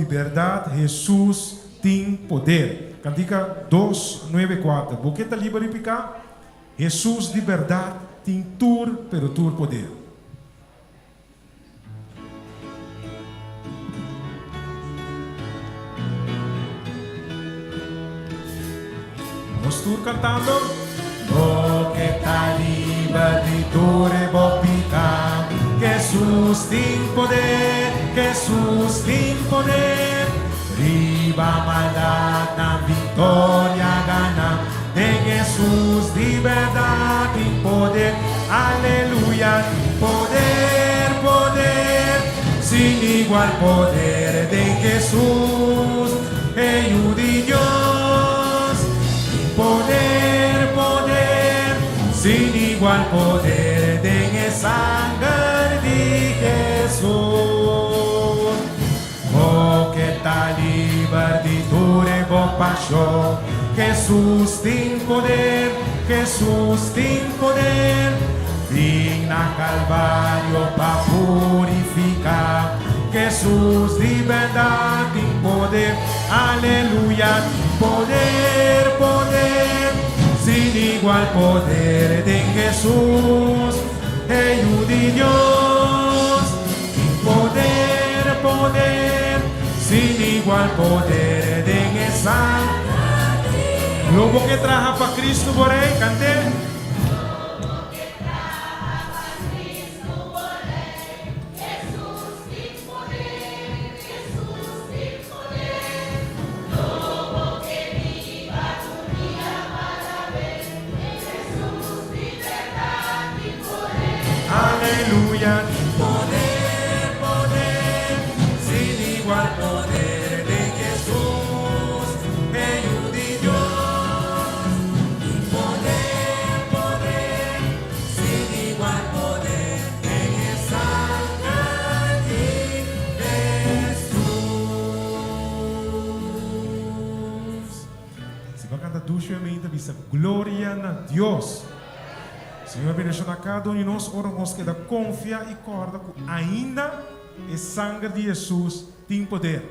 de verdad, Jesús tem poder. Cantica 2:9-4. Boqueta libre picar. Jesús de verdad tem pero tur poder. Vamos tur cantando. Boqueta libre tur picar. Jesús tem poder. Jesús tem poder. Riba maldad na vitória gana. En Jesús de verdad tem poder. Aleluya, poder, poder. Sin igual poder de Jesús. Hijo de Dios. Poder, poder. Sin igual poder de sangre de Jesús. Oh, que tal libertad bo paixão. Jesús tem poder, Jesús tem poder. Vim na Calvário para purificar. Jesús de verdade tem poder, aleluia. Poder, poder, sin igual poder de Jesús, Hijo de Dios. Poder, poder, sin igual poder de esa. Lobo que traja para Cristo por ahí, cante. Aleluya, poder, poder, sin igual poder de Jesús, Hijo de Dios. Poder, poder, sin igual poder de sangre de Jesús. Se vai cantar duamente, diz glória a Deus. Senhor, abençoa a cada um de nós, oramos que da confia e corda que ainda o sangue de Jesus tem poder.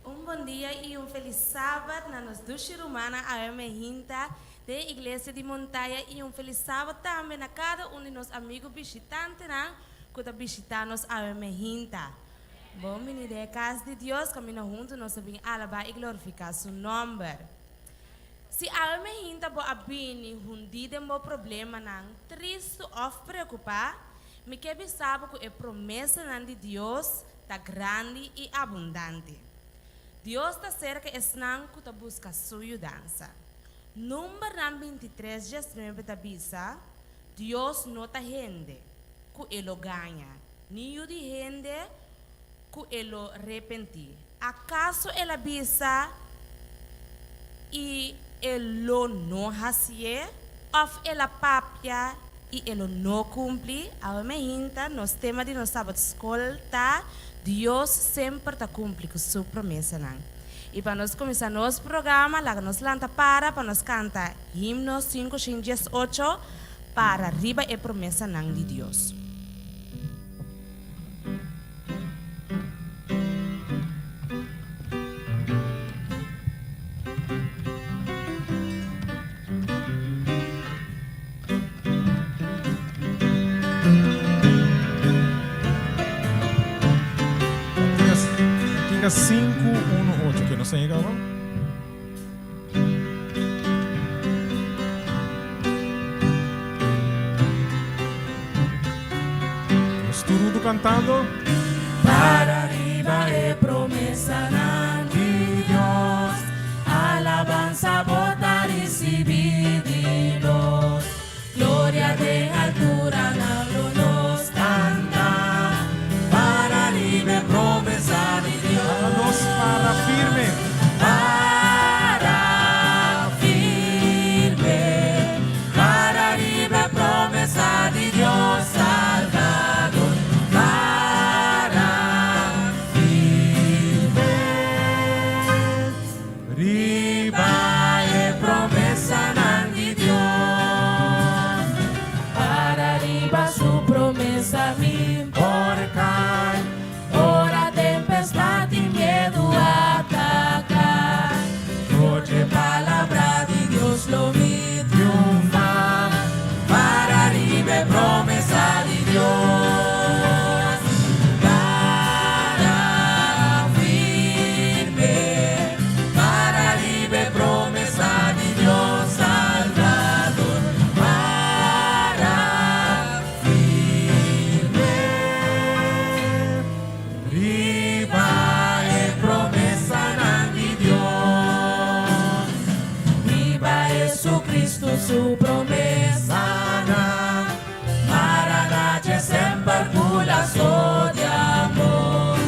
Bom dia e feliz sábado na nossa ducha romana, a emergência da Igreja de Montanha e feliz sábado também a cada um de nossos amigos visitantes que está visitando a emergência. Bom, menino, é casa de Deus, caminhando juntos, nós vamos alabar e glorificar seu nome. Se a emergência boa abrir, hundido em problema, não triste ou preocupado, me quer saber que a promessa de Deus está grande e abundante. Deus está cerca de nós que busca sua ajuda. Número 23, 19, da bisa, Deus não está gente que ele ganha, nem de gente que ele arrepende. Acaso ele bisa e ele não hacia, ou ele papia e ele não cumpre? A minha gente, nos temas de nossa escola, Deus sempre está cumpre com sua promessa. E para nós começar nosso programa, lá nós lanta para nós cantar himno 5:8 para arriba a promessa de Deus. Fica 5:1:8, que não sei agora. Tudo cantando. Para arriba é promessa de Deus, alabanza bota recibidos, glória de altura na nos canta. Para arriba é promessa de Deus, nos para firme. Para firme, para arriba é promessa de Deus. Para firme, su promesa na Maranatha sempre pulaso de amor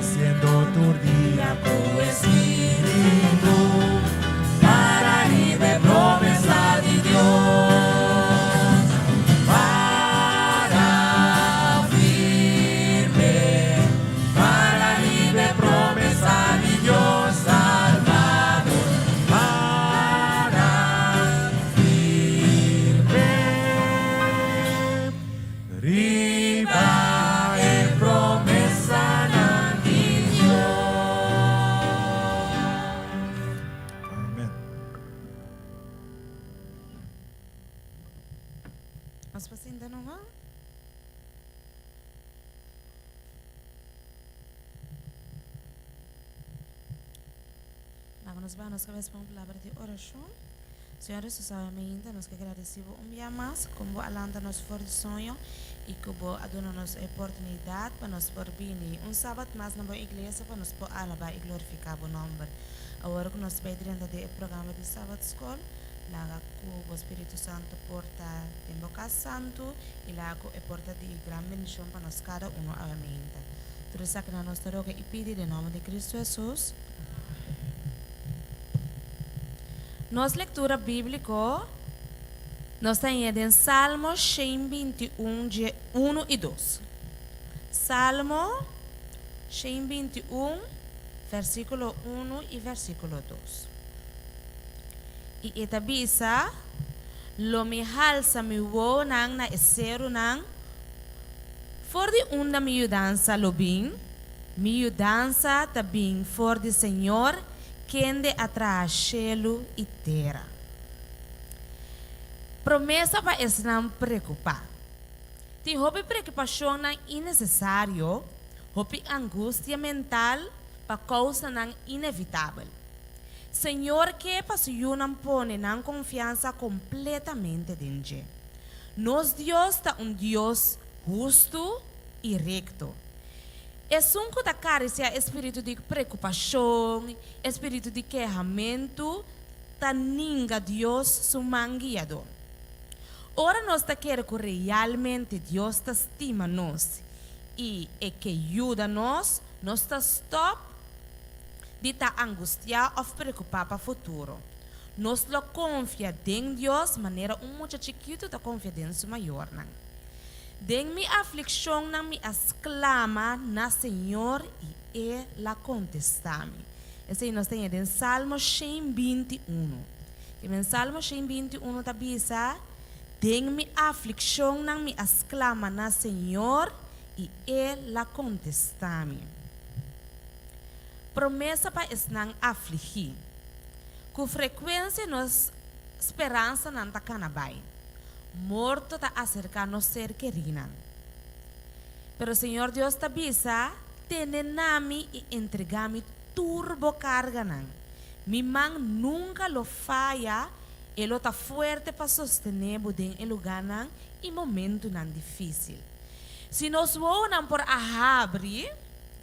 Siendo turdía tu espíritu para libre promesa de Dios para firme para libre promesa de Dios Salvador para firme riba en promesa de Dios. Amén. Mas pasinda no nga? Vamos a ver uma palavra de oração. Senhor, suavemente nos agradecemos dia mais, como alanta nos for de sonho e como adona nos a oportunidade para nos por vir sábado mais na boa igreja para nos por alabar e glorificar o nome. Agora que nós pedimos do programa de sábado school, lá com o Espírito Santo porta de boca santo e lá com a porta de grande bendição para nós cada um amente. Tudo isso que nós roga e pedir em nome de Cristo Jesus. Nossa leitura bíblica nós temos em Salmo 121, 1 e 2. Salmo 121, versículo 1 e versículo 2. E esta bisa, lo mi halsa mi wo nang na esero nang, for di unda mi dança lo bin, mi dança tabing for di Senhor, kende atrás cielo e terra. Promessa para esse não preocupar. Tem houve preocupação não innecessário, houve angústia mental para causa não inevitável. Senhor, que passayo não pone não confiança completamente dentro. Nosso Deus está Deus justo e recto. É sunco da carícia espírito de preocupação, espírito de queixamento, tá ninga Deus sumanguiado. Ora nós tá quer que realmente Deus tá estima nós e que ajuda nós tá stop de tá angustiar ou preocupar para o futuro. Nós lo confia em Deus, maneira muito chiquito tá confiança maior não. Den mi aflicción na mi exclama na Senhor e la contestami. Esse nós temos em Salmo 121. Que em Salmo 121 está bisa, den mi aflicción na mi exclama na Senhor e la contestami. Promessa para esnan afligir. Com frequência nos esperança não tá canabai. Morto está acerca no ser querido. Pero Señor Dios te avisa, tenenami y entregami turbo carga. Mi man nunca lo falla, él está fuerte para sostener en el lugar y momento tan difícil. Si nos vonan por ahabri,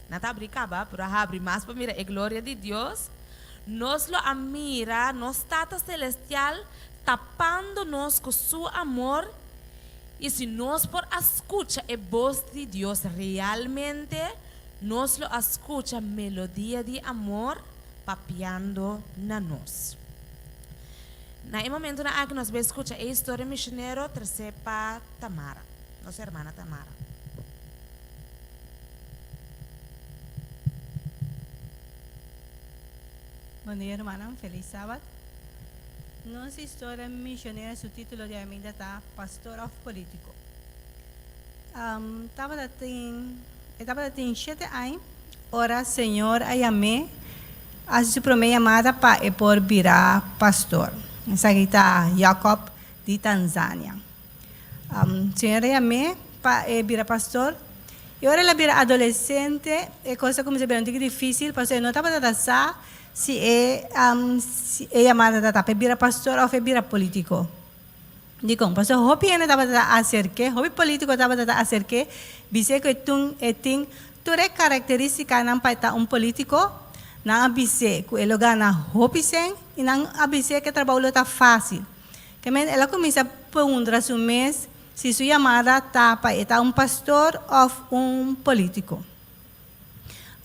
no está abricaba, pero ahabri más para mirar la gloria de Dios, nos lo admira, nos tata celestial, tapando-nos com seu amor e se nós por escuta a voz de Deus realmente, nós lo escuta melodia de amor papiando na nós. Na momento na que nós vamos escutar a história missionária trazida para Tamara, nossa irmã Tamara. Bom dia, hermana. Feliz sábado. Nossa história missionária, seu título de ainda está Pastor of Político. Estava tem 7 anos, ora Senhor a chamei, a sua primeira chamada para por virar pastor. Essa aqui está Jacob de Tanzânia. Senhor a chamei para virar pastor. E ora ela vira adolescente, é coisa como se vê um pouco difícil, porque não estava a se é chamada da tapa vira pastor ou vira político. Digo, pastor, hopi ena tava da acerque, hopi político tava da acerque, bise que tem toda característica não para político, não abise que ele gana hopi sem e não abise que trabalho tá fácil. Que ela começa a perguntar a mês se sua chamada está para um pastor ou político.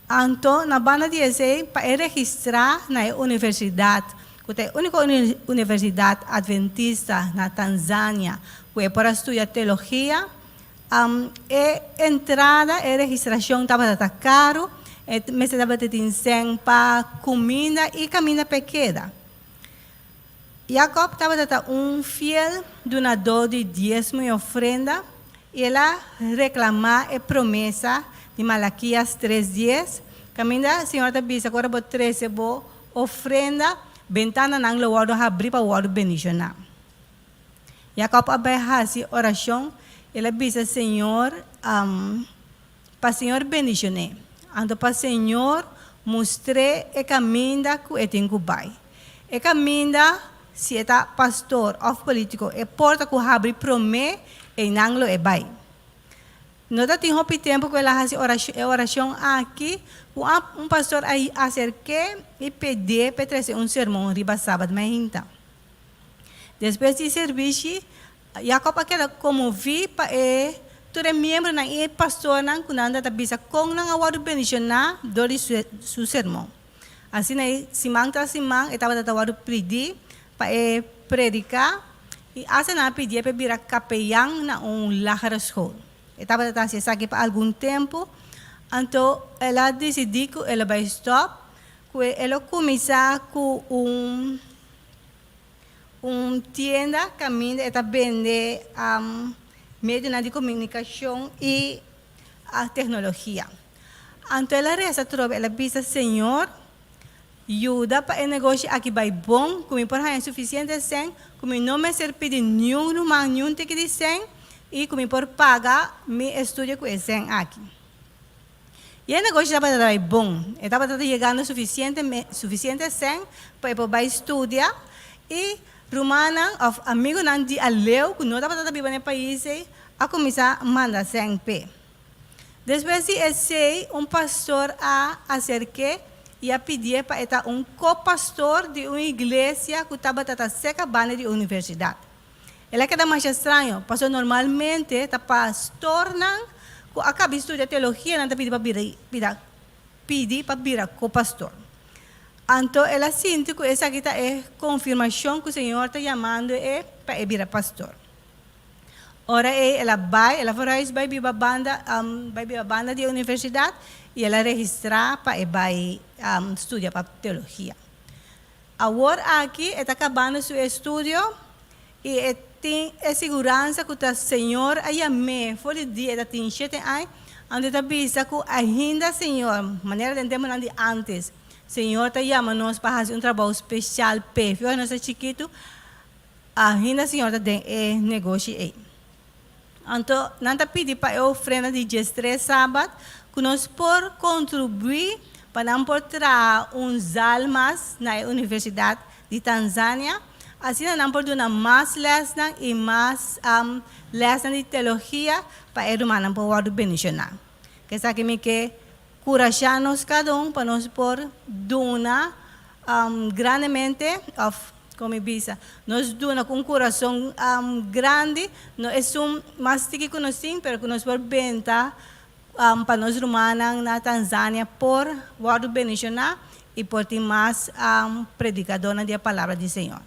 Então, na banda de esse, para registrar na universidade, que é a única universidade adventista na Tanzânia, que é para estudar teologia, entrada e registração estava caro, mas estava tendo para comida e caminho pequena. Jacob estava dando fiel donador de dízimo e ofrenda, e ela reclamava a promessa de Malaquias 3:10, caminha, Senhor da bisa, agora vou 13, vou ofrenda, ventana nang lugar do abrir para o lugar bendicionar. Jacob abai hasi oração, ela bisa Senhor, para Senhor bendicionar. Ando para Senhor mostre e caminho que eu tenho que bai. E caminho se é pastor ou político, é porta que abre promê e nanglo e bai. Nós temos tempo que ela faz oração aqui, pastor aí acerque e pedir para trazer sermão riba sábado manhã. Depois de serviço, Jacob aquela como vi para todo membro na pastor na kunanda tabisa kong nang award bendicionar dori su sermão. Assim aí simang estava tawado pedir para predicar e asa na pedir para virar capelão na lar school. Estava tentando se aqui por algum tempo, então ela decidiu que ela vai stop, que ela começar com tienda caminho está vender meio de comunicação e a tecnologia. Então ela reza trova, ela pisa Senhor, ajuda para o negócio aqui vai bom, como por exemplo suficiente sem, como não me serve de nenhum ticket de sem, e como por pagar meu estudo com esse aqui. E o negócio estava bom, estava chegando suficiente sem para poder estudar e Romana, amigo não de aleu, que não estava vivendo no país, a começar a mandar sem pé. Depois de esse, pastor a acerque e a pedir para estar co-pastor de uma igreja que estava acabando de universidade. Ele queda mais estranho, pastor normalmente está pastor não, que acaba de estudar teologia, não está pedir para virar co-pastor. Então, ela sente que essa aqui é confirmação que o Senhor está chamando para virar pastor. Ora, ela vai viver banda de universidade e ela registrar para estudar para teologia. Agora aqui está acabando seu estudo e tem a segurança que o Senhor me foi dia tem 7 anos, onde está vista que ainda Senhor, maneira de entender antes. Senhor está chamando-nos para fazer trabalho especial, para nós chiquito, ainda Senhor está dando negócio aí. Então, não está pedindo para eu ofrenda de 13 sábado, que nós por contribuir para não portar almas na Universidade de Tanzânia, assim não por dar mais lessões e mais lessões de teologia para a irmã não poder bendicionar. Que sabe que encorajar-nos cada para nós por donar grandemente, como bisa, nós donar com um coração grande, não é mais que nós temos, mas que nós por benta para nós romanos na Tanzânia por guardo bendicionar e por ter mais predicadora da palavra do Senhor.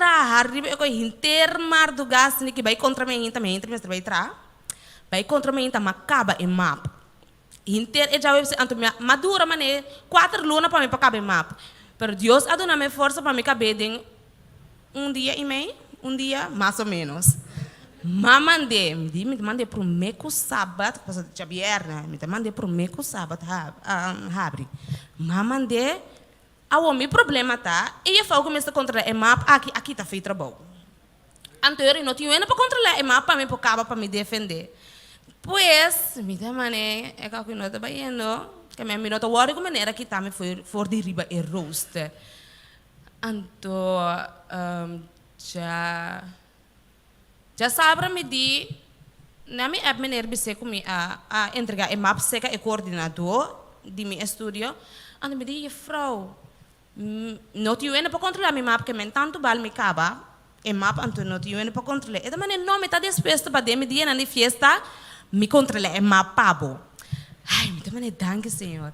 Arriba eu intermar do gás que vai contra mim também, vai vai contra mim tá macaba e map. E já eu anto madura mané 4 lunas para mim para caber map. Pero Deus a dona me força para me caber em dia e meio, dia mais ou menos. Me mandei para o meco sábado, passou de viernes, me mandei para o meco sábado, abre. Mandei, o meu problema tá, e eu falo que começa a controlar o map, aqui tá feito trabalho. Então eu não tinha para controlar o map para me para me defender. Pues, me da mané, é que eu não estava indo, que minha menina estava de maneira que tá me for de riba e roast. Então, já sabe me di, na minha maneira de ser comigo a entregar o mapa seca e coordenador de meu estúdio, ando me di, vrouw, não te para controlar mi mapa que men tanto bal me caba e mapa anto não te para controlar e também não me tá disposto para me dia na fiesta me controlar e mapa pabo ai me também danke senhor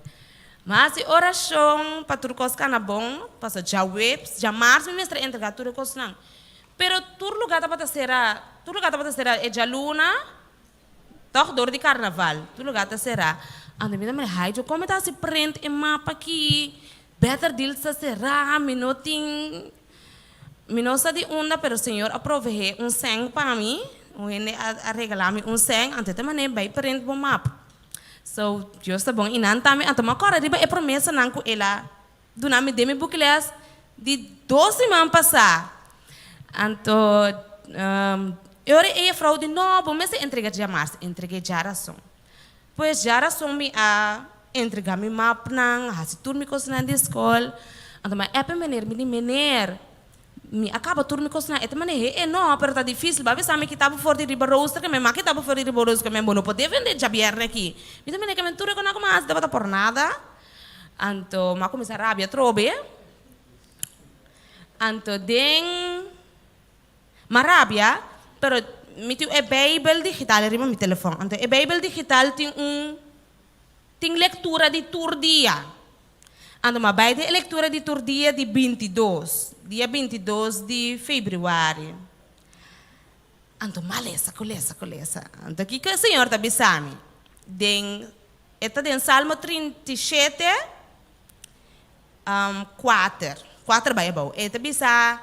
mas a oração para tudo coisa na bom passa já webs já março me mestre entregar tudo coisa não pero tudo lugar tá para será é já luna toch dor de carnaval tudo lugar tá será ande me também ai como tá se prende e mapa aqui better deal sa será minuting minosa de onda pero senhor aprovei seng para mim a regalar-me seng antes também vai prende bom mapa so Deus tá bom e não também então mas agora riba é promessa não com ela do nome de me bucles de 12 semanas passar então eu e a frau de novo mas entrega já março entreguei já razão pois já razão me a entregar mi map nang hasi turmi ko na di school ando ma epe mener mi acaba turmi ko na ete mane no pero tá difícil babe sabe que tava fora de riba roster que me ma que tava fora de riba roster que me não poder vender já bierne aqui mi também que mentura com na mas dava por nada anto ma começar rabia trobe anto den marabia pero mi tu e bible digital riba mi telefone anto e bible digital tem leitura de turdia. Ando ma bij de leitura de turdia de 22, dia 22 de fevereiro. Ando malesa, colesa. Ando aqui que o Senhor tá bisami. Eta den Salmo 37, 4 vai bom. Eta bisa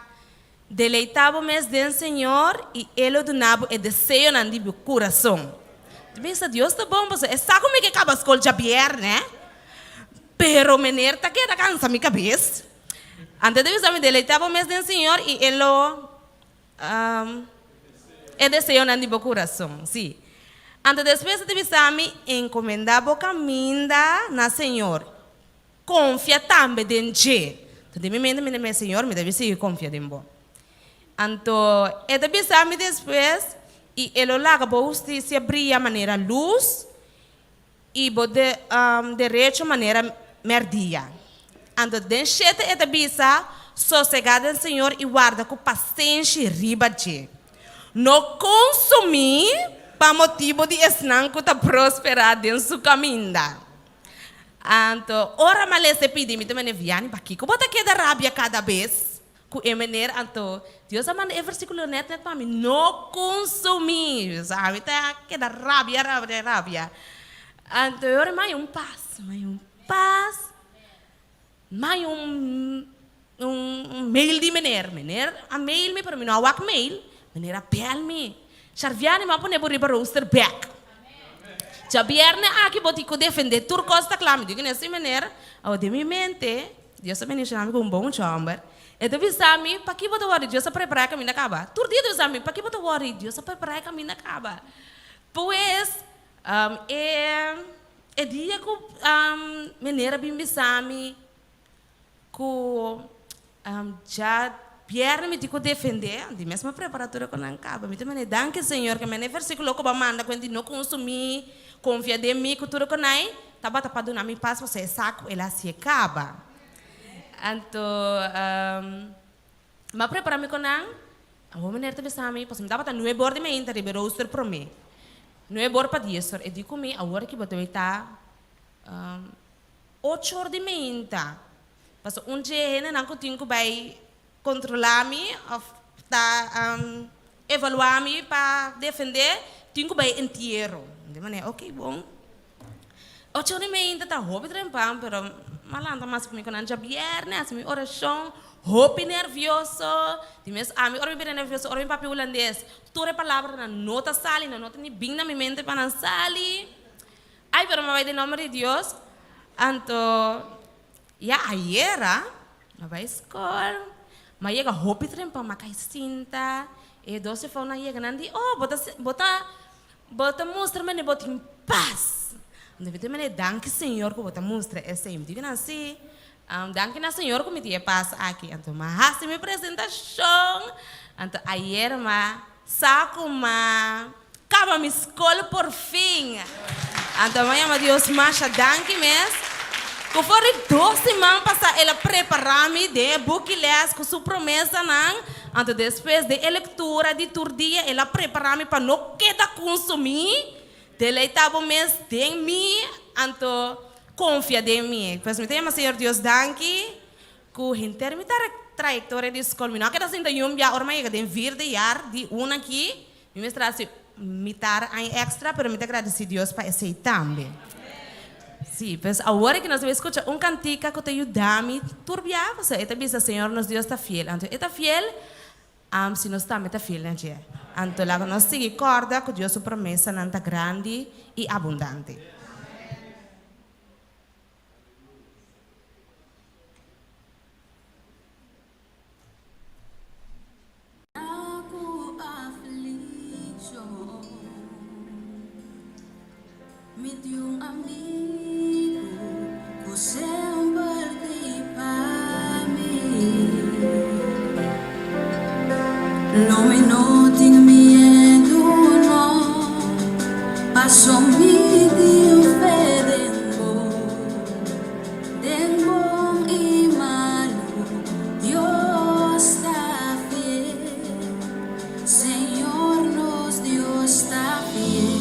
deleitava-me den Senhor e ele donava o desejo na meu coração. Pensa, Deus tá bom, você sabe como é que acaba a escola de Javier, né? Pero menino tá que cansa minha cabeça. Antes de eu me deleitava mesmo do Senhor e ele é desejo na meu coração, sim. Antes depois de me encomendar o caminho na Senhor, confia também em Deus. Então, me mente, Senhor, me deve ser confia em Deus. Então, é depois e ele laga a se abrir a maneira luz e de direito maneira merdia. Ando denchete e bisa sossegada em Senhor e guarda com paciência riba de. Não consumir para motivo de esnanco tá prosperar em seu caminho. Então, ora malé se pedi me também viane baqui. Como tá que da rabia cada vez? Com a maneira então Deus a manda versículo net para mim não consumir sabe tá que da rabia então eu mais paz mais mail de maneira a mail me para mim não há mail maneira pel me charviane ma pone por roster back já bierne aqui botico defender turcos tá claro digo nessa maneira ao de minha mente Deus a me chama com bom chamber então, sabe, para que você worry? Deus prepara caminho na caba. Tudo dia, sabe, para que você worry? Deus prepara caminho na caba. Pois, é dia que maneira bem sabe que já pierna me digo defender, de mesma preparatura com a caba. Me também danke Senhor que me versículo que manda quando não consumir, confia de mim que tudo que nai, tá para dar me paz você saco ela se acaba. Então, mas prepara-me com a mulher também sabe, pois me dava tá no borde me entra de roster para mim, no borde para dia só, e digo me a hora que você vai tá 8 horas de manhã, pois dia não tenho que vai controlar me, tá evaluar me para defender, tenho que vai inteiro, de maneira ok bom, 8 horas de manhã tá hobby trempam, pero malanda mas comigo não já bierne assim oração hope nervioso dimes ami ora bem nervioso ora bem papi holandês toda palavra na nota sali na nota ni bing na mi mente para sali ai pero me vai de nome de Deus anto ya aiera na vai escola mas chega hope trempa macai cinta e doce foi na chega nandi bota mostra-me ne bota em paz Deve me danke Senhor que você mostra esse aí. Digo assim, danke na Senhor que me tinha paz aqui. Então, mas se me apresentação, então ayer saco acaba minha escola por fim. Então, amanhã Deus macha danke mesmo. Conforme 2 semanas passar, ela preparar-me de buquiles com sua promessa, não? Então, depois de leitura de todo dia, ela preparar-me para não quedar consumir. Deleitava mês de mim, então, confia em mim. Pois me tema, Senhor Deus, danke, que em termos de trajetória de escola, não quero assim, eu me ormai que vir de ar de aqui, me traz mitar em extra, pero me agradecer a Deus para esse também. Sim, pois agora que nós vamos escutar cantica que te ajuda-me turbiar, você está dizendo, Senhor, nos Deus está fiel. Então, está fiel, se nós estamos está fiel, né, dia? Então, lá nós seguimos corda que Deus sua promessa não está grande e abundante. Yung amigo ko sempre para mim. Não me notem miedo, não. Passo me dio bom e malo. Deus está fiel. Senhor, nos Deus está fiel.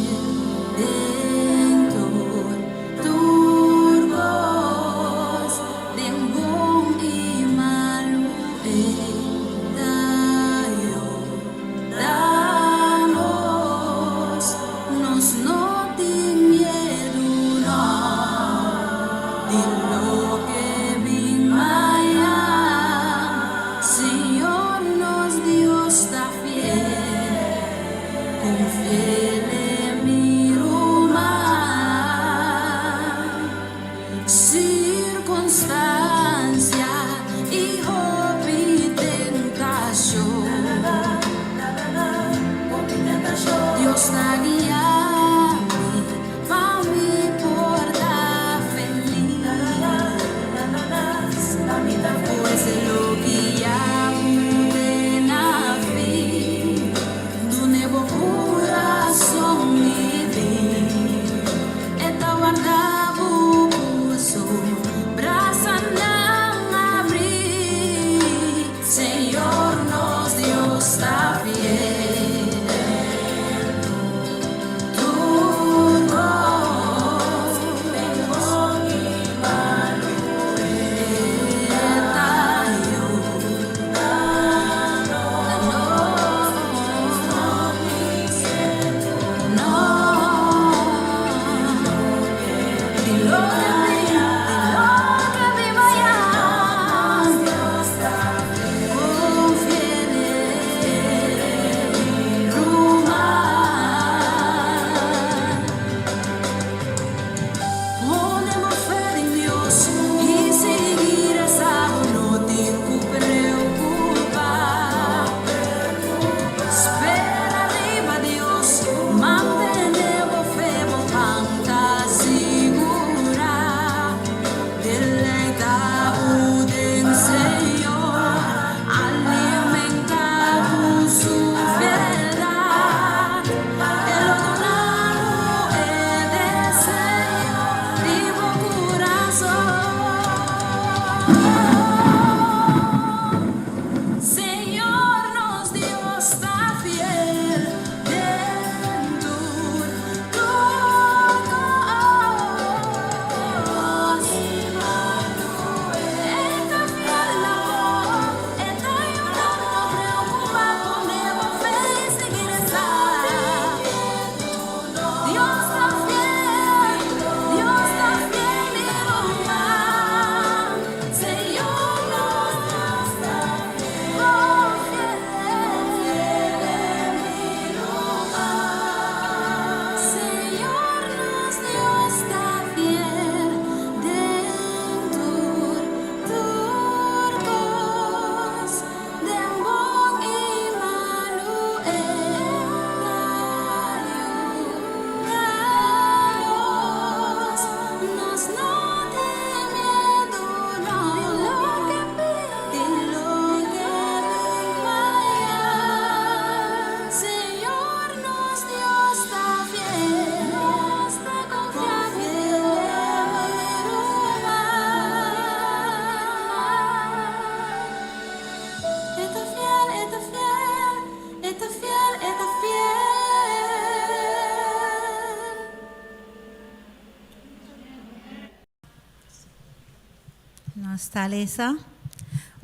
Stalesa.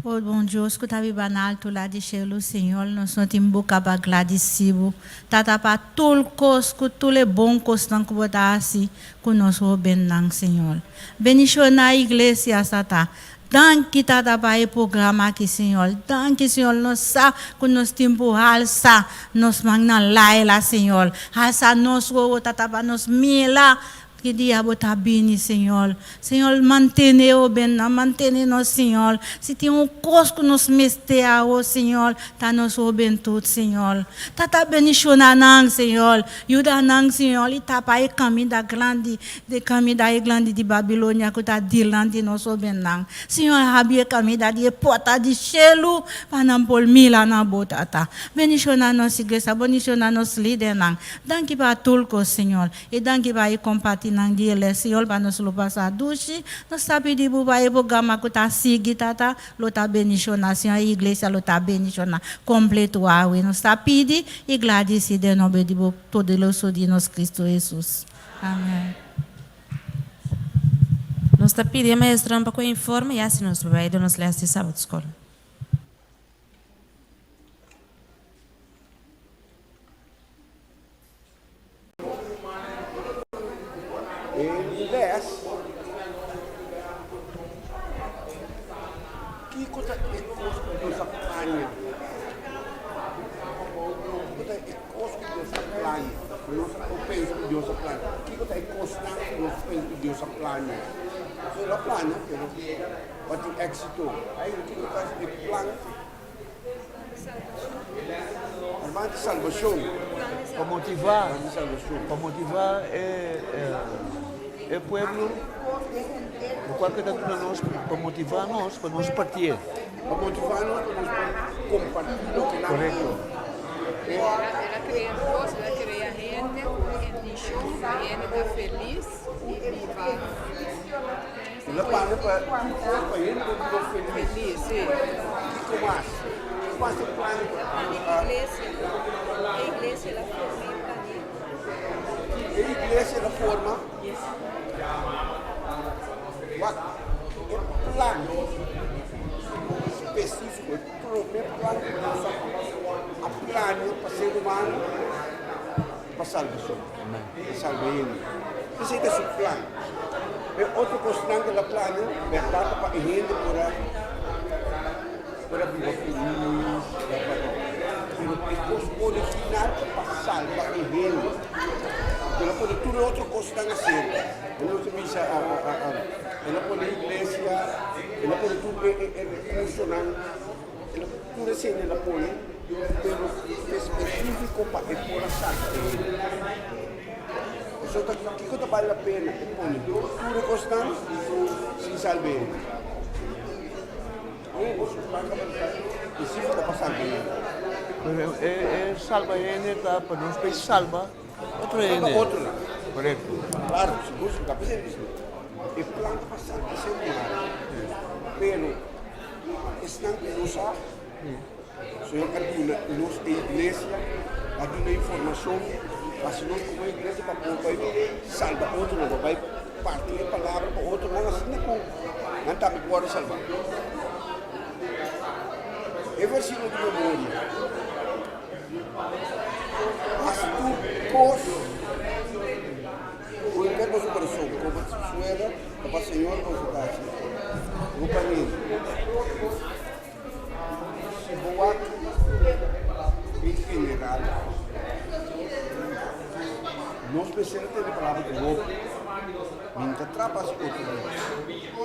Oh, bom Deus, que está banal, tu lá de cheio, Senhor, nós não temos boca para agradecido. Tata para todo cos, que tudo é bom cos não que botar assim, que nós obenang, Senhor. Bendição na igreja, tata. Danke, tata, para o programa aqui, Senhor. Danke, Senhor, nós sa, que nós temos alça, nós magna laila, Senhor. Alça nós, tata, para nós mila. Que dia botar bem, Senhor. Senhor, mantenha-o bem, mantenha-nos, Senhor. Se tem cosco nos mestea, oh Senhor, tá nos bem tudo, Senhor. Tata bendicionanang, Senhor. Yudanang, Senhor, e tapa e caminho da grande de Babilônia, que tá dilante nos bem nang. Senhor, habia caminho da de porta de chelo, para não pôr mila na botata. Bendicionanos, igreja, bendicionanos líder nang. Danke para tulco, Senhor. E danke para e compartilhar nang dia le Senhor para nos lupa sa dushi nos sabe de buba e programa que tá sigi tata lo tá bendicionar a igreja lo tá bendicionar completo a we nos tá pedi e gladici de nome de todo o so de nos Cristo Jesus. Amém. Nós tá pedindo maestro para que informe e assim nos vai de nos ler este sábado escola. Éxito. Aí o que faz de plano? Armando de salvação. Para motivar o povo, o qual que está nós para motivar nós, para nós partir. Para motivar nós, para nós compartilhar o que nós correto. Ela cria cosas, ela cria gente, a gente está feliz e viva. Ela para ele feliz, sim. O que mais? Passa o plano. A igreja ela forma a igreja ela forma um plano específico, o primeiro plano a plano para ser humano para salvação, para salvar ele. Esse é o plano. Outro constante da plano, verdade para a gente para viver feliz, depois pode final para salvar a gente. Ela pode tudo outro constante assim. Ela pode a igreja, ela pode tudo funcionar, ela tudo assim ela pode, mas específico para a salvar. Então, o que vale a pena? Tudo constante, se salve. Específico para salvar. Salva ele, tá? Para nós para salva outro ele. Outro lá. Correto. Claro, se busca, capaz é isso. E plano para salvar sempre lá. Pero, estão que não sabe. O Senhor Caduna, nós, a igreja, a informação. Mas nós, como a igreja, vai salvar outro, não vai partir a palavra para outro, não assim não está me pode salvar. É versículo de memória. Mas tu pôs o inverno do coração, como a suela, para o Senhor nos dá. O caminho. Se boa, em general, nós precisamos ter a palavra de novo. Nunca trapa as coisas.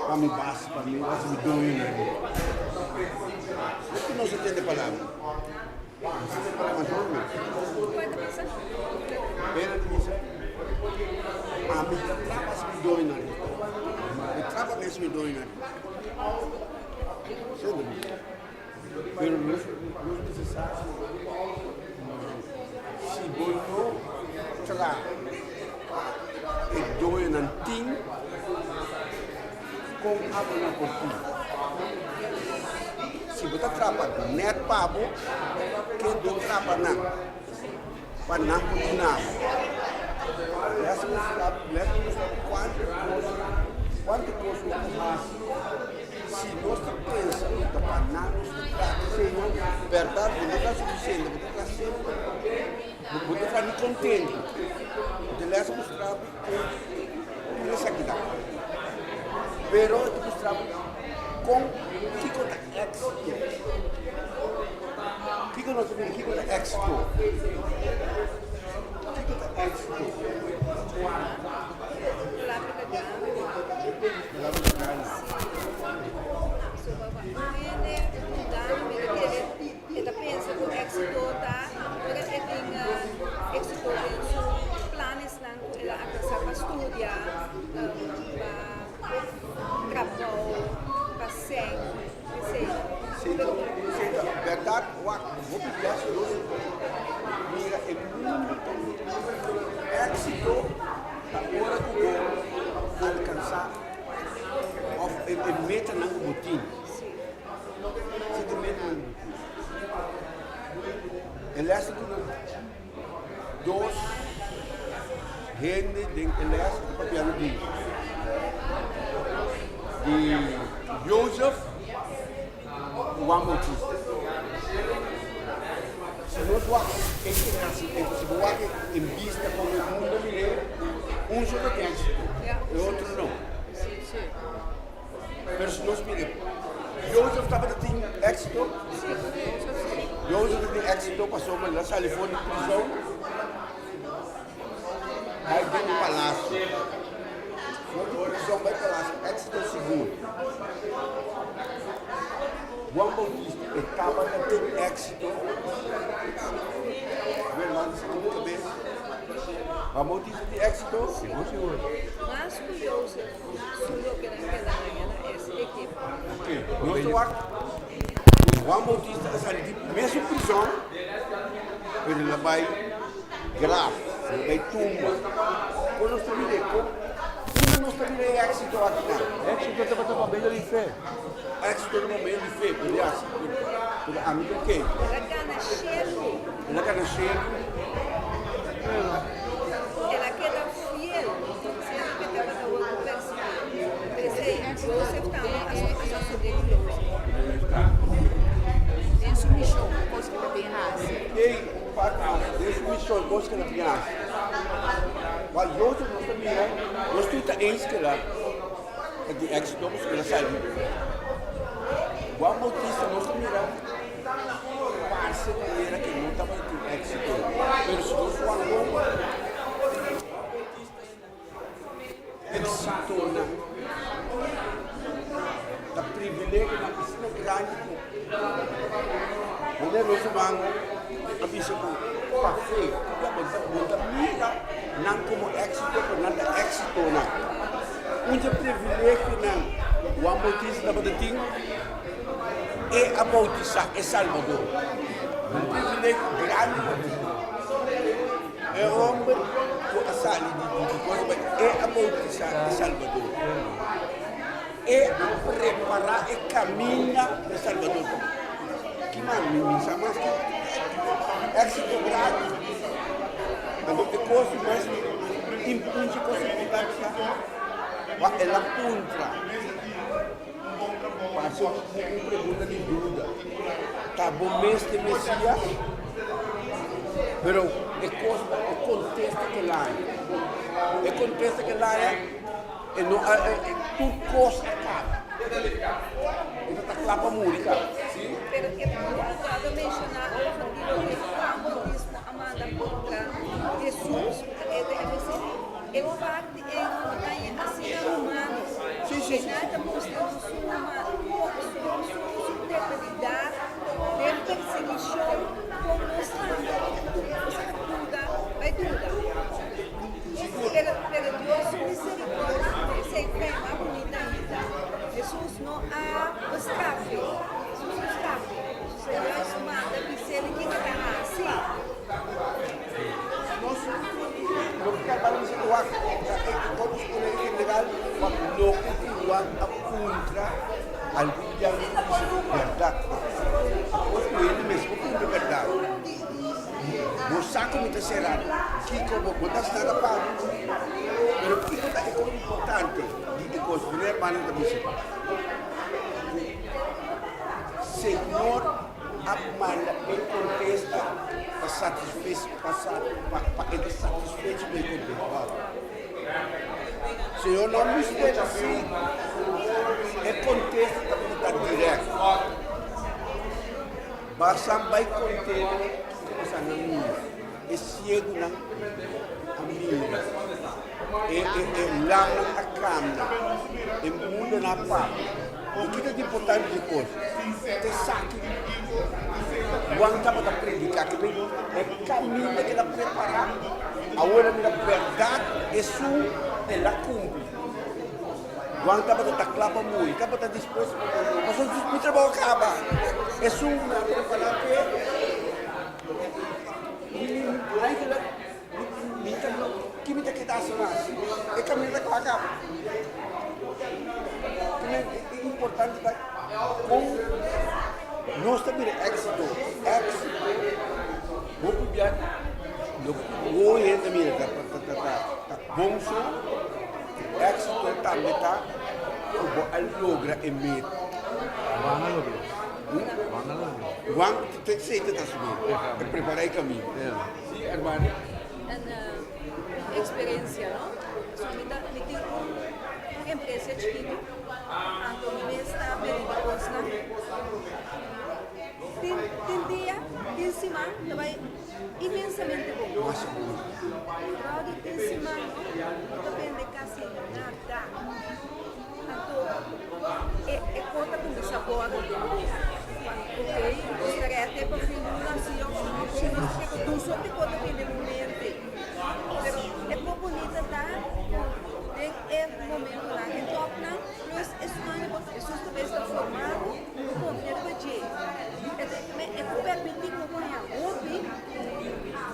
Para me basta, para mim, vai me doer. Por que não se entende a palavra? Você tem palavra enorme. Ela diz, a mim trapa as me doer. Me trapa mesmo me doer. Entende? Pero nós precisamos se boiou traga e doe nanting com água na cortina. Se você trapa net pabo, que do trapa não, para não continuar. Essa quanto custa mais contento. De lesa mostrava essa aqui dá. Pero eu mostrava com que conta éxito. Que nós temos que conta éxito. Que conta éxito. Ela pensa que o êxito está, porque ela tem êxito em seus planos, ela alcança para estudar, para trabalhar, para ser, Verdade, vou pedir a Deus, mira, é muito êxito na hora que eu vou alcançar a meta na rotina. Se de meta na rotina. El êxito dos gente de el êxito papiano de Joseph Juan Bautista. Se nós vamos em vista como o mundo mineiro, só tem êxito, e outro não. Mas se nós miramos, Joseph estava tendo êxito, Joseph teve êxito, passou uma lá, ele foi de prisão, aí veio no palácio. Foi de prisão, vai para o palácio, êxito segundo. Juan Bautista estava tendo êxito, verdade, segundo cabeça. Juan Bautista tem êxito, segundo senhor. Mas curioso, subiu que naquela essa equipe. Nós estamos Juan Bautista saiu de mesmo prisão, ele vai grave, ele vai tumba. Quando nós estamos nós estamos êxito aqui. Êxito é para tomar bem de fé. Êxito no momento de fé, aliás, a mim o quê? Ela quer nascer. Ela queda fiel, sempre que estava na rua conversando. Joseph também, a sua de tem sua missão, coisa que ela tem raça. Ei, patrão, deixa o missão, coisa que ela tem raça. Mas Joseph nós também, nós temos que lá, de êxito, que ela saiu. Juan Bautista nós também, parceira que não estava com êxito. Mas se nós falamos, êxito da privilégio na piscina grande. Quando nós vamos a piscina com café, muita mira, não como êxito, não dá êxito não. Privilégio não, Juan Bautista estava detido e a bautizar é Salvador. Privilégio grande. É homem que a sala de coisa, é a bautizar é Salvador. É preparar e caminhar para Salvador. Que mano, mais êxito grande. Então, que coisa mais impulso possibilidade. Ela contra. Passou uma pergunta de dúvida. Tá bom mesmo que Messias? Mas o contexto que lá é. O contexto que lá é. Tudo coisa acaba. Então está claro para morrer, cara. Pero que puedo mencionar o batismo amada contra Jesus. É o parte é uma assim humana. Que nada mostrando sua superioridade, de perseguição, como mostrando vai tudo. Pero Deus misericórdia, sei que é uma bonita vida. Jesus não há escape. Jesus escape. Jesus manda que ele que está assim. Lo que acabamos de falar, todos os colegas legais, não continuam a contra algum dia de verdade. Depois com ele mesmo, com verdade. Mostrar como está cerrado, que como está nada para. Mas o que é importante de construir para a missão? Senhor, a manda em contesta, a satisfeito, para ele satisfeito bem contente. Senhor, não nos deixa assim. É contexto que está direto. Basta vai contente que você não mira. É cego não a mira. É lá na câmera. É mundo na pá. O que é importante depois? É saque. Quando estava a predicar, que é caminho que ela preparar. A hora da verdade, isso ela cumpre. Quando estava a clava muito, estava a disposto, mas o trabalho acaba. Isso é falar que me queda assim mais. É caminho que acaba. É importante com nós também êxito. Vou publicar. Vou ir também bom som. Êxito também tá. Vou logra emet. Wang tem que ser tá subindo. Preparar o caminho. Sim, hermano. Experiência, não? Me tem uma empresa chiquita. A economia está bem disposta. Tem dia, tem semana, vai imensamente bom. Claro, tem semana, não depende quase nada. É conta com o sabor. Ok, gostaria até para finalizar assim, não só te conta que de momento. É muito bonita, tá? É momento lá, é top, não? Plus, isso também está formado, bom, é para ti. É para permitir que eu hobby,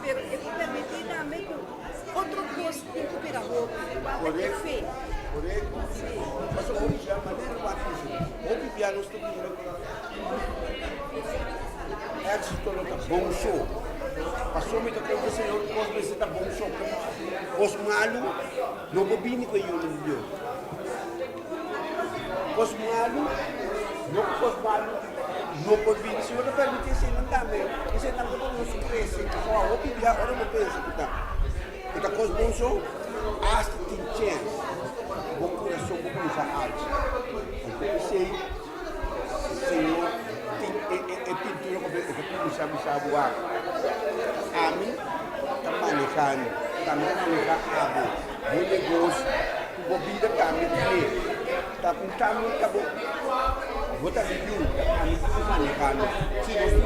mas é para permitir também que outro gosto tem que virar hobby, é feio. Correto? Mas hoje já maneira de hobby piano está êxito no bom show. Passou muito tempo que o Senhor pode visitar bom show. Os malos não bobinem com ele no Deus. Os malos não bobinem. Se eu não permitir, se não dá mesmo. E se não dá, não se cresce. Só a roupa e a hora não pensa que está. Então, com os bons show, acho que tem chance. Vou começar a arte. Então, eu sei, Senhor, é pintura que eu chamo de água. A mim, está manejando água. Bom negócio, bebida também. Está com tamanho, está bom. Vou estar vivendo, está manejando. Se você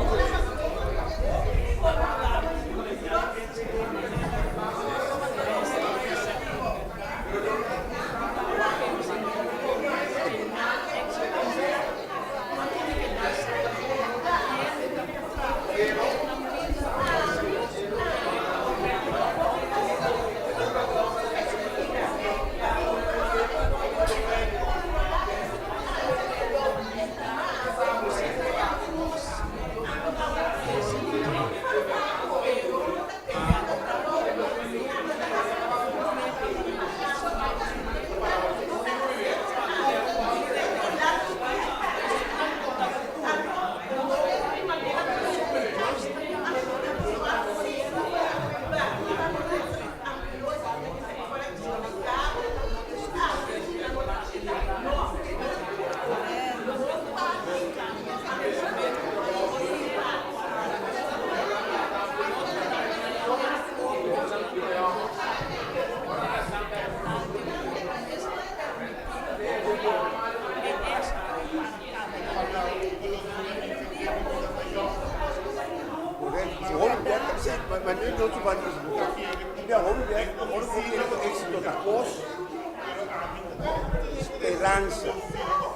esperança,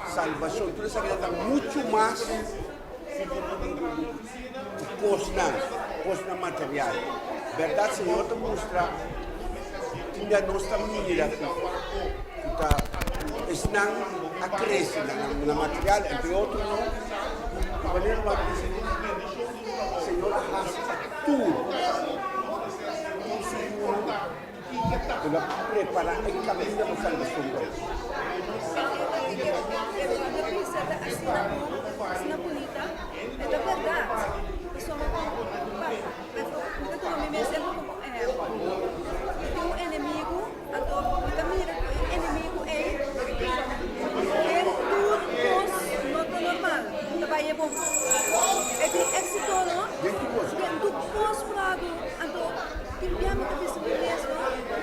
salvação, tudo isso aqui está muito mais posto na material. Verdade, Senhor, te mostra que a nossa mira está a crescer na material, entre outros, não. De maneira que Senhor arrasta tudo. Ela prepara o caminho da salvação. Assina bonita, é da verdade. Mira como me exemplo como tem um inimigo, então mira o inimigo é tudo não normal, trabalha bom. É de éxito, não? Do pós-lado, então cambiamos a cabeça mesmo,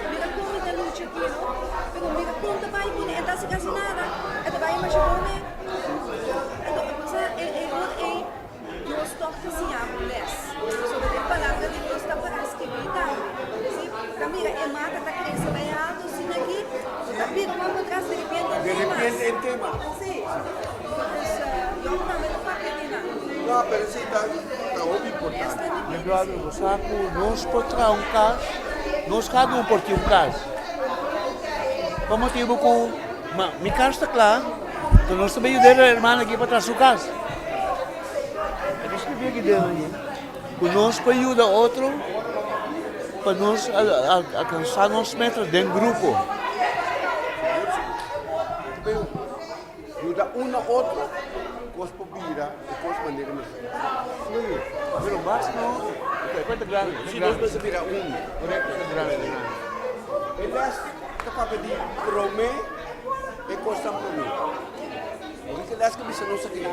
mira como da luta aqui, não? Pero mira como trabalha bom, então se casa nada, trabalha mais bom, então Deus toca cozinhar mulheres. Sobre a palavra de Deus está para escrever. Para mim, é mata, está crescendo bem alto, assim aqui. Está vindo, vamos atrás, de repente em tema. Sim. Eu também não faço nada. Não, pero sim, está muito importante. Lembrado, o saco, nós potrá caso, nós cada por ti caso. Por motivo com, minha casa está clara, então nós também ajudamos a irmã aqui para trás do caso. Que aqui dentro aí. Conosco ajuda outro para nós alcançar nossos metas dentro do grupo. Ajuda um ao outro, cospo vira e cospo maneira mesmo. Sim, mas o máximo quanto grande? Se nós vamos virar Correto, grande. Elas capaz de promer e costa promer. Porque elas que bisa não sabem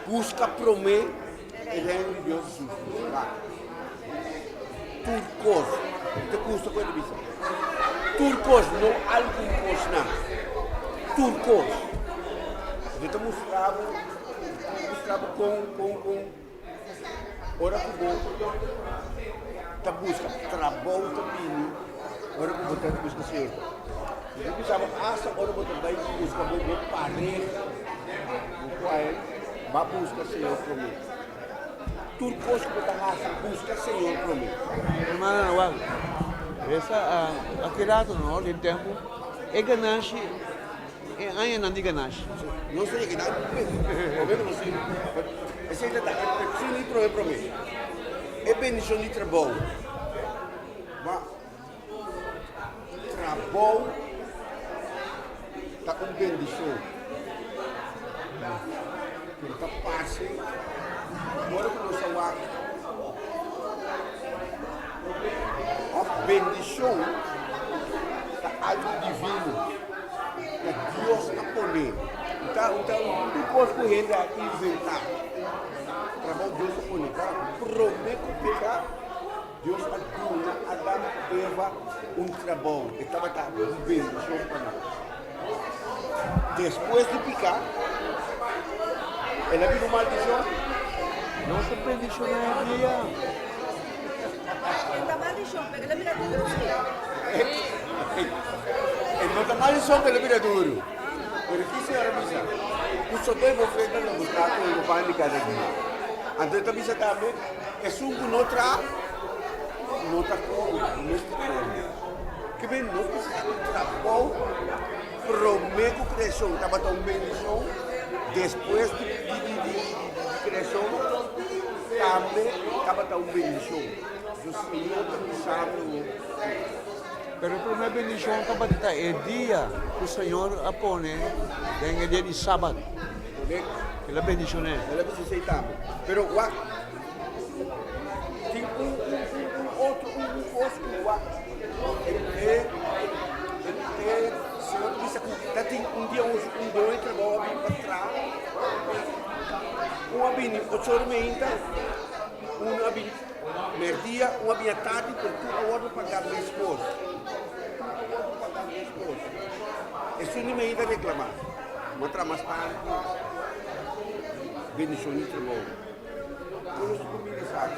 busca promer e reino de Deus Jesus. Turcos, te custa coisa bisa. Turcos, não algum coisa não. Turcos. Eu te mostrava com ora que bom. Te busca trabalho também. Ora que bom te busca Senhor. Eu pensava, essa hora eu também busca bom pareja. O qual vai buscar Senhor para mim. Tudo que você busca Senhor para mim. Irmã Nawal, essa aquele no de tempo é ganância, ainda não diga ganância. Não sei que nada, o mesmo assim. Esse é o que livro é para mim. É bendição de trabalho. Trabalho está com bendição. Kita pasti agora que nós estamos a bendição da algo divino que Deus apone. Então não pode correr a inventar. Trabalho Deus apone. Prometo pegar Deus ajuda Adão e Eva trabalho. Estava uma bendição para nós. Depois de picar ela viu maldição? Nossa bendição é dia. Está maldição, porque ela mira tudo assim. Não está maldição que ela vira duro. Por que senhora bisa? O soldado é feito no buscar com o pão de cada dia. Então está bisa também. É suco noutra coisa, neste tempo. Que bem nós precisamos de trabalho. Prometo criação, estava tão bendição. Depois de criação, também estava tão bendição. O Senhor sabe. Pero a primeira bendição estava é dia que o Senhor apone, tem o dia de sábado. Aquela bendição é. Ela vai se também. Pero tem outro Senhor disse que tem dia dois trabalho para trás. Abini 8h30, abini meio-dia, abini à tarde, por tudo hora para pagar minha esposa. Isso não me ainda reclamar. Mostra mais tarde, bendição de trabalho. Quando eu comigo sabe.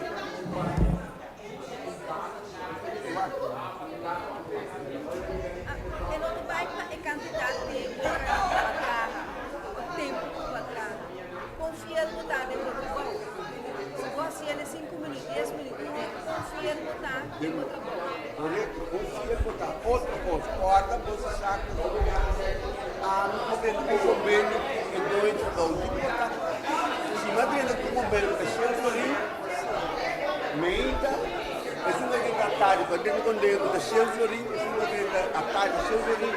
El outro bairro é quantidade de horas para trás, o tempo para trás. Confia no botar de Portugal. Se você é 5 minutos, 10 minutos, confia no botar de Portugal. Confia no botar. Outra coisa, corta, você sabe que porque não convênio em dois se mantém no convênio é sempre ali, meita, é uma que está tarde, quando ele condena, é sempre ali, é uma que está tarde, é sempre ali.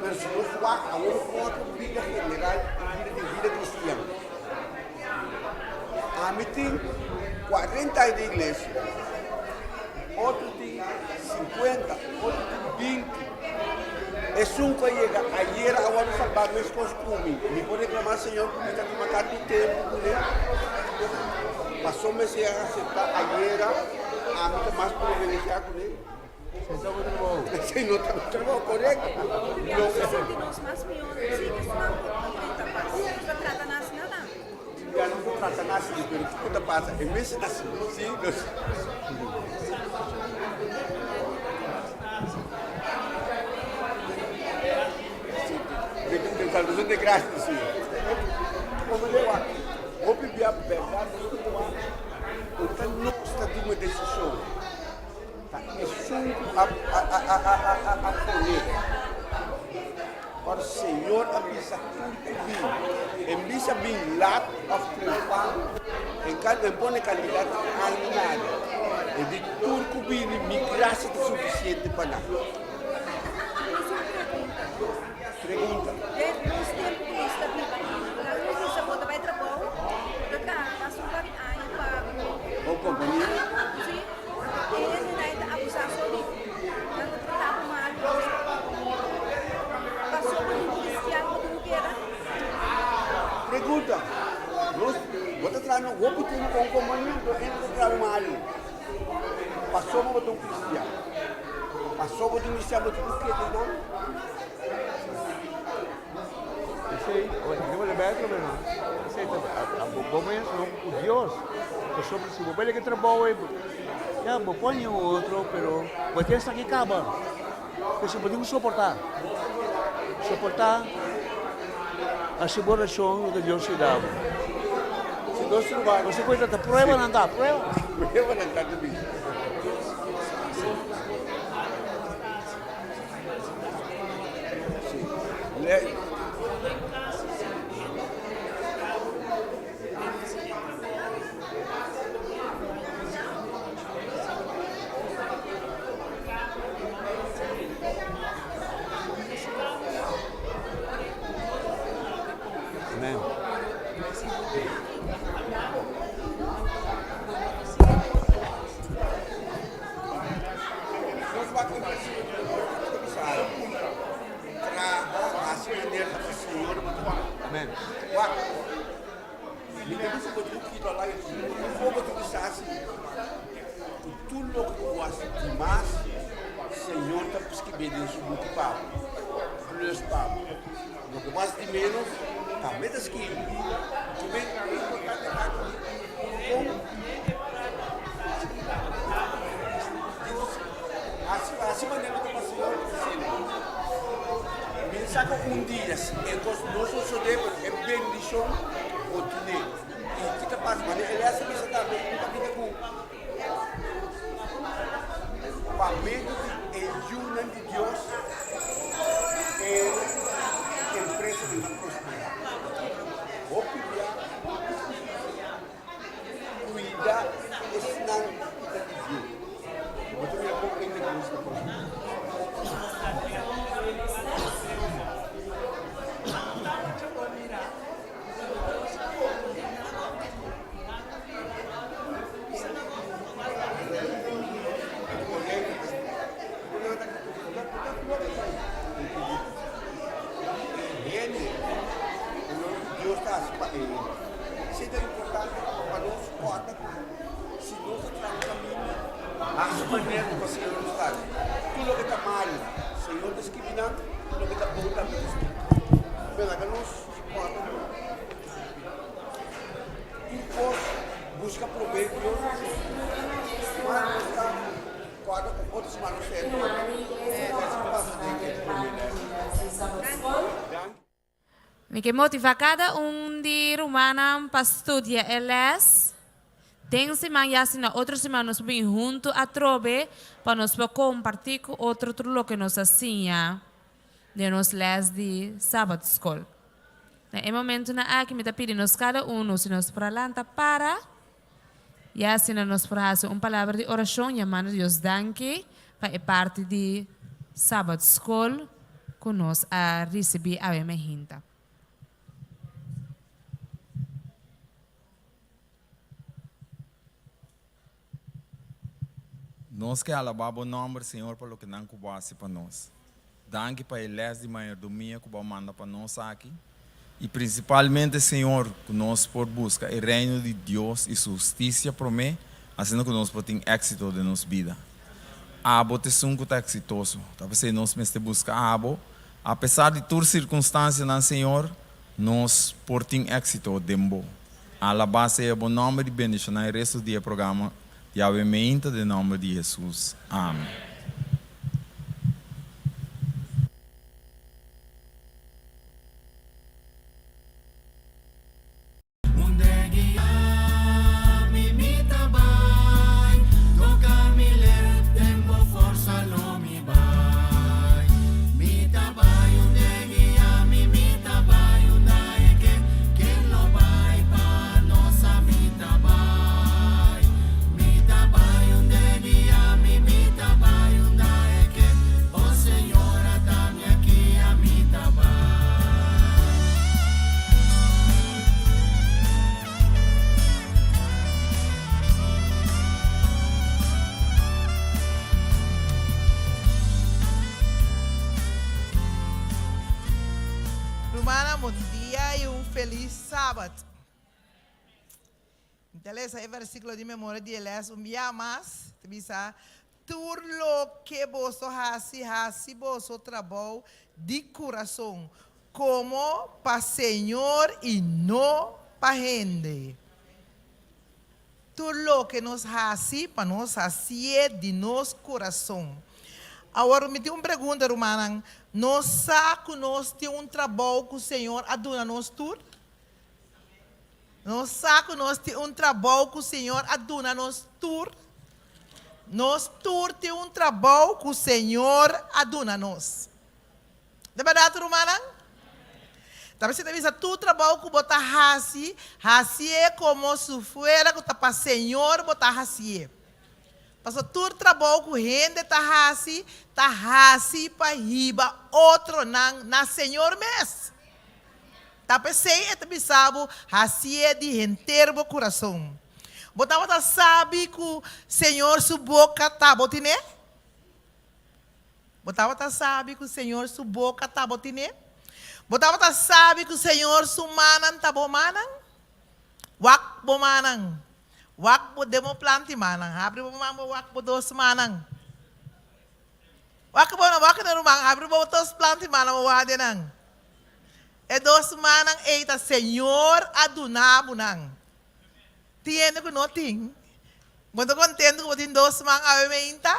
Mas se nós vamos a uma foto vida general, vida cristã. A mim tem 40 anos de igreja. Outro tem 50, outro tem 20. É que chega ayer agora salvar meus costumes. Me pode reclamar, Senhor, porque está aqui matando o tempo, né? Passou me se aceitar ayer, a mim mais por obedecer com ele. Então, muito bom. Sim, não está no trabalho, correto? Eu sei que nós mais milhões, sim, que não está tratando assim, nada. Já não estou tratando assim, pero o que passa? Em vez de assim, sim, nós... De salvação de graça, Senhor. Como eu acho, vou pedir a verdade, então não está de uma decisão. É só a colher. Para o Senhor avisa tudo bem. Avisa bem lá a trepar. Em cada põe candidato a nada. E de tudo bem, minha graça é suficiente para nada. Pergunta. Nos tempos que está vivo, lá não se pode vai trabalhar, passa um ano para Ou companhia. sim, ele ainda abusar sobre não tratava mal, passou por um cristiano como que era. Pergunta. Você traz no roubo com companhia, você traz mal. Passou por um cristiano. Passou por um cristiano, você quer não? Sí, yo le veo otro, pero vos me o Dios. Sobre si vos ves que trabajo, ya vos pones otro, pero vos tienes que acabar. Porque se podemos soportar. Soportar a separação que Deus te dá. Se Deus te vai, Você pode dar prueba, não dá prueba. prueba não dá também. Sim. Amém. Nós vamos acontecer para a maneira do Senhor. Amém. Me deu esse pouquinho que lá o fogo que você assim. Tudo o que eu gosto de mais, Senhor está prescrevendo isso muito para meus pais. O que mais de menos, também das que também é importante assim maneira que o Senhor me saca dia, nós recebemos a bendição continua. E que está passando, ele é assim que também com o papel e união de Deus é empresa de prosperidade. Vou pedir, cuidar esse não de Deus. Eu vou ter pouco ainda com isso depois. Deus está isso é importante para nós quatro. Se nós estamos no caminho, a maneira que o Senhor nos dá. Tudo o que está mal, o Senhor está escrevendo, tudo o que está bom também está escrito. Verdade, nós quatro. E busca proveito, mas busca quatro com outros manos certos. Me que motiva cada de Romana para estudar eles. Tem semana e na outra semana nós vamos junto a Trobe para nós compartilhar com outro tudo que nos assina de nos les de Sabbath School. No momento na aqui me está pedindo cada se nos pralanta para e assim nos fazer uma palavra de oração chamando Deus danke para parte de Sabbath School que nós a receber a emergência. Nós que alabar o nome do Senhor pelo que não cubasse para nós. Danke para ele de maioria que manda para nós aqui. E principalmente, Senhor, que nós por buscar o reino de Deus e justiça para mim, assim que nós podemos ter êxito de nossa vida. Abo te sunco está exitoso. Talvez nós mesmo buscar abo, apesar de todas as circunstâncias, não, Senhor, nós por ter êxito de bom. Alabar seja o nome de bendição no resto do programa. E a bementa de nome de Jesus. Amém. Esse é o versículo de memória de Elias. Dia mais, bisa, tur lo que vos hasi vos trabalho de coração, como para Senhor e não para gente. Tur lo que nos hasi para nos hacer de nosso coração. Agora me tem uma pergunta, Romana. Nós sabemos que nós temos trabalho com o Senhor a nos tur? Nós sabemos que nós temos trabalho com o Senhor a nos tur? Nós temos trabalho com o Senhor a nos. De verdade, Romana? Talvez você tenha tu trabalho com botar hasi é como se fuera que para o Senhor botar hasi. Mas tu trabalho com gente tá hasi para riba outro na Senhor mesmo. Talvez você sabe hasi é de inteiro coração. Você sabe que o Senhor sua boca tá botine? Você sabe que o Senhor sua boca tá botine? Você sabe que o Senhor sua manan tá bom manan? Wak bom manan. Wak po demo planti manan. Abre po mambo wak po dos manan. Wak na rumang. Abre po dos planti manan wade nang. E dos manang eita Senhor adunabo nang. Tiene ko no ting. Quando contento ko tin dos mang avementa,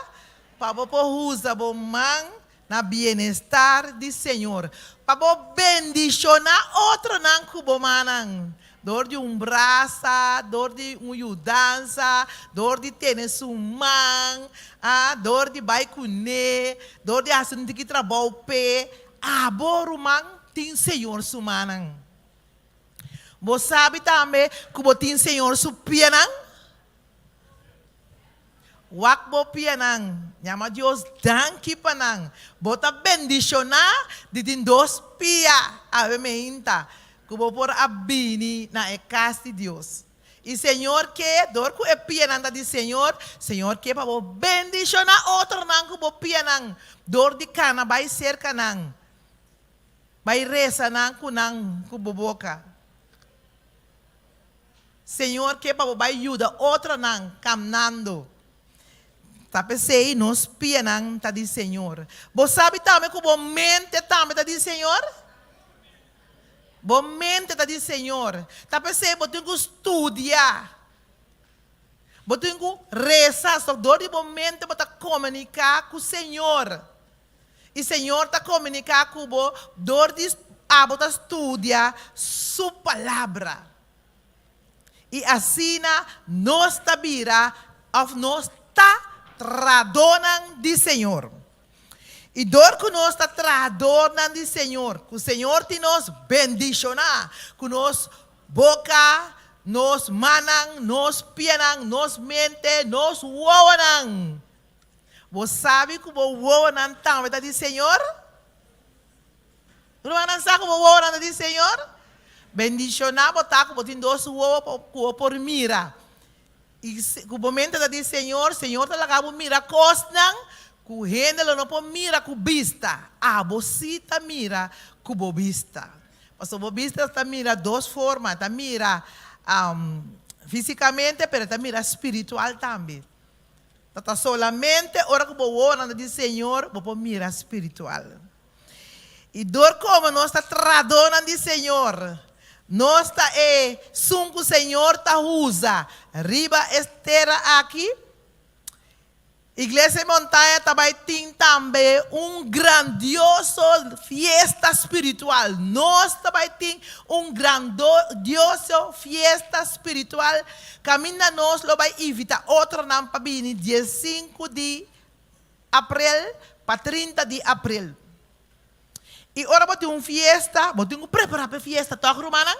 pabo po usa bo mang na bienestar de Senhor. Pabo bendicionar outro nang kubo manang. Dor de braço, dor de mudança, dor de ter sumang, dor de baicune, dor de assunto que trabalho pé, borumang tem Senhor sumanang. Você sabe também que você tem Senhor supianang? Wakbo pianang, nyama Deus danki panang, bota bendicionar de tin dos pia, ave meinta. Como por abini na casa de Deus. E Senhor que, dor que é piananda de Senhor que para bendicionar outro nang como pianang, dor de cana vai ser canang. Vai reza nang kunang kuboboca. Senhor que para vai ajuda outro nang caminhando. Tapesei nos pianang tá de Senhor. Você sabe também como mente também tá de Senhor? Bom mente da de Senhor. Tá pensando que estudar. Você tem que rezar. Só dor de bom mente para comunicar com o Senhor. E o Senhor está comunicar com o dor de para estudar sua palavra. E assim nós está vira, nós está tradonando de Senhor. E dor que nós está tradornando de Senhor, que o Senhor te nos bendicionar, que nos boca, nos manang, nos pianang, nos mente, nos woanang. Você sabe que o woanang também está de Senhor? Não sabe como o woanang de Senhor? Bendicionar, botar que botin dois woa por mira. E o momento da diz Senhor talaga mo mira cosnang, ku hendelo no po mira ku vista. Bosita mira ku bobista. Paso bobista está mira dos formas, está mira fisicamente, pero está mira espiritual também. Tata solamente ora que boa na diz Senhor, bo mira espiritual. E dor como nós está tradona de Senhor. Nós está sunco Senhor tá usa. Riba estera aqui. Igreja Montanha também tem também grandioso fiesta espiritual. Nós também tem grandioso fiesta espiritual. Caminha nós lo vai evitar outra não para vir dia 5 de abril para 30 de abril. E ora bote fiesta, bote preparar para fiesta, toca romana.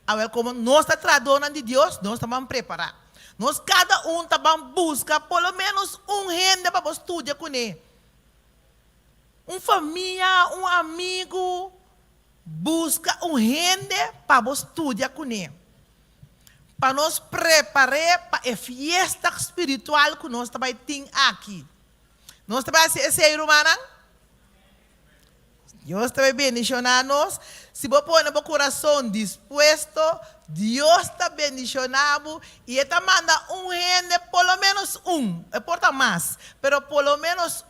Agora como nós está tradona de Deus, nós estamos preparar. Nós cada também busca pelo menos gente para estudar com ele. Família, amigo, busca gente para estudar com ele. Para nos preparar para a fiesta espiritual que nós também temos aqui. Nós também ser romana. Deus também bendicionar-nos. Se você põe no coração disposto, Deus está bendicionado e está manda gente, pelo menos não importa mais, pero pelo menos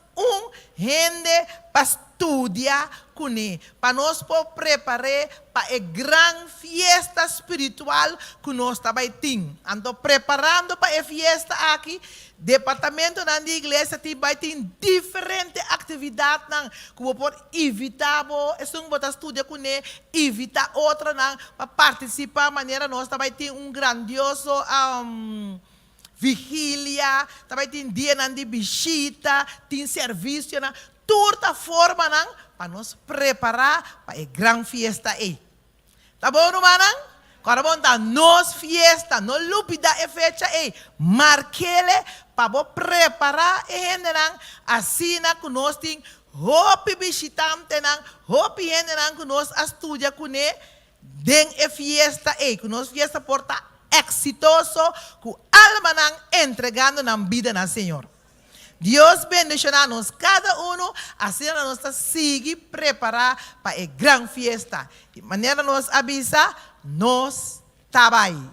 gente para estudar com ele, para nós preparar para a grande fiesta espiritual que nós também temos. Então, preparando para a fiesta aqui, departamento da igreja vai ter diferentes atividades que você pode evitar, se não você estuda com ele, evitar outra para participar, de maneira nós também ter grandioso vigília, também tem dia de visita, tem serviço, toda forma para nos preparar para a grande fiesta aí. Tá bom, irmã? Agora vamos dar nos fiesta, no lupida e fecha aí, marquele para preparar e assim que nós temos hope visitante, hope que nós estuda com ele, den e fiesta aí, que nós fiesta porta exitoso, que alma entregando na vida na Senhor. Deus bendicionar-nos cada assim nós seguir preparar para a grande fiesta. De maneira nos avisa, nós trabalhamos.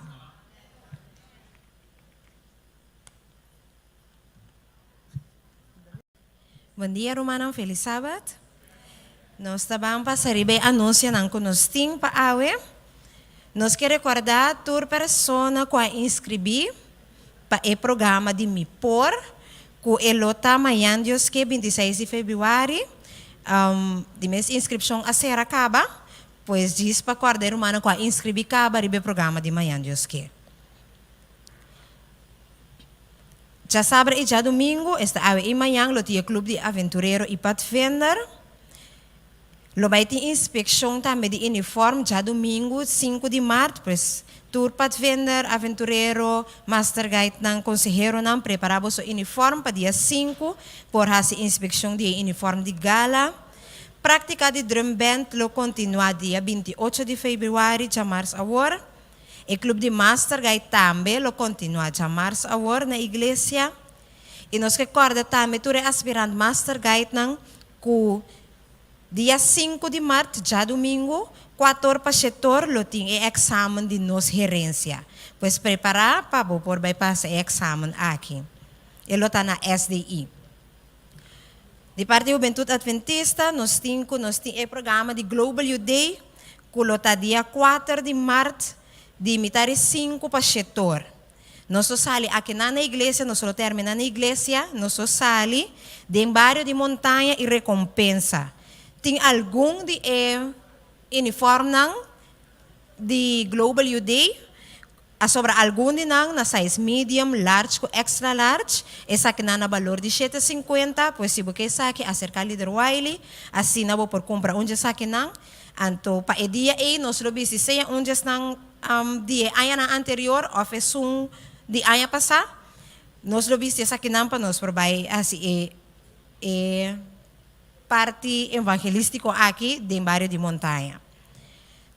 Bom dia, Romana. Feliz sábado. Nós trabalhamos para receber anúncio que nós temos para hoje. Nós queremos recordar toda pessoa que inscrevi para o programa de MIPOR, que é amanhã, Deus que 26 de fevereiro, de mês inscrição a ser acaba, pois diz para cordeiro humano que inscrevi acaba o programa de amanhã, Deus que. Já sábado e já domingo, está e amanhã, o dia Clube de Aventureiro e Pathfinder. Lo vai ter inspeção também de uniforme, já domingo, 5 de março, pois tour Pathfinder, Aventureiro, Master Guide, consejero, preparamos o uniforme para dia 5, por fazer inspeção de uniforme de gala. Prática de drum band lo continua dia 28 de fevereiro, já março agora. O clube de Master Guide também lo continua já março agora na igreja. E nós recorda também todos os aspirantes Master Guide que dia 5 de março, já domingo, 4 para setor, lo tem exame de nos gerência. Pois preparar para por bypass o exame aqui. Ele está na SDI. De parte da Juventude Adventista, nós temos o programa de Global Youth Day, que está dia 4 de março, de metade 5 para setor. Nós saímos aqui na igreja, nós terminamos na igreja, nós saímos de barrio de montanha e recompensa. Tem algum de uniforme de Global Youth Day, sobre algum de na size medium, large, extra large, essa aqui na valor de 7,50, pois se você sabe acerca de Wiley, assim não vou por comprar onde sabe não, então para o dia aí nós lo visi seja onde estão dia ano anterior, ou fez de ano passado, nós lo visi essa aqui não para nós provar assim parte evangelístico aqui de barrio de montanha.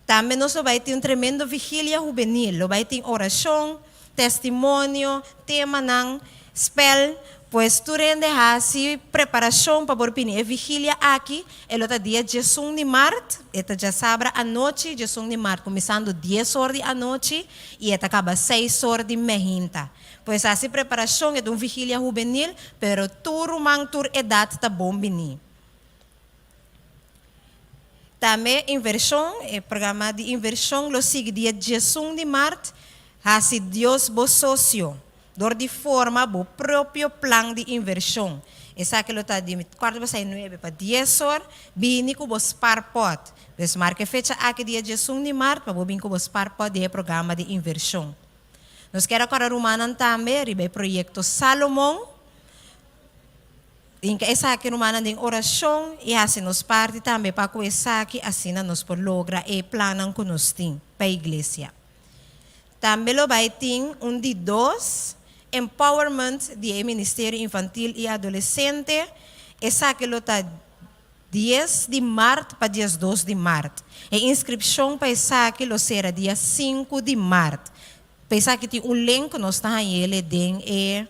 Também nós vai ter tremendo vigília juvenil, vai ter oração, testemunho, tema ng spell, pues tu rende hasi preparação para por pini vigília aqui, elota dia de de março, eta já sabra a noite de de março, começando 10 horas da noite e eta acaba 6 horas de mehinta. Pues assim preparação é de vigília juvenil, pero tur mang tur edad tá bom bini. Também inversão, programa de inversão, lo sigue dia 10 de março, hasi Deus bo socio. Door die forma bo proprio plan de inversão. Essa que lo tá de 4/9 para 10 horas, bini ko bo sparpot. Pues marque fecha aqui dia 10 de março, para bo bin ko bo sparpot de programa de inversão. Nos quer agora rumanan também, ribe projeto Salomão. Inka essa aqui rumanan de oração e assim nos parte também para que essa aqui assim nos por logra e planan que nos tem para a igreja. Também lo vai ter de 2 empowerment de Ministério Infantil e Adolescente. Essa que lo tá 10 de março para dia 2 de março. A inscrição para essa que lo será dia 5 de março. Para que tem link nós está aí ele den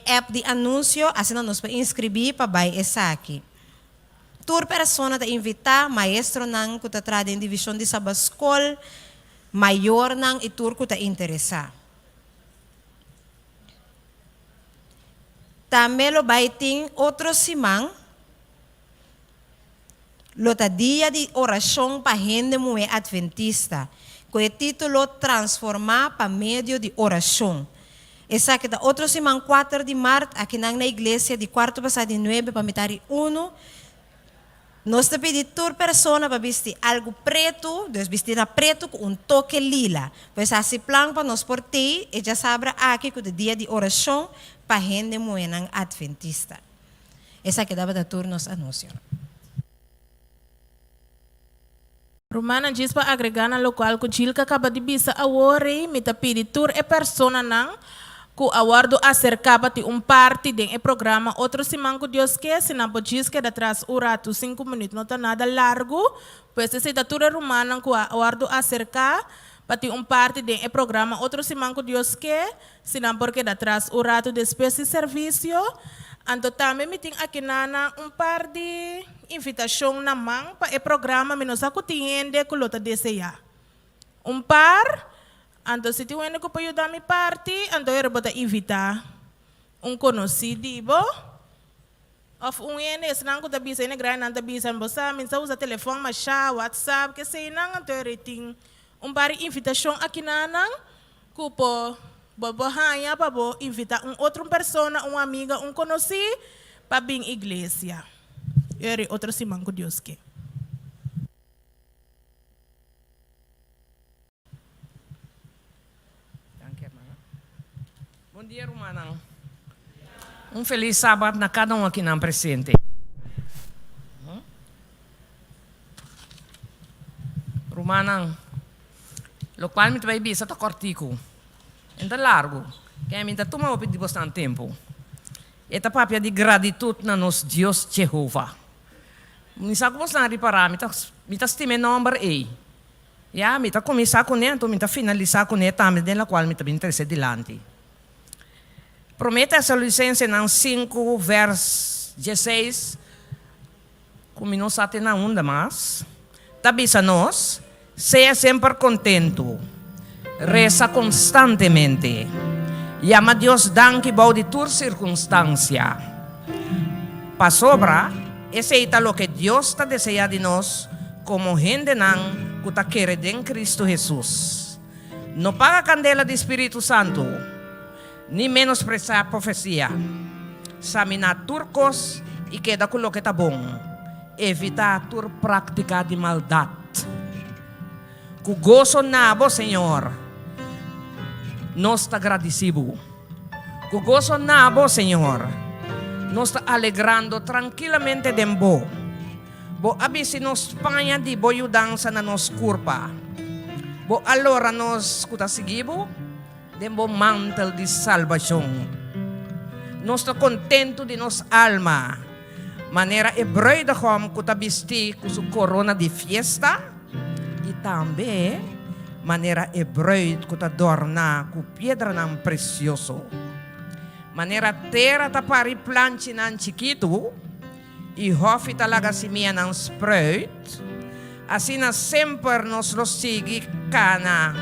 app de anúncio, assim nós para inscrever para vai essa aqui. Tur persona ta invitar maestro nang que tá trazendo divisão de sabascol maior nang itur que tá interessar. Também lo vai ter outro simang, lo tá dia de oração para gente mulher adventista, com o título Transformar para meio de oração. Essa que tá outro simang 4 de março, aqui na igreja de 4/9 para metade 1. Nós te pedimos por persona para vestir algo preto, dus vestir preto com toque lila. Pois assim plan para nós portei, e já sabe aqui que o dia de oração para gente moenang adventista. Essa que dava da turnos anúncio. Romana diz para agregar na local que Gilka acaba de bisa a worry, me te pedi tur e persona nang ku awardo acercaba ti parte de programa outro simang que Deus quer se não pode que da atrás urato 5 minutos não tá nada largo pois se da tura romana ku awardo acerca para ti parte de programa outro simang que Deus quer se não porque da atrás urato depois de serviço anto também me tem aqui nana par de invitação na mão para o programa menos a cutiende que lota deseja par. Então, se tu ainda para ajudar minha parte, então eu vou te invitar conhecido, ou ainda se não está bisa, ainda grande não está bisa, você me usa telefone, mas WhatsApp, que sei não, então eu tenho par de invitação aqui na nan, que para invitar outra pessoa, amiga, conhecido, para vir à igreja. Eu outro simão que Deus quer. Bom dia, Romanang. Feliz sábado na cada aqui na presente. Romanang, lo qual me vai bisa tá cortico. Ainda largo. Que a mim tá toma o pedir bastante tempo. Eta papia de gratitude na nos Deus Jehová. Me saco bastante reparar, me tá estime number A. Ya, me tá começar com ele, então me tá finalizar com ele também, dela qual me tá bem interessado delante. Promete essa licença em 5, verso 16, como nós até na onda mais, tabisa nós, seja sempre contento, reza constantemente, llama a Deus danke bau de tua circunstância. Para sobra, esse é o que Deus está desejando de nós, como gente não que está querendo em Cristo Jesus. Não paga a candela do Espírito Santo, ni menosprezar a profecia. Examinar turcos e queda com o que está bom. Evitar a prática de maldade. Com gozo nabo, Senhor, nós está agradecido. Com gozo nabo, Senhor, nós está alegrando tranquilamente de bo. Bo abisi nos panha de boiudança na nos curpa. Bo allora nos kuta sigibo, de bom mantel de salvação. Nós estamos contentos de nossa alma. Maneira hebreia como que está vestido com sua corona de festa. E também, Maneira hebreut que adorna com pedra não precioso. Maneira terra tapari planche nan chiquito e hofi talaga simia nan spreut. Assim sempre nos lo sigue cana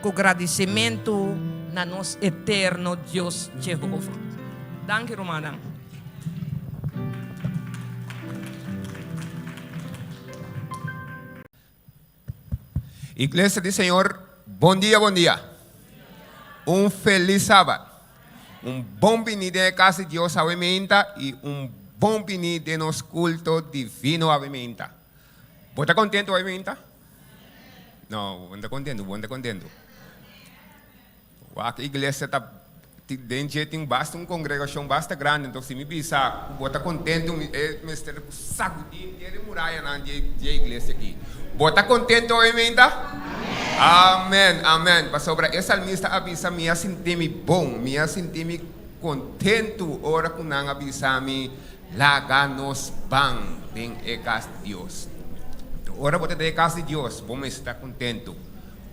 com agradecimento na nos eterno Deus Jehová. Danke, Romana. Igreja do Senhor, bom dia, bom dia. Feliz sábado. Bom vinda de casa de Deus avimenta e bom vinda de nosso culto divino avimenta. Você está contente avimenta? Não, não está contente, A igreja está tem basta congregação basta grande, então se me bisa, você está contente, mestre sacudir de muralha na igreja aqui. Você está contente avimenta? Amém, amém. Para sobre essa salmista avisa me senti-me bom, me senti-me contente ora com não avisa-me laga nos bang em casa de Deus. Ora você de casa de Deus, vamos estar contente,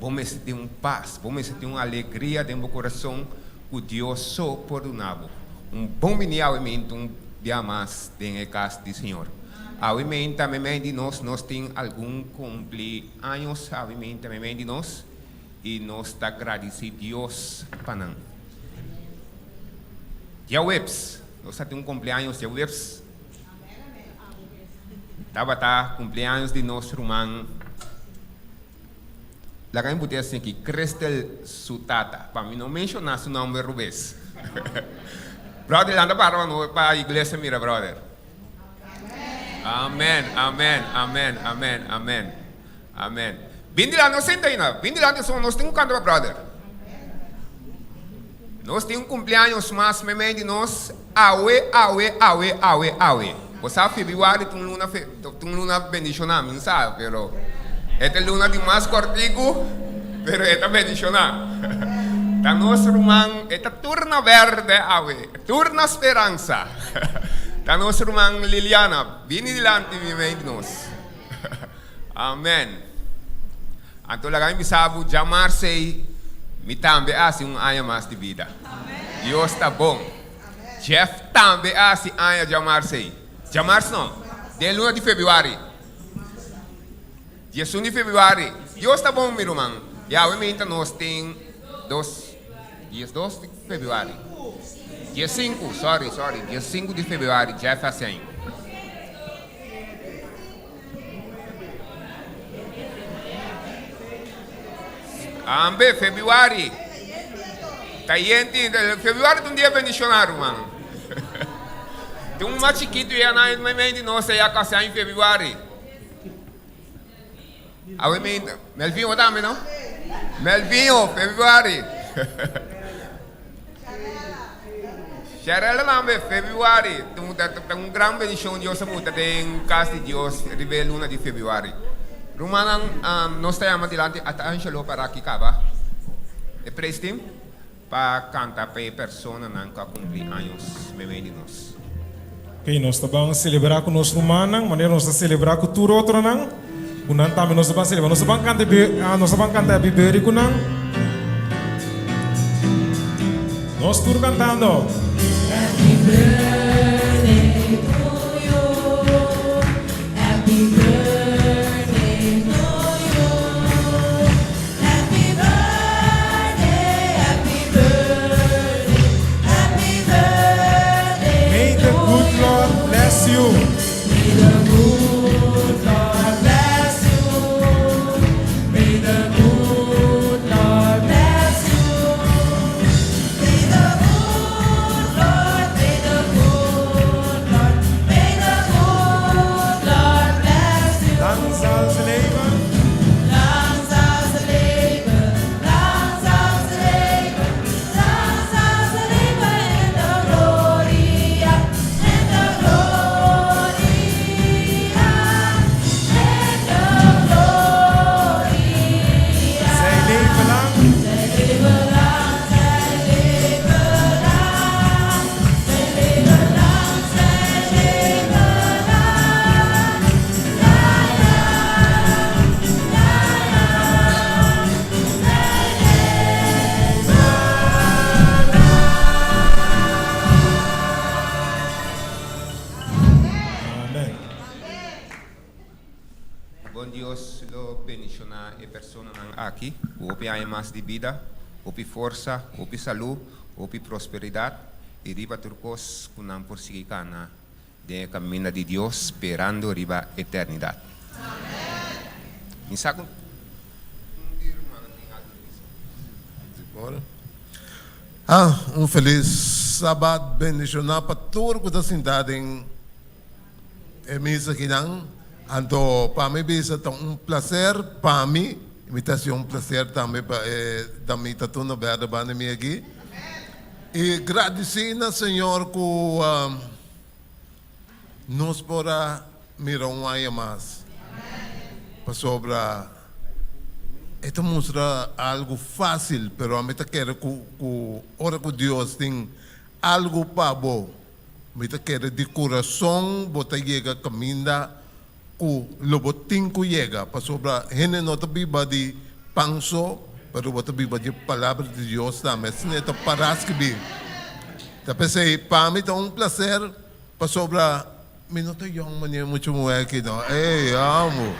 vamos sentir paz, vamos sentir alegria dentro do coração que Deus só perdonava. Bom menino, dia mais dentro da casa do Senhor. Obviamente, também de nós temos algum cumpleaños, obviamente, também de nós, e nós está agradecidos a Deus para nós. Dia webs, nós temos cumpleaños dia webs. Estava cumpleaños de nosso irmão. Lá que eu assim aqui, Cristel Sutata, para mim não mencionar seu nome Rubens. Brother, anda para a igreja, mira, brother. Amém, amém, amém, amém, amém, amém. Vinde lá, nós senta aí, vinde lá, nós temos um canto, brother. Nós temos cumpleaños mais, memé de nós, awe. Você sabe, Februário, tem luna bendicionada, não sabe, pero esta luna de mais cortico, pero esta bendicionada. Tá nosso irmão, esta turna verde, awe, turna esperança. Tá nosso irmão Liliana, vini dilante de nós. Amém. Então, lá me sabe, chamar-se, me também assim ano mais de vida. Deus está bom. Jeff também assim ano chamar-se. Chamar-se não, de luna de fevereiro. Dia 1 de fevereiro. Deus está bom, meu irmão. E obviamente nós temos dias 2 de fevereiro. Dia 5, sorry. Dia 5 de fevereiro, Jeff assim. Ambe, fevereiro. Tá yente, fevereiro é um dia bendicionado, irmão. Tem um mais chiquito e a mãe de nós é a casa em fevereiro. Obviamente, Melvinho também, não? Melvinho, fevereiro. Xerela também, fevereiro. Tem grande bendição de Deus, tem casa de Deus, revela luna de fevereiro. Romana, nós estamos adiante, até Angelo para aqui, cava. E prestem para cantar para a pessoa que cumpre anos, bem de nós. Ok, nós estamos celebrar com nós Romana, maneira nós celebrar com tudo outro não. Kunan também nós vamos celebrar, nós vamos cantar bebê com não. Nós tudo cantando. Happy birthday to you. Happy birthday to you. Happy birthday, happy birthday, happy birthday. May the good Lord bless you. May the good Lord bless you. May the good Lord bless you. May the good Lord, may the good bom Deus lo beniciona a persona aqui, opi há mais de vida, opi força, opi saúde, opi prosperidade, e riba turcos kunam por seguir cana de caminho de Deus, esperando riba eternidade. Amém. Feliz sábado, bendicionado para todos que estão sentados em mesa aqui. Então, para mim, é prazer para mim, imitação prazer também para mim, está tudo bem para mim aqui. E agradecer ao Senhor que nos podrá mirar um mais para sobre. Esto mostra algo fácil, pero a mí te quiero que ahora que Dios tiene algo para vos, me te quiero de corazón, vos te llega caminda, que lo botín que llega, para sobre gente no te viva de panso, pero vos te viva de palabra de Dios también, si no te paras que vi. Te pensé, para mí es un placer, para sobre, me no te llamo mucho mujer aquí, no, amo.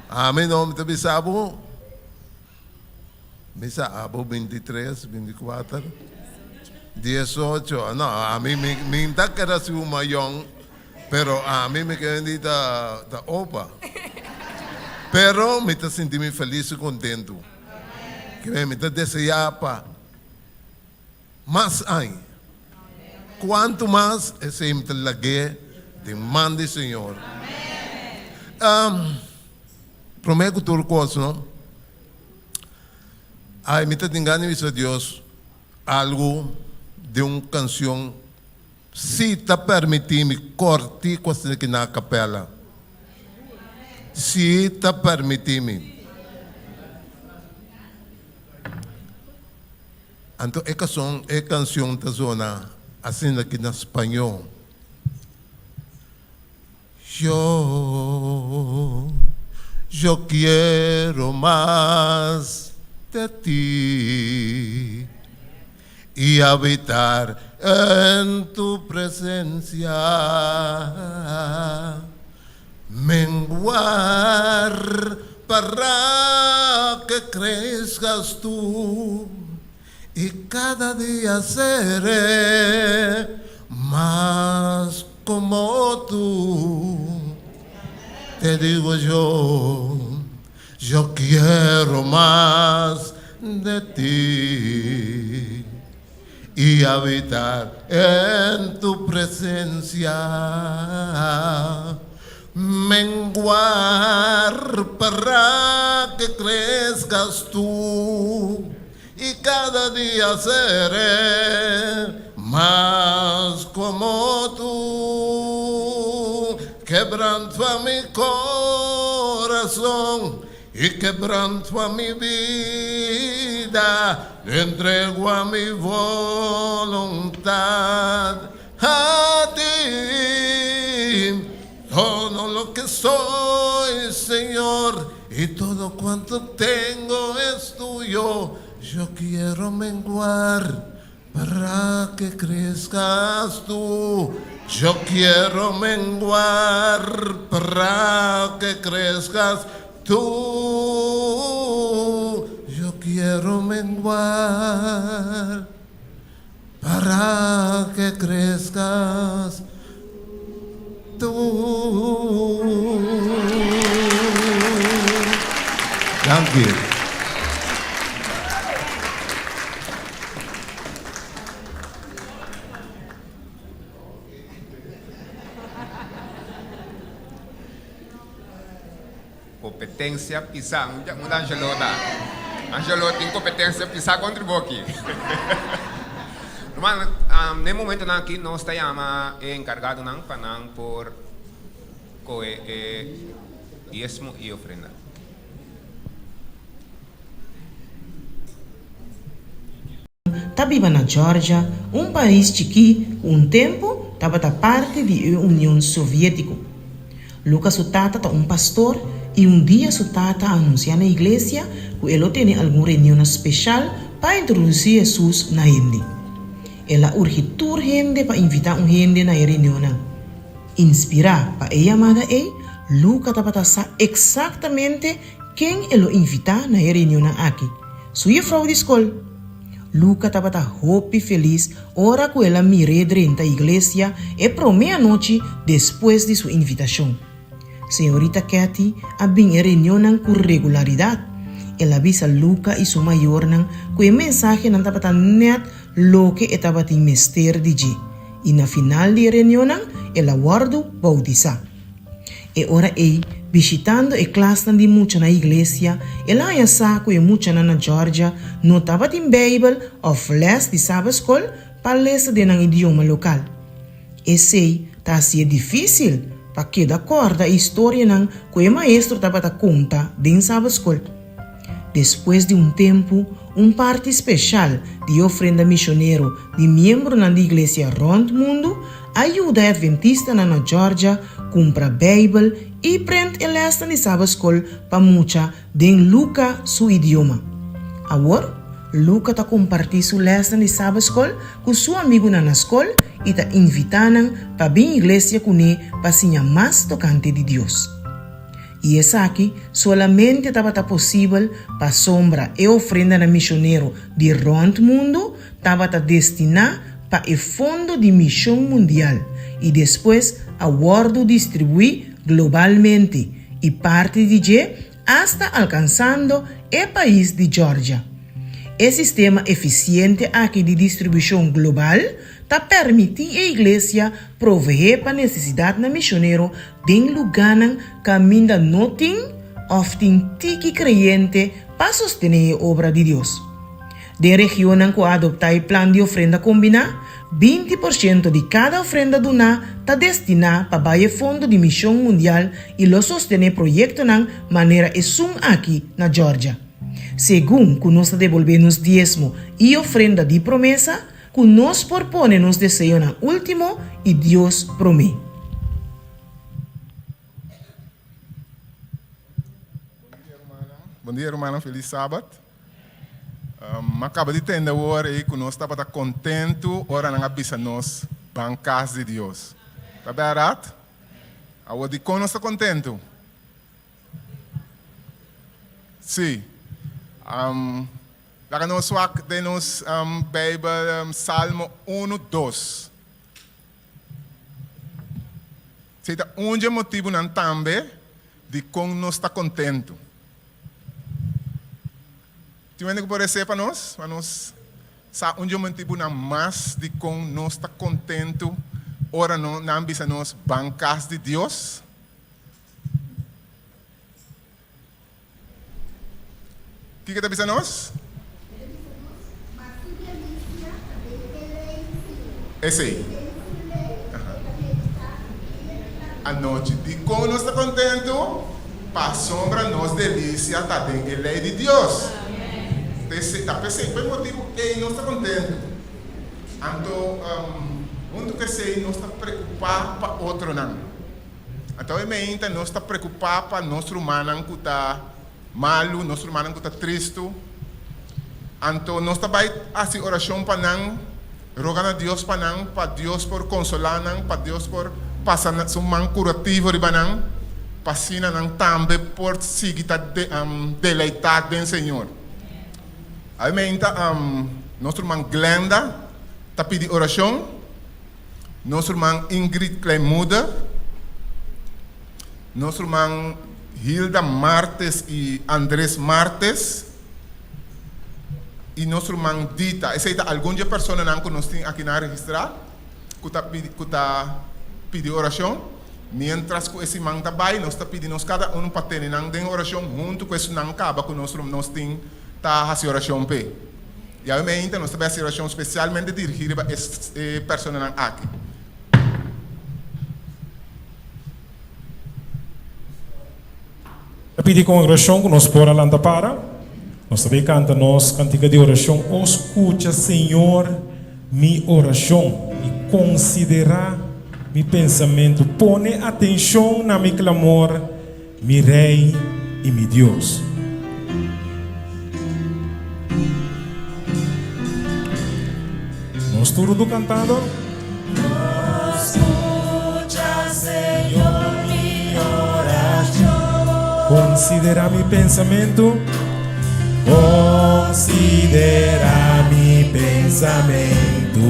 A mí no me te bisabo. Misa abo 23, 24, 18. No, a mí me encanta que era su mayón, pero a mí me queda da opa. Pero me está sintiendo feliz y contento. Que me está deseando para más hay. Cuanto más ese me la guía de mande Señor. Prometo que tu cosa, ¿no? Ay, me está tengando a Dios algo de una canción. Si te permitimos cortar coisa aqui na capela. Si te permitimos. Então, é canção da zona assim aqui na espanhol. Eu quero mais de ti y habitar en tu presencia, menguar para que crezcas tú y cada día seré más como tú. Te digo yo quiero más de ti y habitar en tu presencia, menguar para que crezcas tú y cada día seré más como tú. Quebranto a mi corazón y quebranto a mi vida, le entrego a mi voluntad a ti. Todo lo que soy, Señor, y todo cuanto tengo es tuyo. Yo quiero menguar para que crezcas tú. Yo quiero menguar para que crezcas tú. Yo quiero menguar para que crezcas tú. Thank you. Competência pisar, muda Angelota. Angelota tem competência pisar contra o boqui. Mas, no momento aqui, nós estamos encarregados por diezmo e ofrenda. Estava na Geórgia, país chiqui, tempo estava parte da União Soviética. Lucas Sutata é pastor e dia Sutata anuncia na igreja que ele tem alguma reunião especial para introduzir Jesus na gente. Ela urge toda gente para invitar gente na reunião. Inspirar para a amada Luca estava sa exatamente quem ele invita na reunião aqui. Sua frau de escola. Luca estava hopi feliz ora que ela mire dentro da igreja e por meia-noite depois de sua invitação. Senhorita Kathy abin reunião com regularidade. Ela avisa Luca e sua maior que o mensagem não estava net lo que estava em mister de G. E na final de reunião, ela guardou bautizar. E ora visitando a classe de mucha na igreja, ela ia saber que mucha na Georgia não estava em Bible ou les de Sabbath School para ler de um idioma local. E sei, está sendo difícil para que da corda a história que o maestro estava a contar em Sabbath School. Depois de tempo, parte especial de ofrenda missioneiro de membro na igreja rond mundo ajuda a adventista na Georgia compra Bible e prende a lista de Sabbath School para mucha den Luca su idioma. Agora, Luca está compartilhando sua lista de Sabbath School com seu amigo na escola e está invitando para vir à igreja com ele para ensinar mais tocante de Deus. E essa aqui solamente estava possível para sombra e ofrenda na missioneiro de rond mundo estava destinada para o fundo de missão mundial e depois a guardo distribuir globalmente e parte de G hasta alcançando o país de Georgia. O sistema eficiente aqui de distribuição global está permitindo a igreja prover para necessidade na missioneiro de lugar que ainda não tem ou tem tiki creyente para sostener a obra de Deus. De região que adopta o plano de ofrenda combinada, 20% de cada ofrenda donada está destinada para o fundo de missão mundial e lo sostener projeto de maneira exum aqui na Georgia. Segundo que nós devolvemos diezmo e ofrenda de promessa, que nós proponemos desejo na último e Deus promete. Bom dia, irmã. Feliz sábado. Acaba de entender agora aí que nós estamos contentes, ora não avisa nós, bancas de Deus. Está bem, certo? Agora de como nós estamos contentes? Sim. Lá nós temos Bíblia, Salmo 1, 2. Seja um motivo não também de como nós estamos contentes. Tem que pode ser para nós? Para nós, sabe um motivo não mais de como nós estamos contentes, ora não ambisa nós bancas de Deus. O que está pensando nós? Esse aí. A noite de como nós estamos contentes, para a sombra nós delícia está dentro da lei de Deus. Está pensando, por motivo que nós estamos contentes. Então, onde que sei, nós estamos preocupados para outro não. Então, nós estamos preocupados para nosso humano que está malo, nosso humano que está triste. Então, nós estamos assim oração para não, rogando a Deus para Deus por consolar, para Deus por passar um man curativo de banang, para sina não também por seguir deleitar do Senhor. Aí, nosso irmão Glenda está pedindo oração. Nosso irmão Ingrid Kleimuda. Nosso irmão Hilda Martes e Andrés Martes. E nosso irmão Dita. Essa é alguma pessoa que nós temos aqui na registrar que está pedindo oração. Mientras que esse irmão está bem, nós está pedindo cada um para ter uma oração junto com esse não acaba que nós temos a oração P. E aí, nós temos a oração especialmente dirigida para essa pessoa aqui. Eu pedi com a oração que nós por alanta para. Nós também cantamos cantiga de oração. Escucha, Senhor, minha oração e considera meu pensamento. Põe atenção na meu clamor, meu Rei e meu Deus. Nós tudo cantando. Escucha, Senhor, minha oração. Considera mi pensamiento. Considera mi pensamento.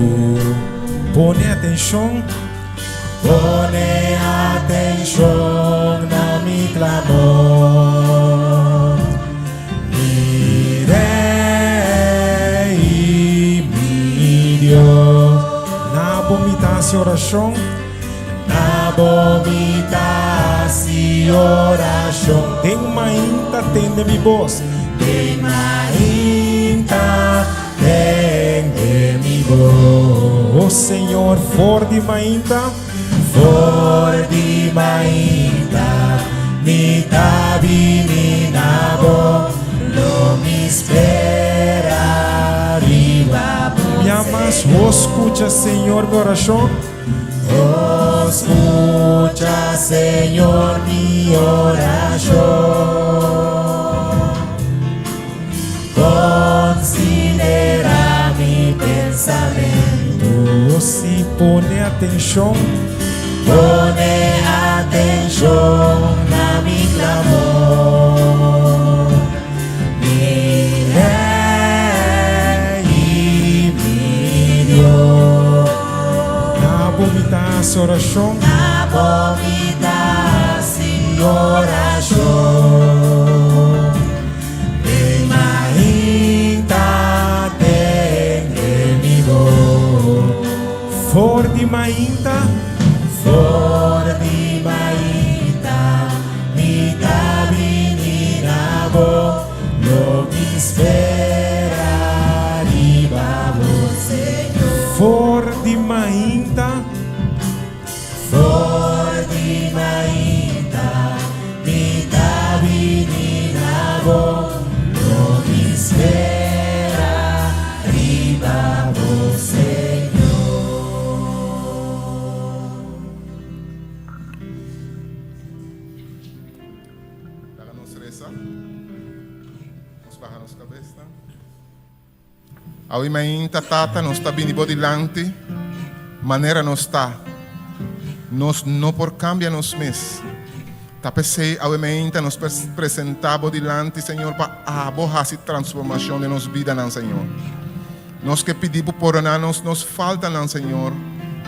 Pone atención. Pone atención a mi clamor. Mirei mi Dios. Na vomitação oração. Na vomitação oração. Tem uma inta, tende mi voz. Tem uma inta, tende mi voz. O Senhor, for de mainta. For di mainta, mi tabi mi nabo, lo mi espera arriba. Me amas, escucha, Senhor, mi oração. Escucha, Senhor, mi oração. Considera mi pensamento. Se pone atenção. Pone atención a mi clamor. Mirei mi Dios. Na vomitação oração. Na vomitação oração. Bem mainta tende mi voz. For de mainta. For di mainta, mi tabi mi nabo, lo que espera arriba vos, Señor. For di mainta, mi tabi mi nabo, lo que espera arriba vos, Señor. Aui mainta tata nos está bini bodilante, maneira nos está, nos não por cambia nos mes. Tapesei aui mainta nos presenta bodilante, Senhor, para abohar a transformação de nos vida, não, Senhor. Nos que pedimos por anos nos falta, não, Senhor.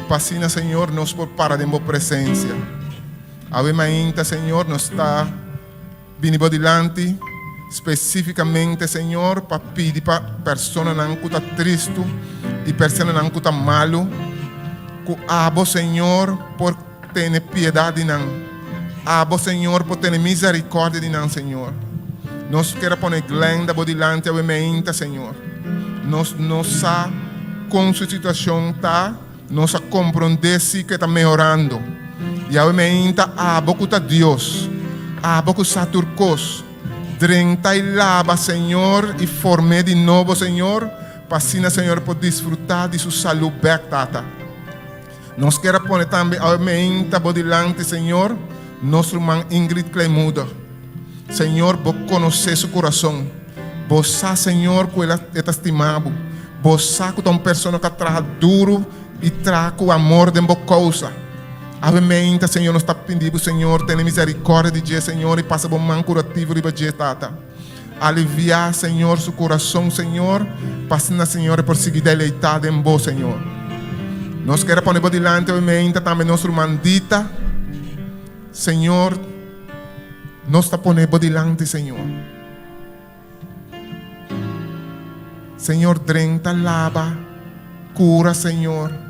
Pasina, Senhor, nos por para de boa presença. Aui mainta, Senhor, nos está bini bodilante. Especificamente, Senhor, para pedir para pessoas que estão tristes e pessoas que estão malas, que abo, Senhor, por ter piedade, não. Abo, Senhor, por ter misericórdia, não, Senhor. Nós queremos pôr glenda bodilante ao mente, Senhor. Nós não sabemos como sua situação está, nós compreender se que está melhorando. E ao mente, abo que está Deus, abo que está turcos. Drenta e lava, Senhor, e forme de novo, Senhor, para assim, Senhor, por desfrutar de sua saúde, tata. Nós queremos pôr também a mente bodilante, Senhor, nosso irmão Ingrid Clemuda. Senhor, vou conhecer seu coração. Você, Senhor, que ela é estimado. Você, que é uma pessoa que trabalha duro e traz o amor de boa causa. Ave mente, Senhor, nós está pedindo, Senhor, tenha misericórdia de Deus, Senhor, e passa bom mão curativo de Deus, tata. Aliviar, Senhor, seu coração, Senhor, passando, Senhor, por seguir deleitado em bom, Senhor. Nós queremos pôr por delante, ave mente, também nossa irmã Dita, Senhor, nós está pondo por delante, Senhor. Senhor, drenta, lava, cura, Senhor.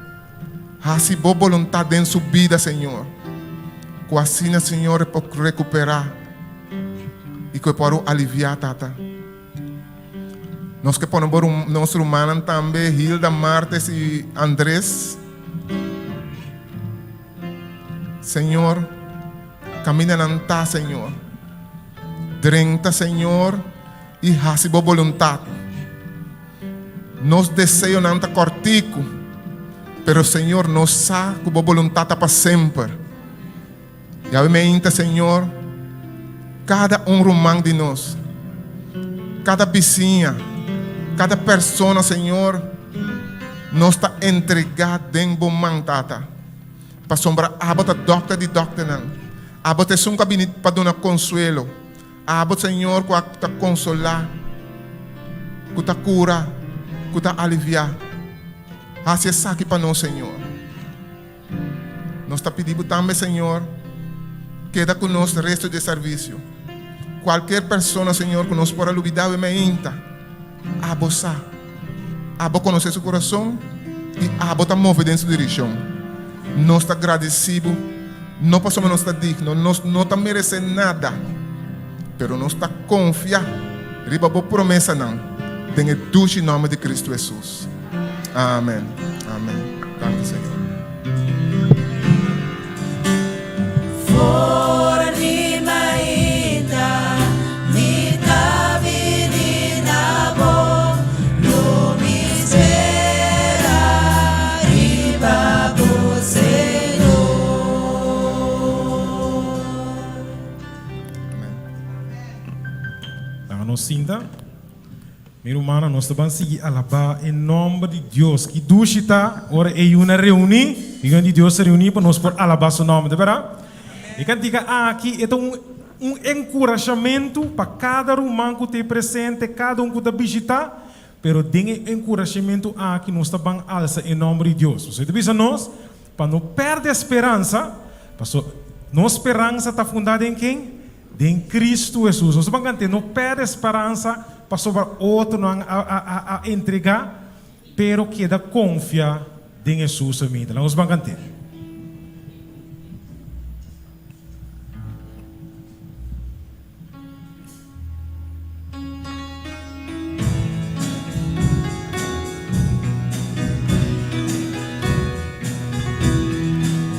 Assim, boa vontade em sua vida, Senhor. Que assim, Senhor, para recuperar e que para aliviar, tata. Nós que ponemos nosso irmão também, Hilda, Martes e Andrés. Senhor, camina nanta, Senhor. Drenta, Senhor, e assim, boa vontade. Nós desejamos nanta cortico. Pero, Senhor, nós sabemos que a vontade para sempre. E a mente, Senhor, cada irmão de nós, cada vizinha, cada pessoa, Senhor, nós está entregado em bom mão, tata. Para sombrar, abota doctor de doctor, não. Abota um gabinete para dar consuelo. Abo, Senhor, que te consolar, que te cura, que te aliviar. Assim é aqui para nós, Senhor. Nós te pedimos também, Senhor, queda conosco o resto do serviço. Qualquer pessoa, Senhor, que nos possa olvidar e meinta, abo sa, abo conhecer seu coração e abo te mover dentro da direção. Nós te agradecemos, não passamos nós te digno, nós não te merecemos nada, pero nós te confia, riba boa promessa não, tem o dulce nome de Cristo Jesus. Amém. Amém. Danke, Senhor. Sinta, meu irmão, nós estamos seguindo a alabar em nome de Deus. Que dushita, ora é uma reunião, e de Deus se reunir para nós por alabar seu nome, de verdade? E quando diga aqui, é um encorajamento para cada irmão que está presente, cada um que está visitando, pero tem encorajamento aqui, nós estamos alça em nome de Deus. Você deve nós, para não perder a esperança, nossa esperança está fundada em quem? Em Cristo Jesus. Nós vamos cantar, não perde esperança para sobre outro a entregar, pero queda confiar em Jesus. Nós vamos cantar.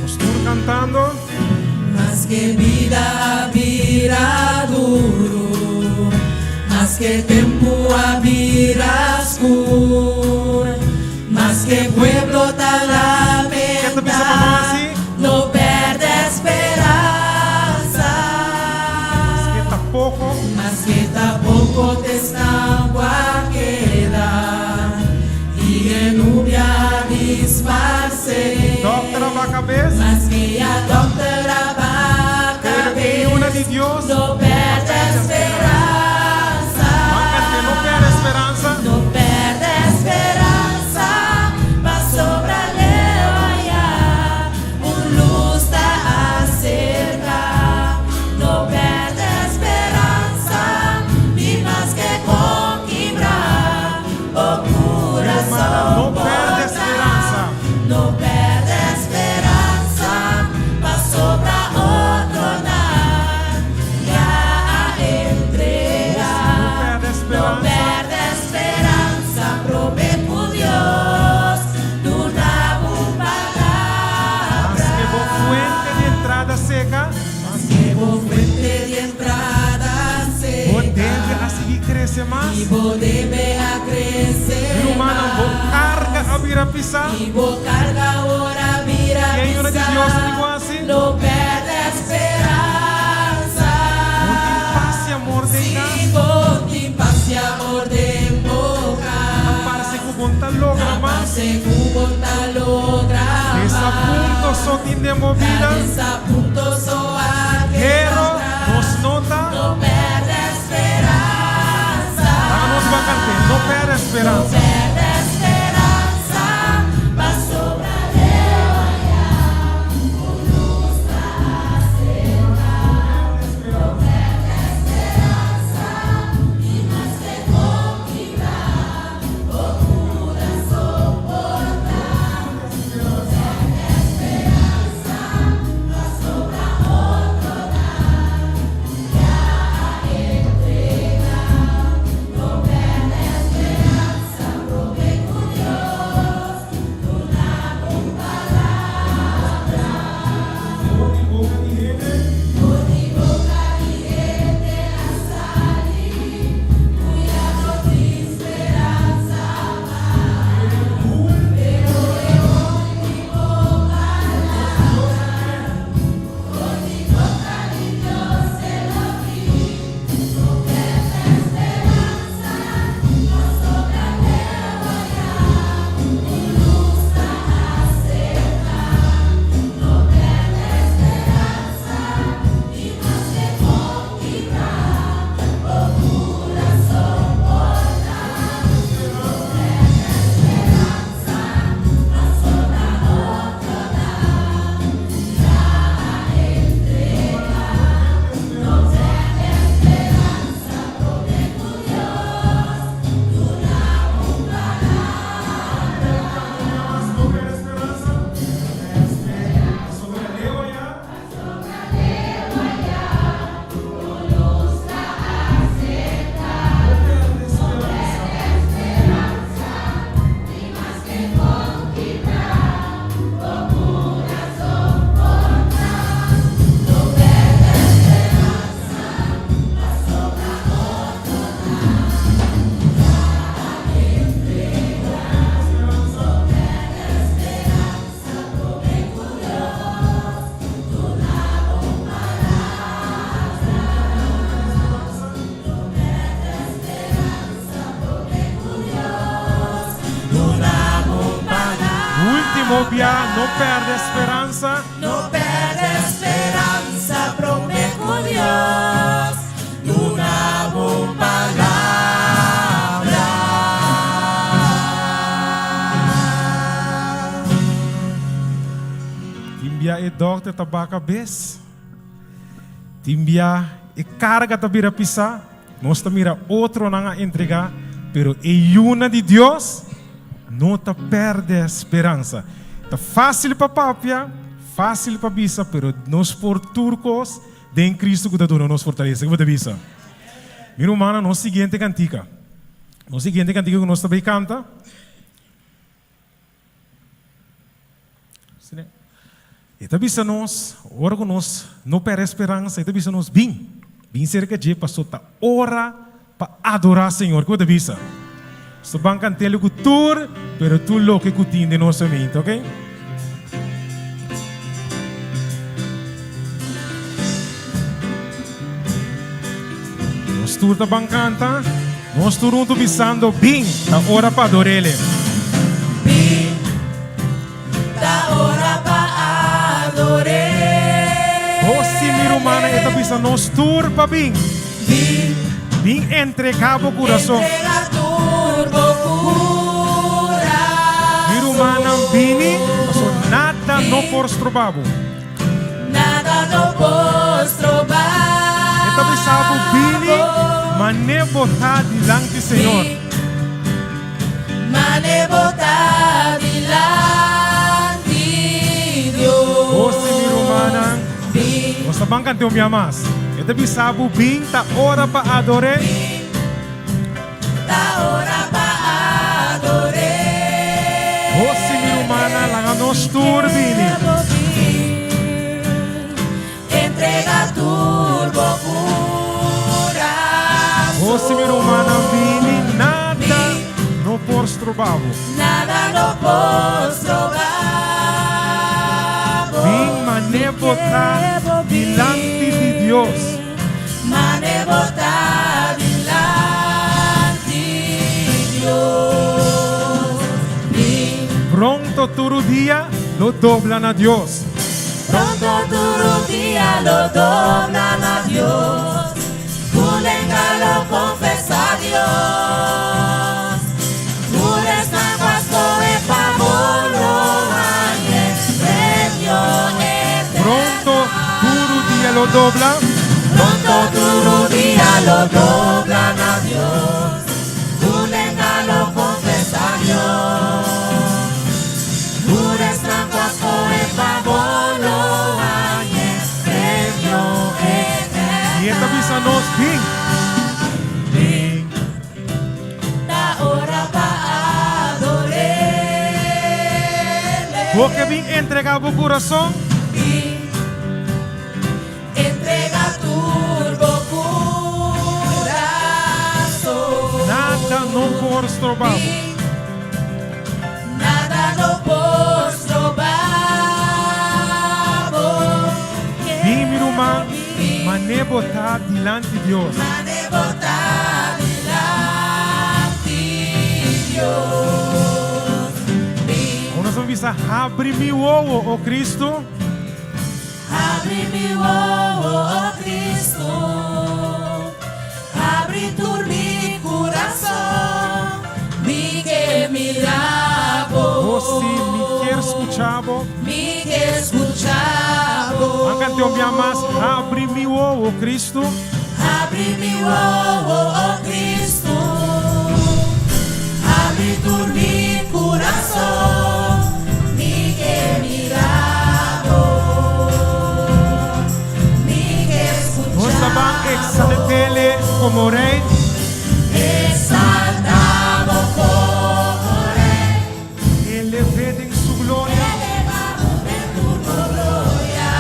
Estamos cantando. Mas que vida virá duro, mas que tempo virá escuro, mas que pueblo tá lamenta, no perde esperanza, mas que tampoco te está queda, y en nubia disparse, mas que a doctora de Dios, no perde esperanza, no perde esperanza, no perde esperanza, va sobre allá, luz está cerca, no perde esperanza, ni más que conquistar, o corazón, no perde esperanza, no perde esperanza, va sobre no perde esperanza, promete Dios, tu rabo palabra. Mas que boa fuente de entrada seca, mas que boa fuente de entrada seca, vos deve a seguir crescer mais, e vos deve a crescer mais, humano, vos carga a vir a pisar, e vos carga ahora vir a pisar, e aí, de Deus, digo assim, no perde esperanza, paz e amor de paz y amor de boca, aparece com vontade logra mais, essa punto só tem demovida, pero nos nota, no perde esperanza, nos va a cantar, no perde esperanza, no perde esperanza, va sobre Tobia, no perde esperanza. No perde esperanza, prometo Dios, una buena palabra. Timbia e doctor tabaca bes. Timbia e carga tabira pisa. Nós mira outro não a entregar, pero e una de Deus não te perde a esperança. Tá fácil para papia, fácil para bisa, pero nós por turcos de Cristo que dá nos fortaleza. Que você bisa? Minha irmã, nós seguinte cantica. Nós seguinte cantica que nós também canta. Eta bisa nós, ora que nós não perde esperança, eta bisa nós bem cerca de pastor ta ora para adorar Senhor, que você bisa? So bang cantelo que tur, pero tu lo que cutin de nossa mente, ok? Nós tur ta bang canta, nós tur unto bisando bem, ta ora para adorar ele. Da ora para adorar. Oh, si mi romana, eta bisa nós tur pa bem. Bem entregado o coração. Mi romana bini, so nada no por strobabo. Nada no posso trovar. Eta bisa po bini, mane botar dilante Senhor. Mane botar dilante Deus. Oh, si mi romana, o sa bang canteo mi amas. Eta bisa po bing ta ora pa adore. Da ora para adorar. Oh, si mi romana, lang nos tur bini. Entrega turbo coração. Oh, si mi romana bini, nada no por strobabo. Nada no posso trovar. Bing mane botar dilante de Deus. Mane botar dilante Deus. Pronto todo dia lo doblan a Deus. Pronto todo día lo doblan a Dios. Pulenga lo confesa a Dios. Pulenga pastor e pavolo añe premio eterno. Pronto todo dia lo dobla. Pronto todo día lo doblan a Dios. Pulenga lo confesa a Dios. Pulenga pastor e pavolo añe premio eterno. E esta bisa nos bing. Da ora para adorar. Porque bing entregar o coração. Entrega turbo coração. Nada não por strobabo. Nada no posso trovar. Bing mi irmã, mane botar dilante de Deus. Mane botar dilante Deus. Nós vamos bisa abre mi ovo, oh Cristo. Abre meu oh Cristo. Abre tu mi coração. Mi que mirabo. Você me quer escuchavo. Mi que escuchavo. Canteo mi amas, abre mi ovo, oh Cristo. Abre meu oh Cristo. Abre tu mi coração. Mi que mirabo. Mi que escuchavo. Nós estamos exaltele como rei. Exaltado como rei. Ele vede em sua glória. Elevado en tu gloria.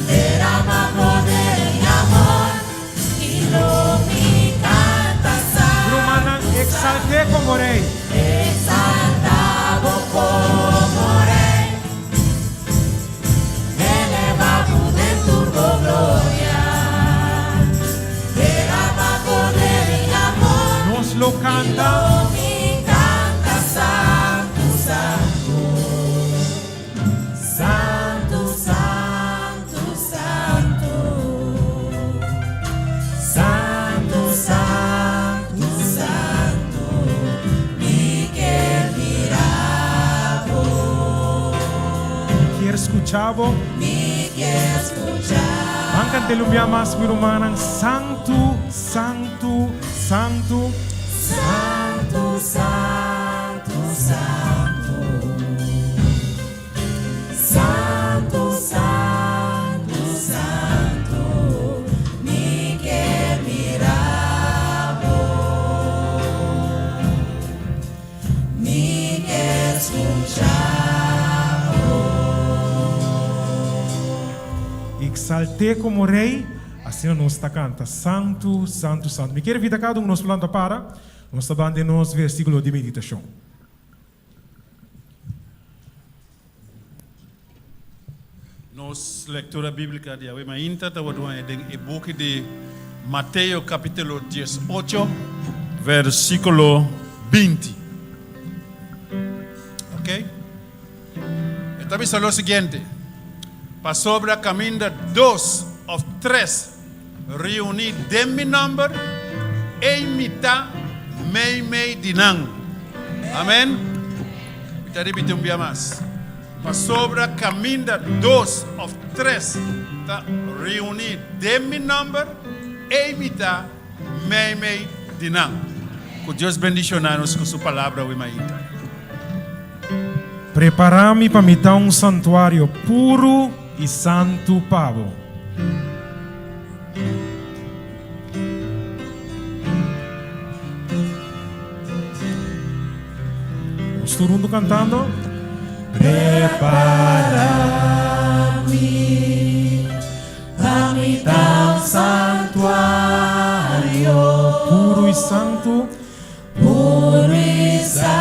Derrama poder y amor. Y lo mi cantas. Romana, exalte como rei. Exaltado como rey. Elevado en tu gloria. Derrama poder y amor. Nos lo canta. Mi canta santo, santo. escuchado. Angkan telumia mas wirumanang santo, santo, santo, santo, santo, santo, santo, santo, santo, ni que mirabo, ni que exalté como rei, assim nós está canta, santo, santo, santo. Me quero vida cada nos planta para, nós está dando nos versículo de meditação. Nos leitura bíblica de hoje, mas ainda estava em o book de Mateus capítulo 18, versículo 20. Ok? Está pensando o seguinte. Para sobre a caminho 2 ou 3 reunir de mi number e imita mei dinang. Amém? Vou repetir um dia mais. Para sobre a caminho 2 ou 3 reunir de mi number e imita mei dinang. Que Deus bendicionar-nos com sua palavra hoje ainda. Preparami para me dar um santuário puro e santo pavo. Vamos todo mundo cantando. Prepara-me para me dar um santuário puro e santo, puro e santo.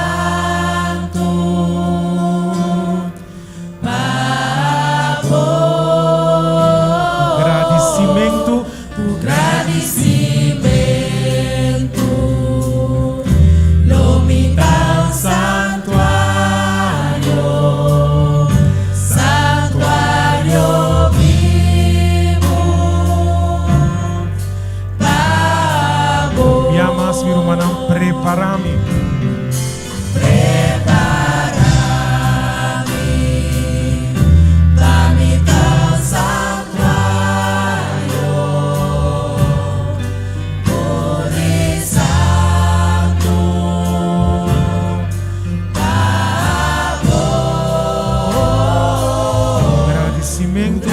Preparami. Preparami para me dar santuário por santo pavor. Agradecimento.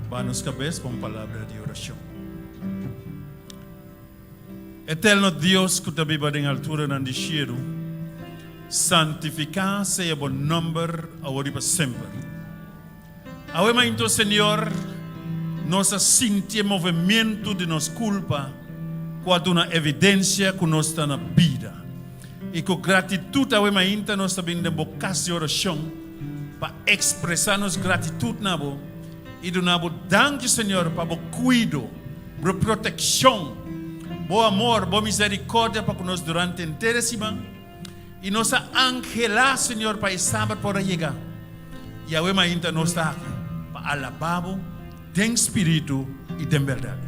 Vamos cabeça com palavra de oração. Eterno Deus, que te viva em altura na descido, santificar seja bom nome agora para sempre. Agora, então, Senhor, nós sentimos movimento de nossa culpa, quando uma evidência que nós está na vida. E com gratitude, agora, então, nós também temos de oração para expressar nossa gratitude na boa. E do nabo, danke Senhor, para o cuido, para a proteção, bom amor, boa misericórdia para nós durante inteira semana. E nossa angela, Senhor, para estar por chegar. E agora ainda nós está aqui para alabá-lo, em espírito e em verdade.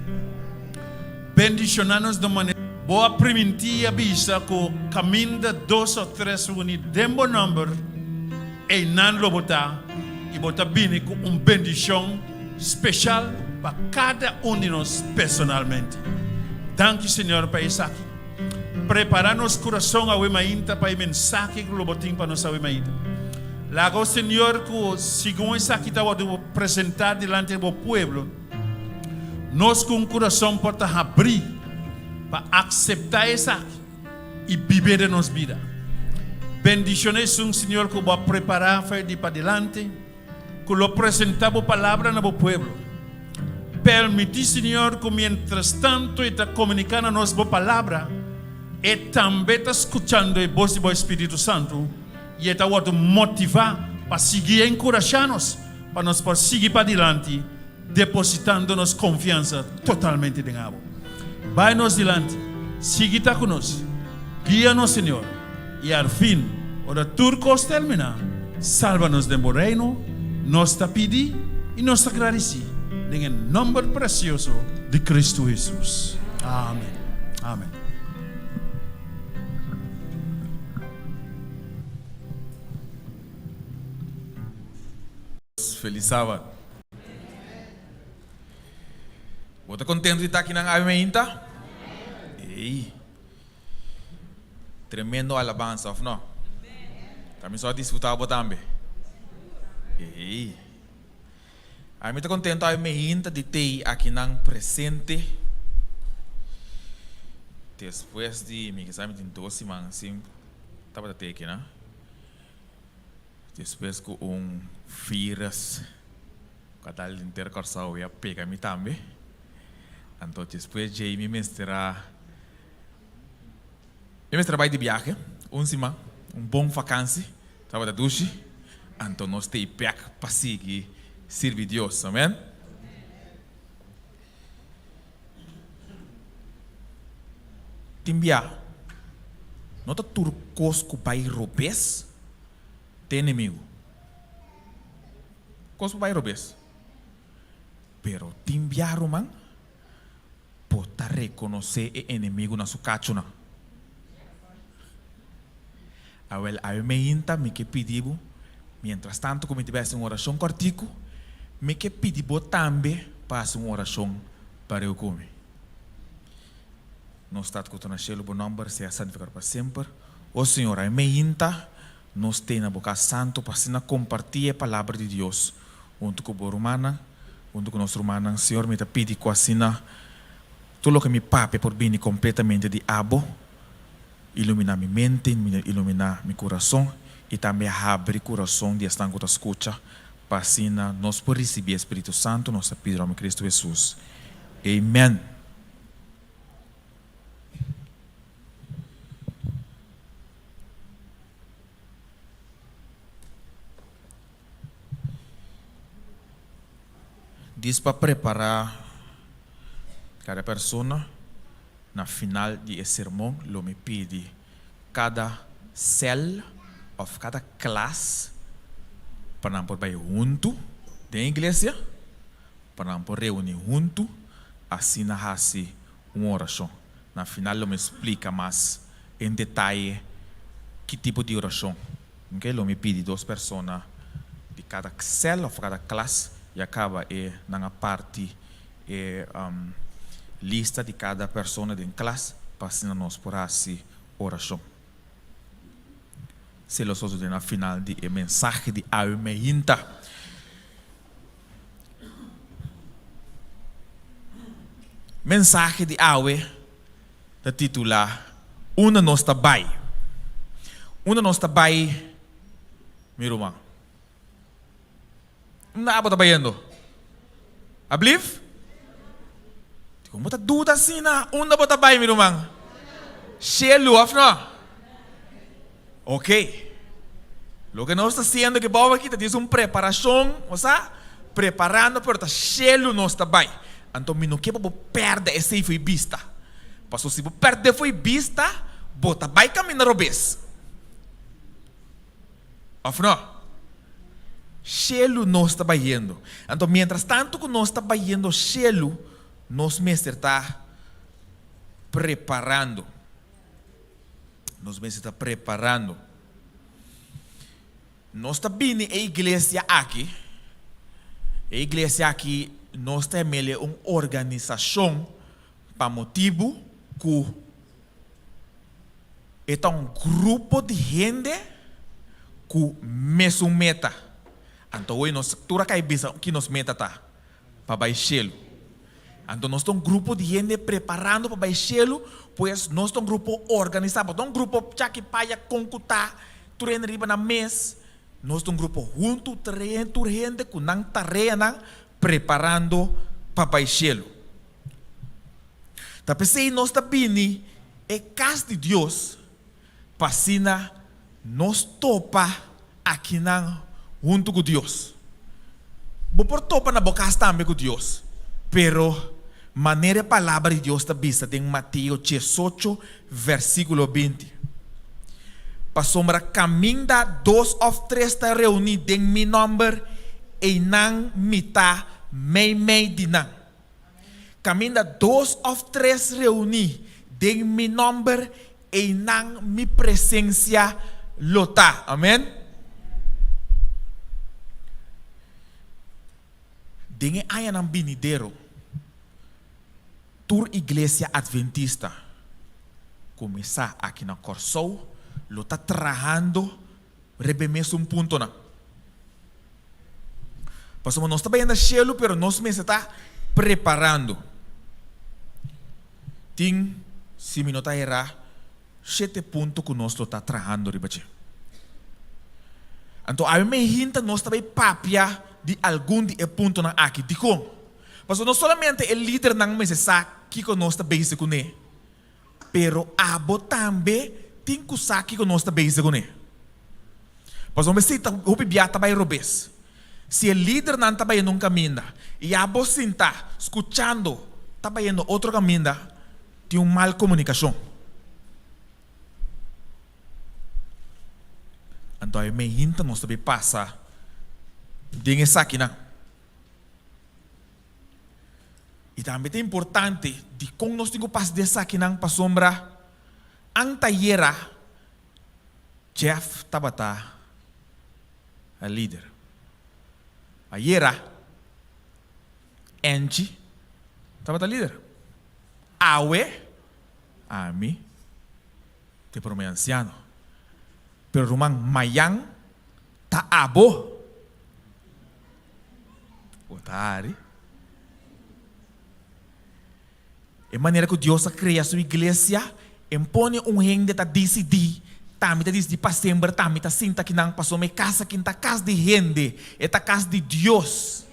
Bendicionar-nos de maneira boa, primitiva, vista que o caminho de 2 ou 3 unidos, de bom número, e não lo botar. E botar bem com uma bendição especial para cada de nós personalmente. Danke, Senhor, para isso aqui. Preparar nosso coração a ainda para a mensagem que o botim para nós ainda. Lago, Senhor, que segundo isso aqui estava apresentar diante do povo, nós com o coração pode abrir para aceitar isso aqui e viver de nossa vida. Bendiciones, Senhor, que vai preparar para ir para adelante. que lo presentamos palabra en el pueblo. Permitir, Señor, que mientras tanto está comunicando nuestra palabra, y también está escuchando el voz del Espíritu Santo, y está motivar para seguir encorajándonos, para nos seguir para adelante, depositándonos confianza totalmente en Él. Vai-nos delante, sigue conosco, guía-nos, Señor, y al fin, ora turcos terminar, salva-nos del reino, nos te pedi y nos agradeci, en el nombre precioso de Cristo Jesús. Amén. Amén. Feliz sábado. Você contente de estar aqui na Ave Meinta? Ei. Tremendo alabança, ou não? Também só disfrutar também. Ei. A mim está contente Ave Meinta de ter aqui na presente. Depois de me exame de 2 semanas, assim, estava até aqui, né? Depois com vírus, cada intercorção ia pegar me também. Então depois de me mestrar vai de viagem, semana, bom vacância, estava da duche. Então nós temos pé para seguir servir Deus, amém? Timbia, não está turcos com pai robês, tem inimigo. Cos pai robês. Pero timbia romang, pode reconhecer o inimigo na sua cachuna. Awel a meinta me que pediu, mientras tanto como tivesse uma oração cortico, me que pediu também para uma oração para eu comer. Nós estamos com o nosso bom nome, seja santificado para sempre. O Senhor, a meinta, nós temos a boca santo para compartilhar a palavra de Deus. Junto com a romana, junto com a nossa romana, Senhor, me pede que assim, tudo o que me pape por bem completamente de abo, iluminar minha mente, iluminar meu coração e também abrir o coração de estar com a escuta para assim nós por receber o Espírito Santo, nós pedimos em Cristo Jesus. Amém. Diz para preparar cada pessoa na final de sermão, lo me pede cada célula ou cada classe para não poder junto da igreja, para não poder reunir junto, assim na raça uma oração. Na final lo me explica mais em detalhe que tipo de oração. Okay? Lo me pede 2 pessoas de cada célula ou cada classe e acaba na parte lista de cada pessoa da classe para assim nós por assim oração. Se los outros na final de mensagem de Ave Meinta. Mensagem de Ave da titular Una não está bem. Una não está bem, meu irmão. Não está bem. Abliv? Como está dúvida assim, onde está bem, meu irmão? Cheio, não? Ok. O que nós estamos fazendo aqui, aqui está uma preparação, preparando para estar cheio, não está bem. Então, não quer perder esse foi vista. Porque se você perder foi vista, bota bem caminhar o bes. Não? Cheio não está bem. Então, mientras tanto que nós está bem cheio, nós mestres está preparando. Nós mestres está preparando. Nós está vindo a igreja aqui. A igreja aqui, nós temos uma organização para motivo que é um grupo de gente com mesmo meta. Então, hoje nós tudo que nos meta tá para baixar. Então, nós temos um grupo de gente preparando para baixar, pois nós temos um grupo organizado, um grupo que paia concutar, treina riba na mês, nós um grupo junto, treino, gente, com não tarefa, preparando Papai Cielo. Tá pensei, nós tá bini, é casa de Deus, passina, nós topa aqui não, junto com Deus. Vou por topa na boca também com Deus, pero maneira a palavra de Deus está vista em Mateus 18, versículo 20. Para sombra caminho da 2 ou 3 está reunido em meu nome e não me está meio de não. Caminho da 2 ou 3 reunidos em meu nome e não me presença lota. Amém? Dengue aí não binideiro. Tur igreja adventista começar aqui na Corsou. Lo está trabajando, rebemes ponto na. Pasamos nós estamos ainda cheio, pero nós mesmo está preparando. Tem, se me nota errar, 7 pontos que nós está trabajando, ribache. Então, a minha gente nós também papia de algum de ponto na aqui, de como? Pasamos não somente o líder não me sabe que nós está bem com ele, pero abo também tem que usar que nós está bem com ele. Mas vamos ver se o bebê está bem robês. Se o líder não está bem num caminho e a voz está escutando, está bem no outro caminho, tem uma mal comunicação. Então a minha gente nós também passa de essa aqui não. E também é importante de como nós temos que passar dessa aqui não para sombra. Anta yera Jeff tabata a líder. A yera Angie tabata líder. Awe ami te por meu anciano. Pero rumang mayang ta abo. Otari. É maneira que Deus cria sua igreja. Impone gente que decidir, também decidir para sempre, também sinta que não passou minha casa, que está casa de gente, é a casa de Deus.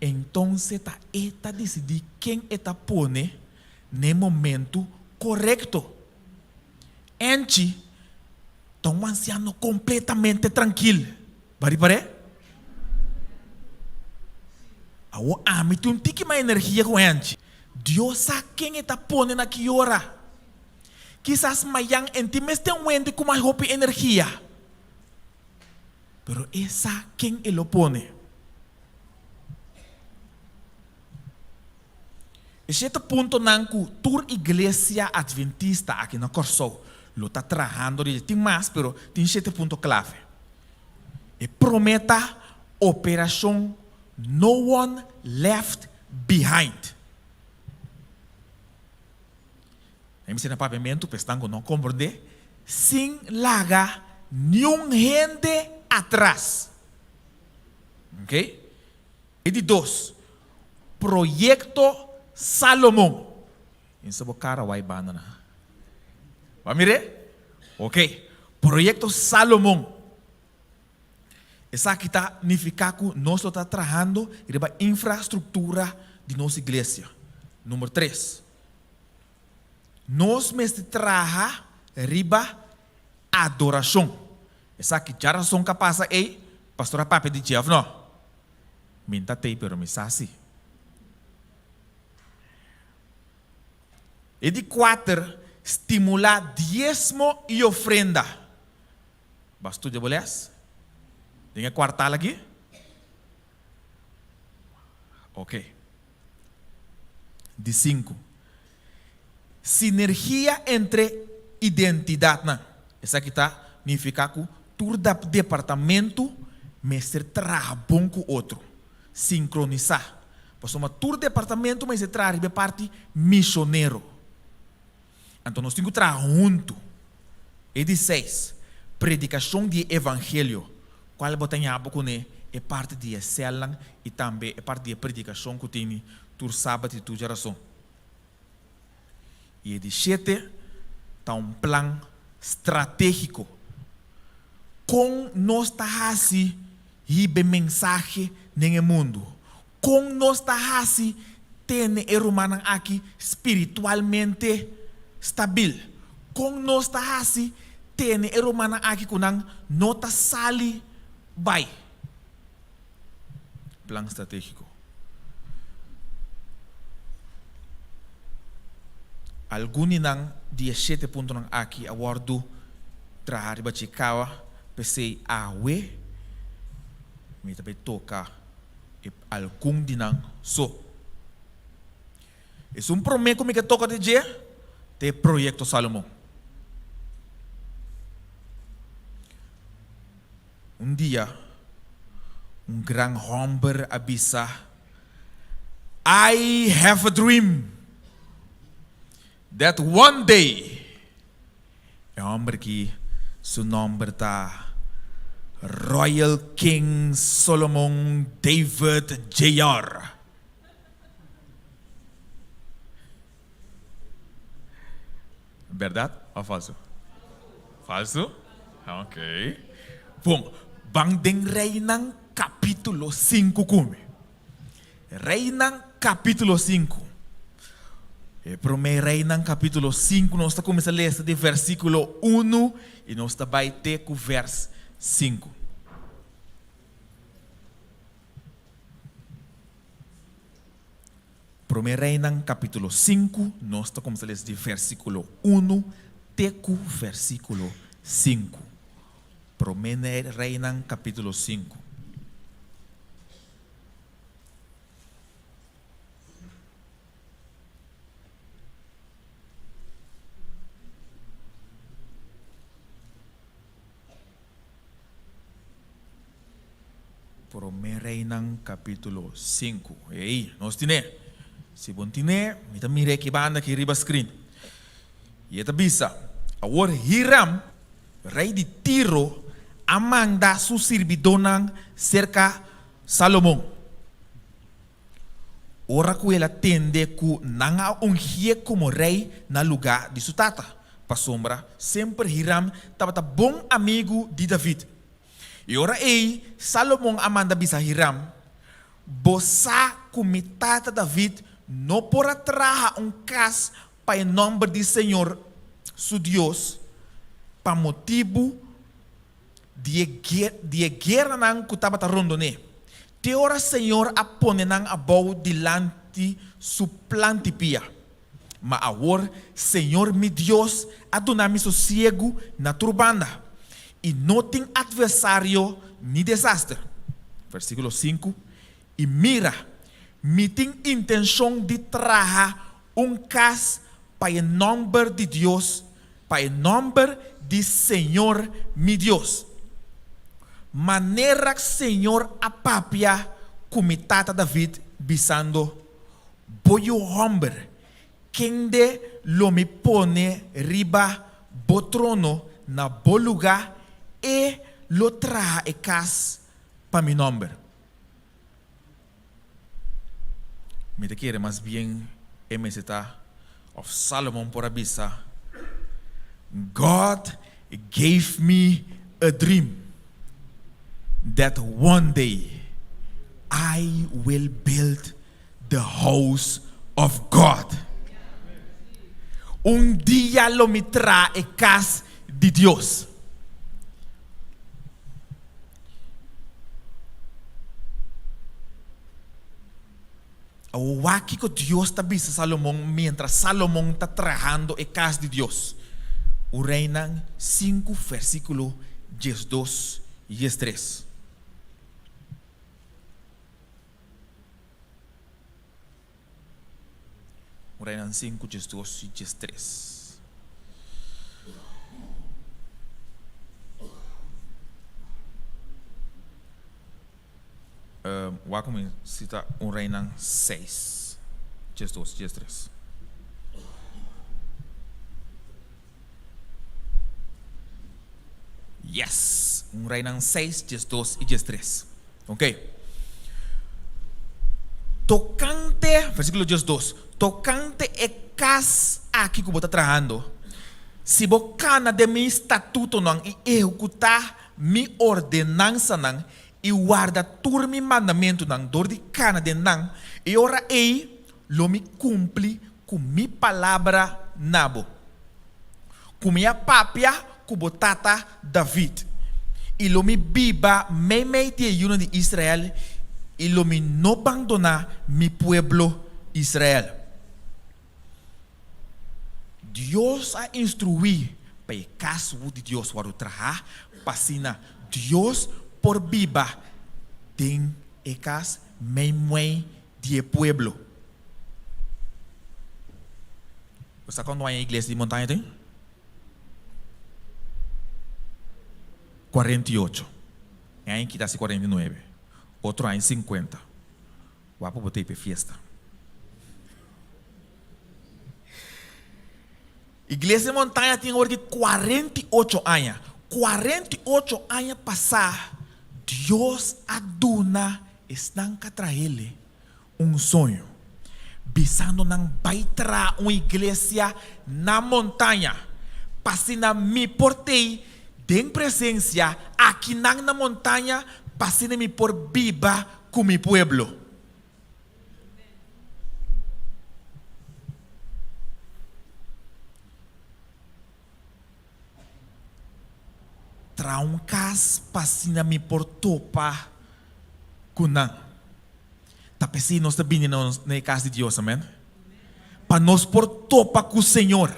Então, está decidir quem está pone no momento correto. Antes, está um anciano completamente tranquilo. Pare? A mim tem um tique mais energia com antes. Deus sabe quem está pone naquela hora. Quizás mayang entimes tem um ente com mais roupa energia. Pero essa quem ele opone. Esse ponto não que tur igreja adventista aqui na Corsou lo está trabalhando tem mais, pero tem 7 ponto clave. E prometa operação No One Left Behind. Aí me papiamento, pestango não compreende, sem largar nenhum gente atrás. Ok? E de 2, Projeto Salomão. Isso é cara vai banana. Vai mirar? Ok. Projeto Salomão. Essa aqui está significa que nós estamos trabalhando na infraestrutura de nossa igreja. Número 3. Nós mesmo trabalhamos riba adoração. Essa aqui já razão capaz é pastora Papi de Jeff, não? Minta tem, pero me sabe. E de 4, estimular diezmo e ofrenda. Bastou de bolés? Tem a quartal aqui? Ok. De 5. Sinergia entre identidade. Não. Essa aqui está significa que todo departamento mestre trabalha bom com o outro. Sincronizar. Passamos todo departamento, mas se trabalha parte missioneiro. Então nós temos que trabalhar junto. E de 6. Predicação de evangelho. Qual botanha é parte de excelan e também é parte da predicação que tem tur sábado e tur geração. E de 7, está um plano estratégico. com nós tá assim ribe mensagem no mundo. Com nós tá assim tem o humano aqui espiritualmente stabil. Com nós tá assim tem o humano aqui com nota sali vai. Plano estratégico. Alguns nang 17 pontos nang aqui awardo trahari bachikawa pesei awe mi tabe toca algum dinang so. Es prometo que toca de dia te proyecto Salomón. Dia gran hombre avisa, I have a dream that one day, hombre que su nombre está Royal King Solomon David Jr. ¿Verdad o falso? Falso? Ok. Bom, bang den Reinan capítulo 5 come. Reinan capítulo 5. Primeiro Reinan capítulo 5, nós estamos começando a ler de versículo 1 e nós estamos vai ter com verso 5. Primeiro Reinan capítulo 5, nós estamos começando a ler de versículo 1 até com versículo 5. Primeiro Reinan capítulo 5. Primeiro Reinan capítulo 5. E aí, nós temos. Se bom tine, mita mire que banda que riba screen. E eta bisa, awor Hiram, rei de Tiro, amanda su servidonang cerca Salomão. Ora que ela tende que nanga ungie como rei na lugar de sua tata. Pa sombra, sempre Hiram estava bom amigo de David. E ora ei, Salomão amanda bisa Hiram, bosa como tata David, não por atrás caso para o nome do Senhor, su Deus, para motivo de guerra que estava rondando. Te ora Senhor apone nang abau dilante su plantipia. Mas agora, Senhor meu Deus, adonami sossego na turbanda. E não tem adversário ni desastre. Versículo 5. E mira, me tem intenção de trazer caso para o nome de Deus, para o nome de Senhor meu Deus. Maneira que Senhor apapia como tata David, bisando, boio hombre, quem de lo me pone riba bo trono na bo lugar e lo traga e cas para mi nome. Me te quiere más bien MZ of Solomon por avisa. God gave me a dream that one day I will build the house of God. Dia lo me trae casa de Dios. O aqui que Deus está vendo Salomão, mientras Salomão está trabajando em casa de Deus. O Reinan 5, versículo 12 e 13. O Reinan 5, 12 e 13. Wacom cita um Reinan 6, 12, 13. Yes, um Reinan 6, 12 e 13. Ok. Tocante, versículo 12. Tocante e cas aqui que você está trabalhando. Se você cana de meu estatuto não e executar mi ordenança nang e guarda tur mi mandamento nang dor de cana de nang e ora ei lo mi cumpli com mi palavra nabo. Com minha papia com botata David. E lo mi biba mei te yuno de Israel e lo mi no abandona mi pueblo Israel. Deus a instruir para o caso de Deus para o trabalho, para Deus por biba tem e cas mei de pueblo. Você sabe quando é a igreja de montanha tem? 48. Em que dá 49. Outro em 50. O apo botei para festa. Igreja de montanha tem agora 48 anos. 48 anos passar, Deus aduna estão contra ele sonho. Bisando não vai trazer uma igreja na montanha. Passina me portei de presença aqui na montanha. Passina me por biba com meu pueblo. Trauncas passina me por topa kunang. Tapi se nós também na casa de Deus, amém? Para nós por topa com o Senhor.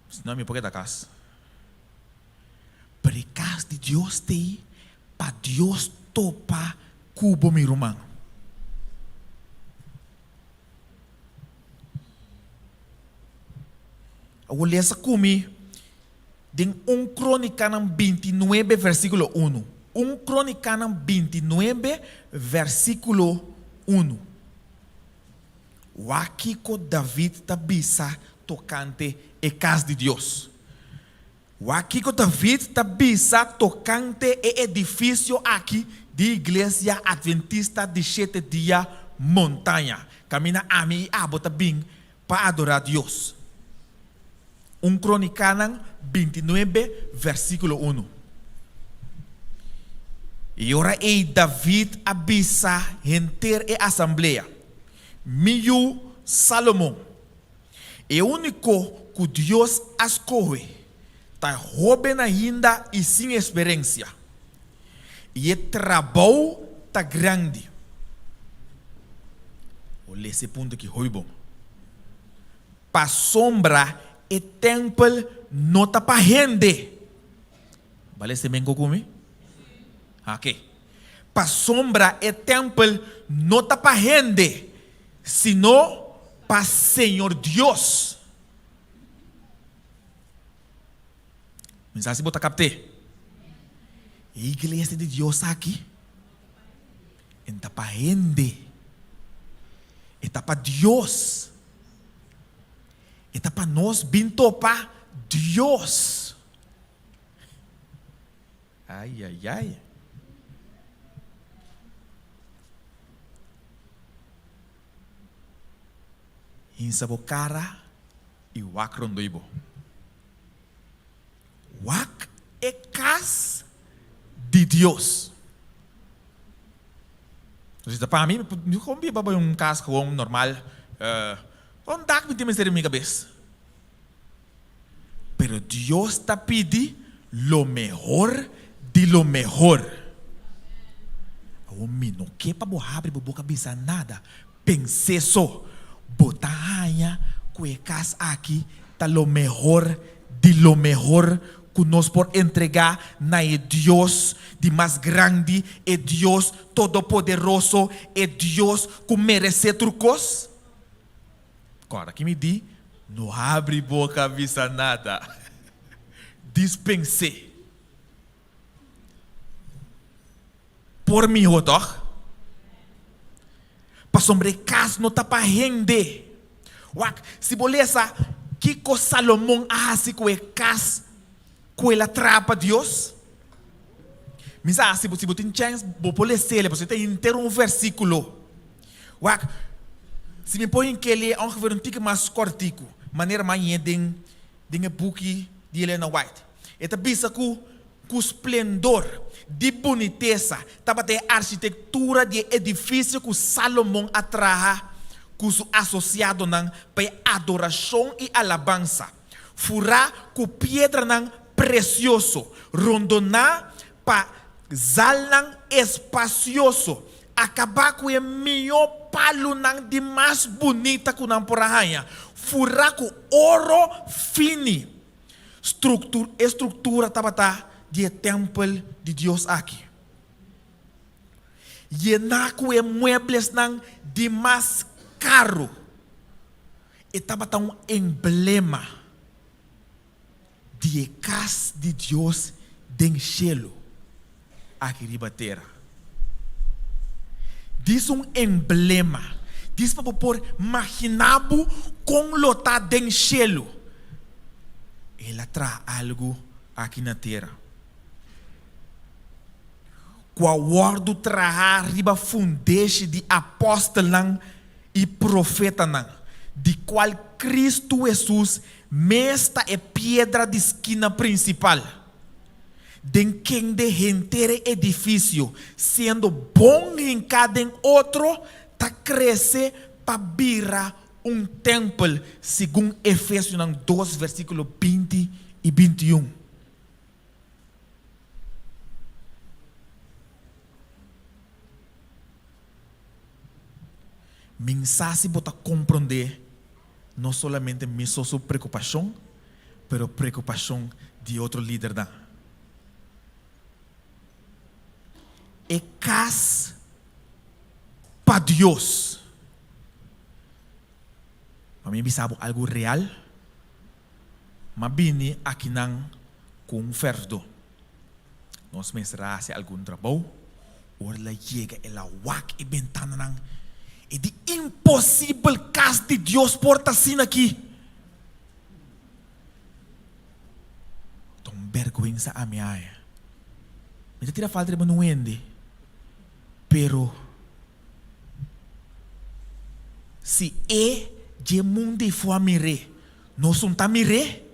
Senão me põe da casa. Para a casa de Deus tem, para Deus topa com o meu irmão. Eu vou ler essa comigo. De 1 Crônica 29, versículo 1. 1 Crônica 29, versículo 1. O aqui que David tabisa tocante a casa de Deus. O aqui que David tabisa tocante o edifício aqui de igreja adventista de 7 dias montanha. Camina a mim e abota bem para adorar Deus. 1 Crônica 29, versículo 1. E ora David avisa enter a assembleia. Miu Salomão. E único que Deus escolhe, tá jovem ainda e sem experiência. E o trabalho tá grande. Olha esse ponto que foi bom. Para sombra o templo não está para rende. Vale se bem comigo? Ok. Para sombra o templo não está para rende, senão para Senhor Deus. Mas assim você capte. A igreja de Deus aqui está para rende. Está para Deus. Está para nós bem topar Deus. Ai, ai, ai. Insabo cara e wak rondoibo. Wak é casa de Deus. Então, para mim, como é um caso normal, onde dá que me tem na minha cabeça? Pero Deus está pedindo lo mejor de lo mejor. O menino que para abrir a boca bisa nada. Pensei só, botar aia com a casa aqui tá lo mejor de lo mejor que nós por entregar na Deus de mais grande, é Deus todo poderoso, é Deus que merece trucos. Agora que me diz, não abre boca bisa nada. Dispensei. Por mim, rodor. Para sobre casa não está para render. Se beleza, que com Salomão assim com a casa, com ela trapa Deus. Mas se você tem chance, vou poder ser, você tem inteiro um versículo. Se me põe que ele é um tique mais cortico, maneira mais den buki de Elena White. Eta bisa ku esplendor, de boniteza, tava ter arquitetura de edifício que Salomão atraha, com associado nan para adoração e alabança. Furá com pedra nan precioso, rondonar para zalnan espacioso, acabar com o melhor palo nan de mais bonita que nan por arranha. Furá com ouro fino. Estrutura tava de templo de Deus aqui. Llenar com muebles nan de mais caro. E tava um emblema de casa de Deus den cielo aqui riba terra. Diz emblema. Diz para por imaginabo com lota den cielo. Ela traz algo aqui na terra. Qual traha riba fundeixe de apóstolo e profeta de qual Cristo Jesus mesta é pedra de esquina principal. De quem de gente edifício, sendo bom em cada outro, tá crescer para virar templo, segundo Efésios 2, versículo 20 e 21. Mensagem bota compreender não somente minha sua preocupação, mas preocupação de outro líder da. É casa para Deus. Para mim sabe algo real, mas vim aqui não com fardo. Nós mencerá se algum trabalho, ou ela chega ela wak e ventana não. É de impossível casa de Deus porta assim aqui. Então, vergonha a minha área. Me tira falta de não ende. Pero, se de mundo for a mire, não são tá mire.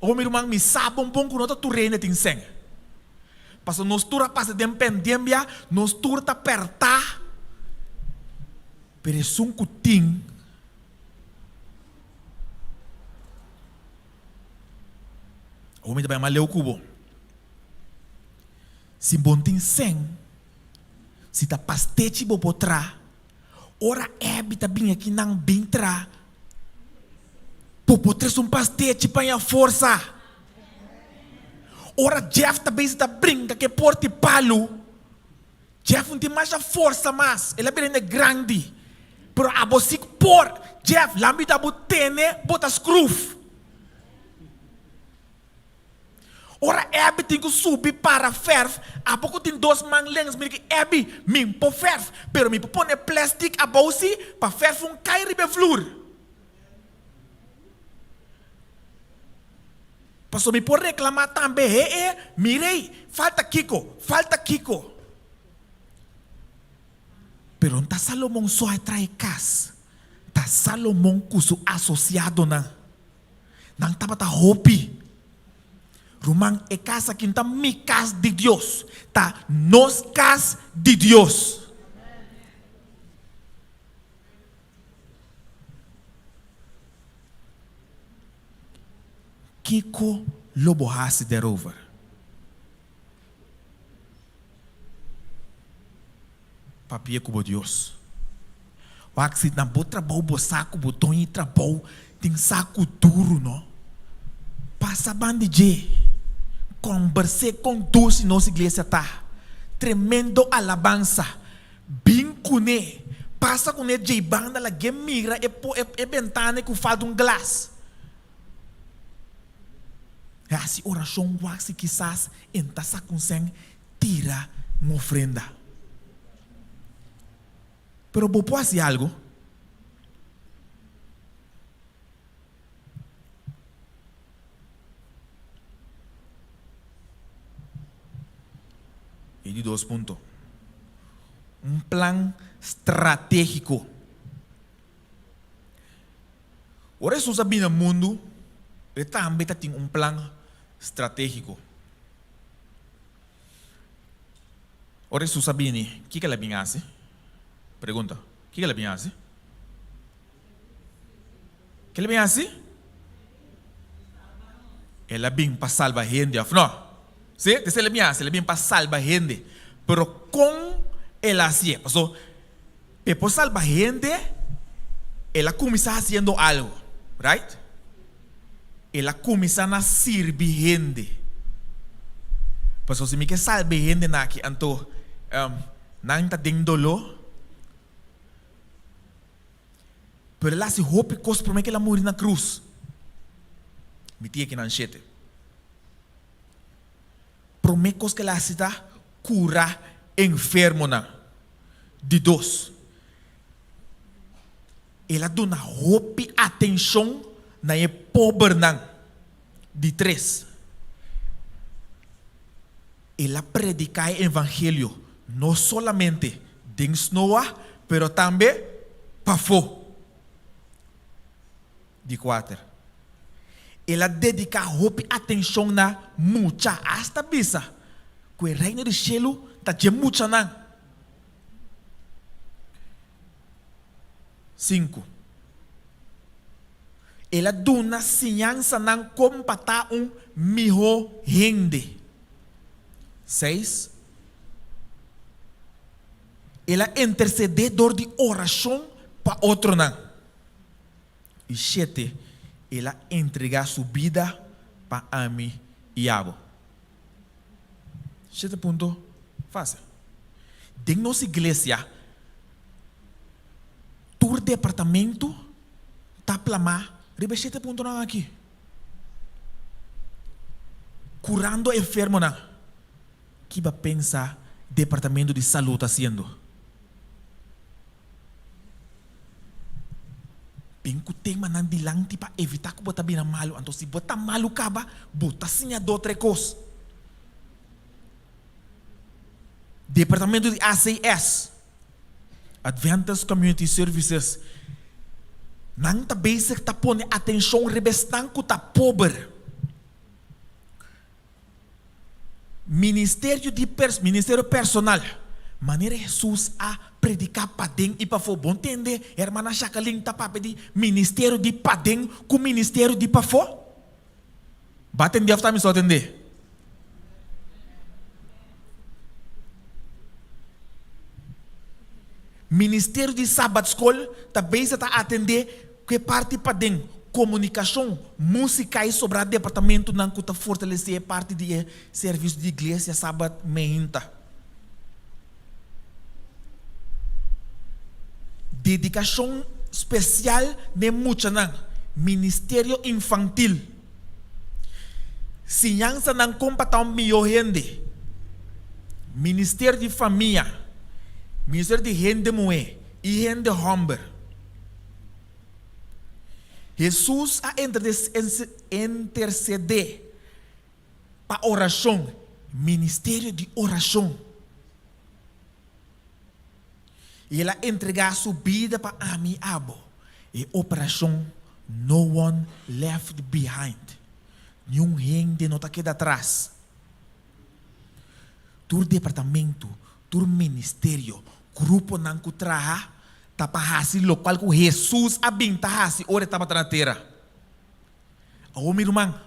Ou meu irmão me sabe um bom que não tá tu reina tem sem. Passa nos tura passa de pendência, nos tura tá apertar. Pero sung kuting o me vai maleu cubo se bontin sem se ta pastete bo potra ora habita bem aqui não bem tra popotres pastete para a força ora Jeff também está brinca que porte palo Jeff não tem mais a força mas ele é grande. Pero a você por Jeff, lambida botene, bota scruf. Ora, Abby tem que subir para ferv. A pouco tem 2 manlens, me que Abby, me po ferv. Pero me pone plástico a bolsi para ferv cai ribe flor. Passou me por reclamar também, mirei, falta Kiko. Pero não Salomão só atrai casa. Tá Salomão com seu associado não estava tá hopi. Romão é casa que não mi casa de Deus. Tá nos casa de Deus. Kiko lobo hasi derover. Papia com Deus. O axi na botra bobo saco botão e trabou tem saco duro não. Passa bandije. Conversei com Deus nossa igreja tá. Tremendo alabança. Bem com ele. Passa com ele de banda la que mira e ventana que falta glass. Assim oração o axi quizás entassa com sem tira uma ofrenda. Pero vos puedo hacer algo. E de 2 pontos. Plan estratégico. Ora Jesus sabe no mundo, ele também tem plano estratégico. Ora Jesus sabe o que ele vem fazer? Pergunta, o que ele vem fazer? O que ele vem fazer? Ele vem para salvar gente, não? Sim, ele vem para salvar gente. Pero com ele assim, so, para salvar gente, ele começa fazendo algo, right? Ele começa a servir gente. Pues se me quer salvar gente aqui, então, não está dando dolor. Pero ele se hope coisa para que ela morre na cruz. Me tinha que não enxete. Promete que ela está curar enfermo na. De 2. Ela dá hope atenção na pobre na. De 3. Ela predica o evangelho não solamente dentro Noah, pero também para fora. De 4. Ela dedica hope atenção na mucha hasta bisa que o reino do céu está de mucha na. 5. Ela dá uma ensinança na como para melhor gente. 6. Ela intercededor de oração para outro na. E 7, ela entrega sua vida para mim e Abo. 7 ponto fácil. Dentro da nossa igreja, todo departamento está plamar, ribe 7 ponto não aqui. Curando enfermo não. Que vai pensar departamento de saúde está sendo? Bem que o tema não de lang para evitar que bota bem malo. Então se bota malo caba, bota sim a outra coisa. Departamento de ACS, Adventist Community Services, não está basic tá pone atenção rebestante que tá pobre. Ministério personal. Maneira Jesus a predicar padem e para for bom entender, irmã Jacqueline tá para pedir ministério de padem com ministério de para for. Batem de afta me só entender. Ministério de Sabbath School também está a atender que parte padem comunicação, música e sobre o departamento não que está fortalecer parte de serviço de igreja Sabbath meinta. Dedicação especial de muita não. Ministério infantil. Ciência não compata melhor gente. Ministério de família. Ministério de gente moe e gente humber. Jesus a interceder para oração. Ministério de oração. E ela entregar sua vida para Ami Abo. E operação No One Left Behind. Nenhum gente não está aqui atrás. Todo departamento, todo ministério, grupo não que traha, está para fazer local que Jesus abinta fazer, ora está para a terra. O meu irmão,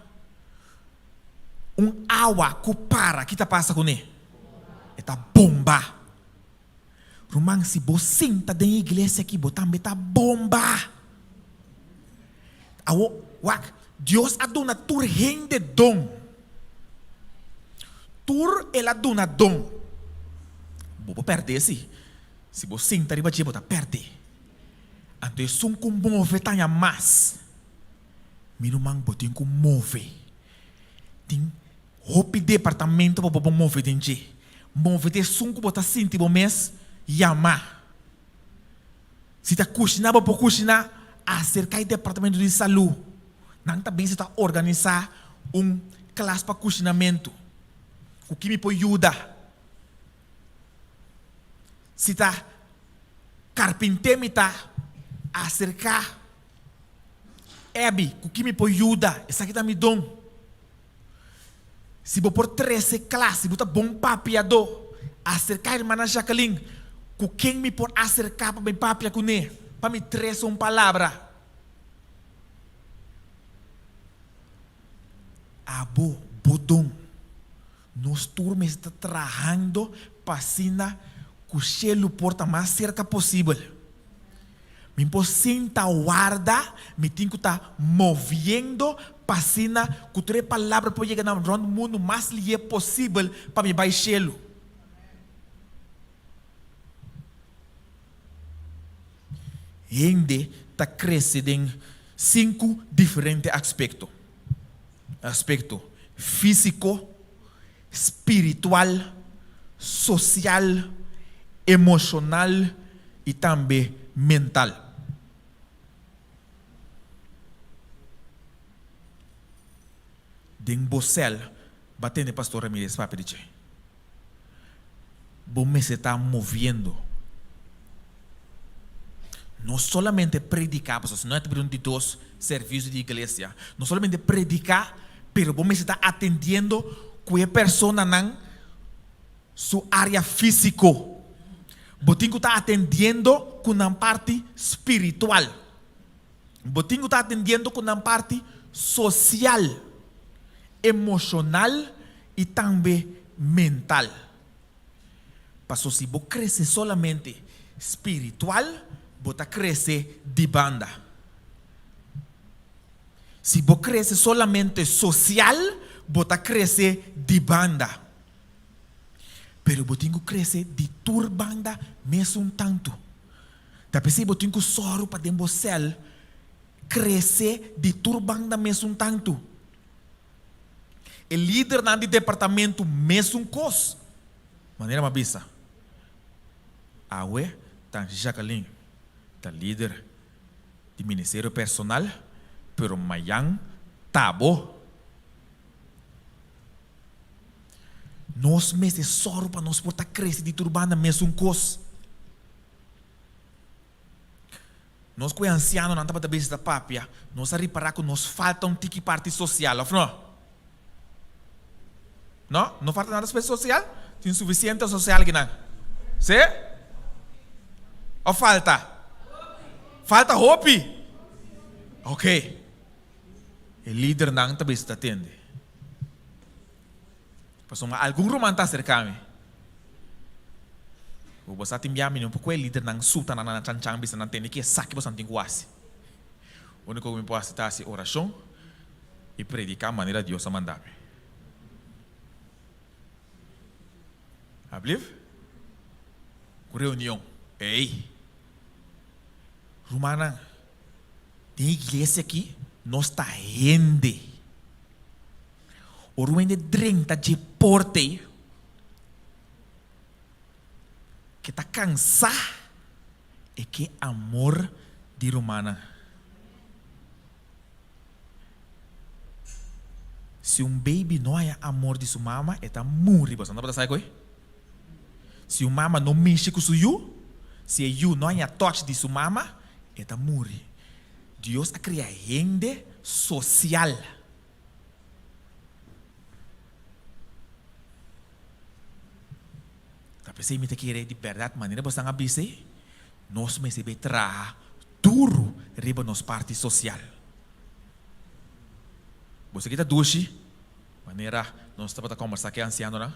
água que para, que está passa com ele? Está bomba. Irmão, se você está dentro da igreja aqui, você também está bomba. Deus a dona tur gente dom. Tur ela dona dom. Você perder-se. Se você está riba de você perde. Então, se você move tanya mais. Meu irmão, você tem que move. Tem roupa departamento para você mover dentro. Move de sunco você sente o mês. Yama. Se está cozinhando, para cozinhar, acerca do departamento de saúde. Não está bem se está organizar classe para cozinhamento. O que me pode ajudar? Se está carpinteiro, está acerca Ebi, o que me pode ajudar? Essa aqui tá me dom. Se vou por 13 classes, vou tá bom papiador. Acercar a irmã Jacqueline, com quem me pode acercar para me papia com ele? Para me trazer uma palavra. Abo, bodom. Nós turmas está trabalhando para cima que o cielo porta mais cerca possível. Me possenta guarda, me tenho que estar movendo para cima que três palavras para chegar no mundo mais livre possível para me baixá-lo. Ainda está crescendo em 5 diferentes aspectos. Aspecto físico, espiritual, social, emocional e também mental. Den Bocel, batendo pastor Ramírez, papi dice. Vos me se está moviendo. No solamente predicar, pues, no es de 2 servicios de iglesia. No solamente predicar, pero vos me se está atendiendo cuya persona en su área físico. Vos tengo que estar atendiendo con una parte espiritual. Vos tengo que estar atendiendo con una parte social, emocional y también mental. Paso si vos creces solamente espiritual, vos creces de banda. Si vos creces solamente social, vos creces de banda. Pero vos tengo que crecer de tur banda mesmo un tanto. Tapi si vos tengo que soro para dembocel, crecer de tur banda mesmo un tanto. El líder do departamento mesmo cos. Maneira mabisa. Awe, tan Jacqueline, tan líder de ministério personal, pero mayang tabo. Nós meses soro para nós portar crescer de turbana mesmo cos. Nós com anciano não tá para da papia, nós a reparar que nos falta um tique parte social, ou não? Não? Não falta nada social? Tem suficiente social aqui não? Sim? Ou falta? Falta hope? Ok. O líder não também está atende. Passou algum romance cerca-me. O você tem me um pouco o líder não suta na chancang bisa não tem que saque você não tem quase. O único que me pode citar é oração e predicar a maneira de Deus a mandar-me. Abliv? Reunião. Ei. Romana, tem igreja aqui, nós está rende. O ruende drenta de porte que está cansado e que amor de Romana. Se baby não é amor de sua mama, está morre. Você não pode sair com ele? Se o mama não mexe com o you, se you não é touch de sua mama, está morre. Deus a criar rende social. Tapi se me te querer de verdade maneira você não abise, nós me se betra duro riba nos parte social. Você que está duche, maneira nós estamos a conversar com anciano, não?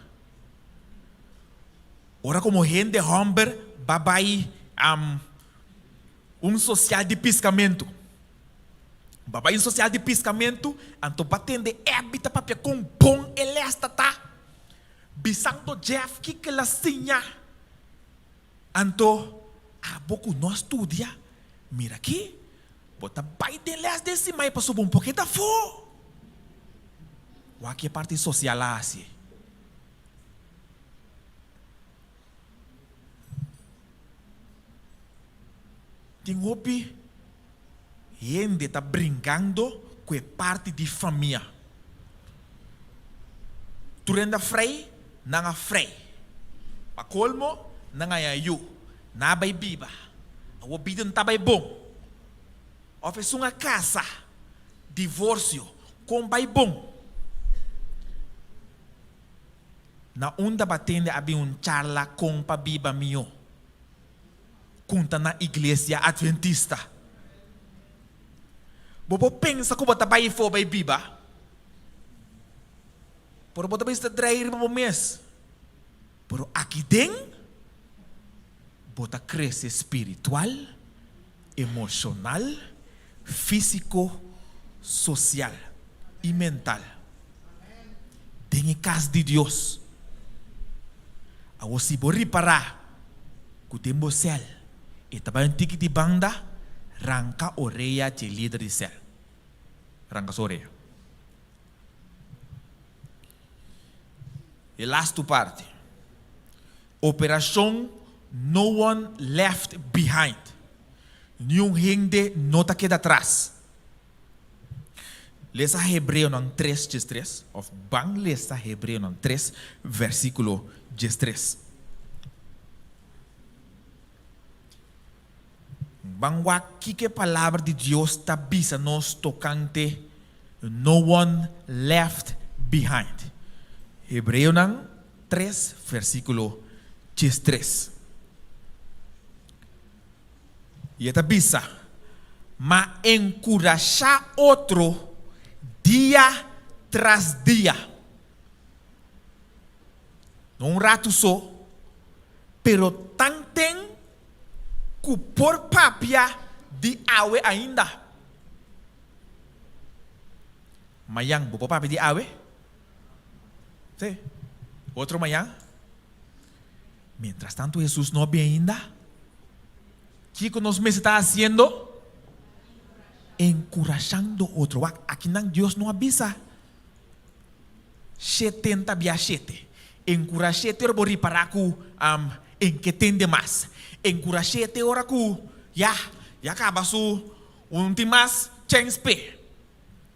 Ora como gente homem babai social de piscamento. Babai social de piscamento, anto batende habita papia com bom elesta tá. Bisando Jeff que la sinha. Anto a boku no estudia. Mira aqui, bota bai de les desse mai para subir um pouquinho da fo. O aqui é parte social assim. Tem hobby, gente está brincando com a parte de família. Tu renda frei, não é frei. A colmo, não é ayu. Não é biba. A obida não está bom. Oferece uma casa, divórcio, com vai bom. Na onda batende havia charla com pa biba mio. Conta na igreja adventista. Bobo pensa que bota vai for vai biba. Por bota vai trair para o mês. Pero aqui dentro, bota cresce espiritual, emocional, físico, social e mental. Tem casa de Deus. A você pode reparar que tem o céu. E também tem que de banda, ranca orelha de líder de céu. Ranca sua orelha. E last parte. Operação No One Left Behind. Nenhum gente não está queda atrás. Lesa Hebreu 3:3, of bang lesa Hebreu 3, versículo 13. Bangwa que palavra de Deus está bisa nos tocante no one left behind. Hebreu 3, versículo 13. E está bisa, mas encorajar outro dia tras dia. Não rato só, pero tantem que por papia de awe ainda. Mayang, por papia de awe? Sí. Outro mayang? Mientras tanto, Jesús no había ainda. ¿Qué nos me está haciendo? Encorajando otro. Aquí Dios no avisa. 70 via 7. Encorajete ora para ku en que tende mais. Encorajete ora ku ya acaba su últimas chance pe.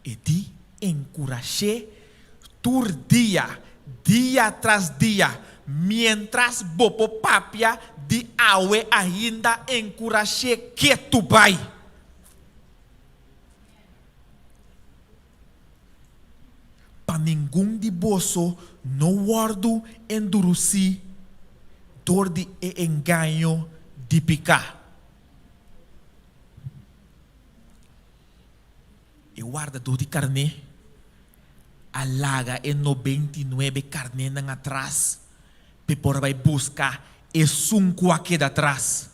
E di encoraje tur dia tras dia, mientras bopo papia de awe ainda encoraje que tu vai. Para nenhum de bolso não guardo endureci dor de engano de picar. E guarda dor de carne, alaga em 99 carne nang atrás, por vai buscar e sunco aqui da atrás,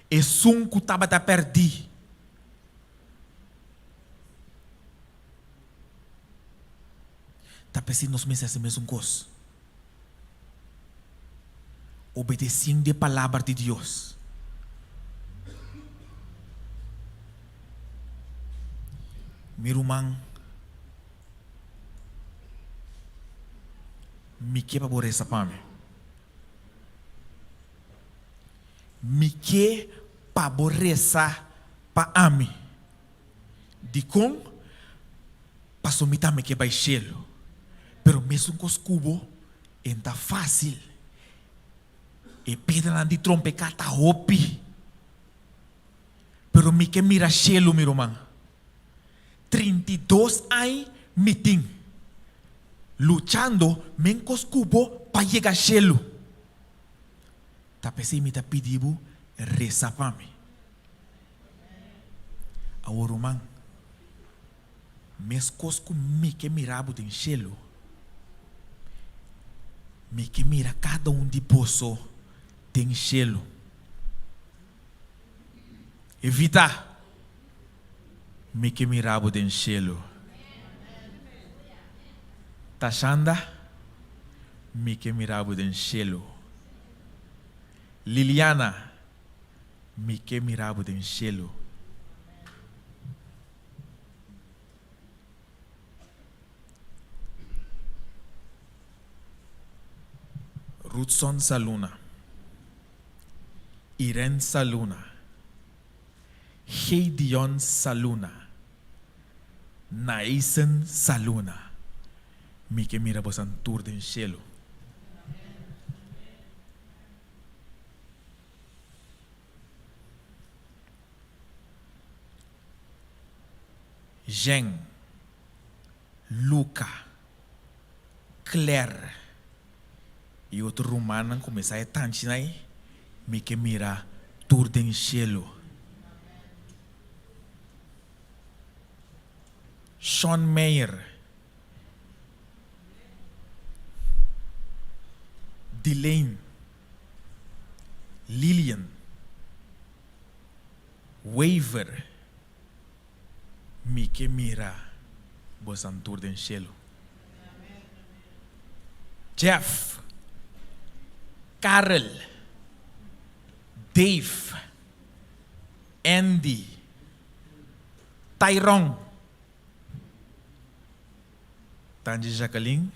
e sunco tava da perdi. Tá pensando nos meses esse mesmo coisa. Obedecendo a palavra de Deus. Meu irmão, me que para essa para mim. Me que para essa para mim. De com passou me também que baixelo. Pero mesmo com os cubos, está fácil. E pedra de trompeta tá hopi. Pero me que mira chelo, meu irmão. 32 anos meeting. Luchando, men com os cubos para chegar chelo. Tá pensando me tá pedindo reza para mim. Agora, irmão, mes cos com me que mirabo tem chelo. Me que mira cada de poço tem chelo. Evita. Me que mirabo tem chelo. Tachanda. Me que mirabo tem chelo. Liliana. Me que mirabo tem chelo. Rutson Saluna, Irene Saluna, Heidion Saluna, Naisen Saluna. Mi que mira vos antur den cielo. Jean, Luca, Claire e outro romano começar a tantinar, me que mira tudo em cielo. Sean Meyer, Delane, Lillian, Waver, me que mira bosantur den cielo. Jeff, Carol, Dave, Andy, Tyrone, Tanji Jacqueline,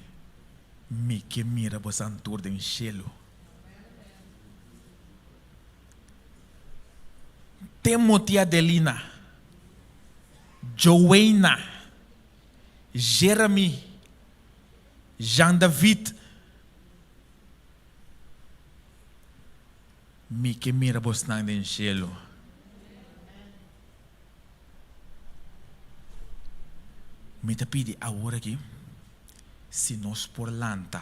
me que mira bosantur den cielo. Timothy Adelina, Joanna, Jeremy, Jean David, me que mira bosnang den cielo. Me te pedi agora aqui, se nós por lanta.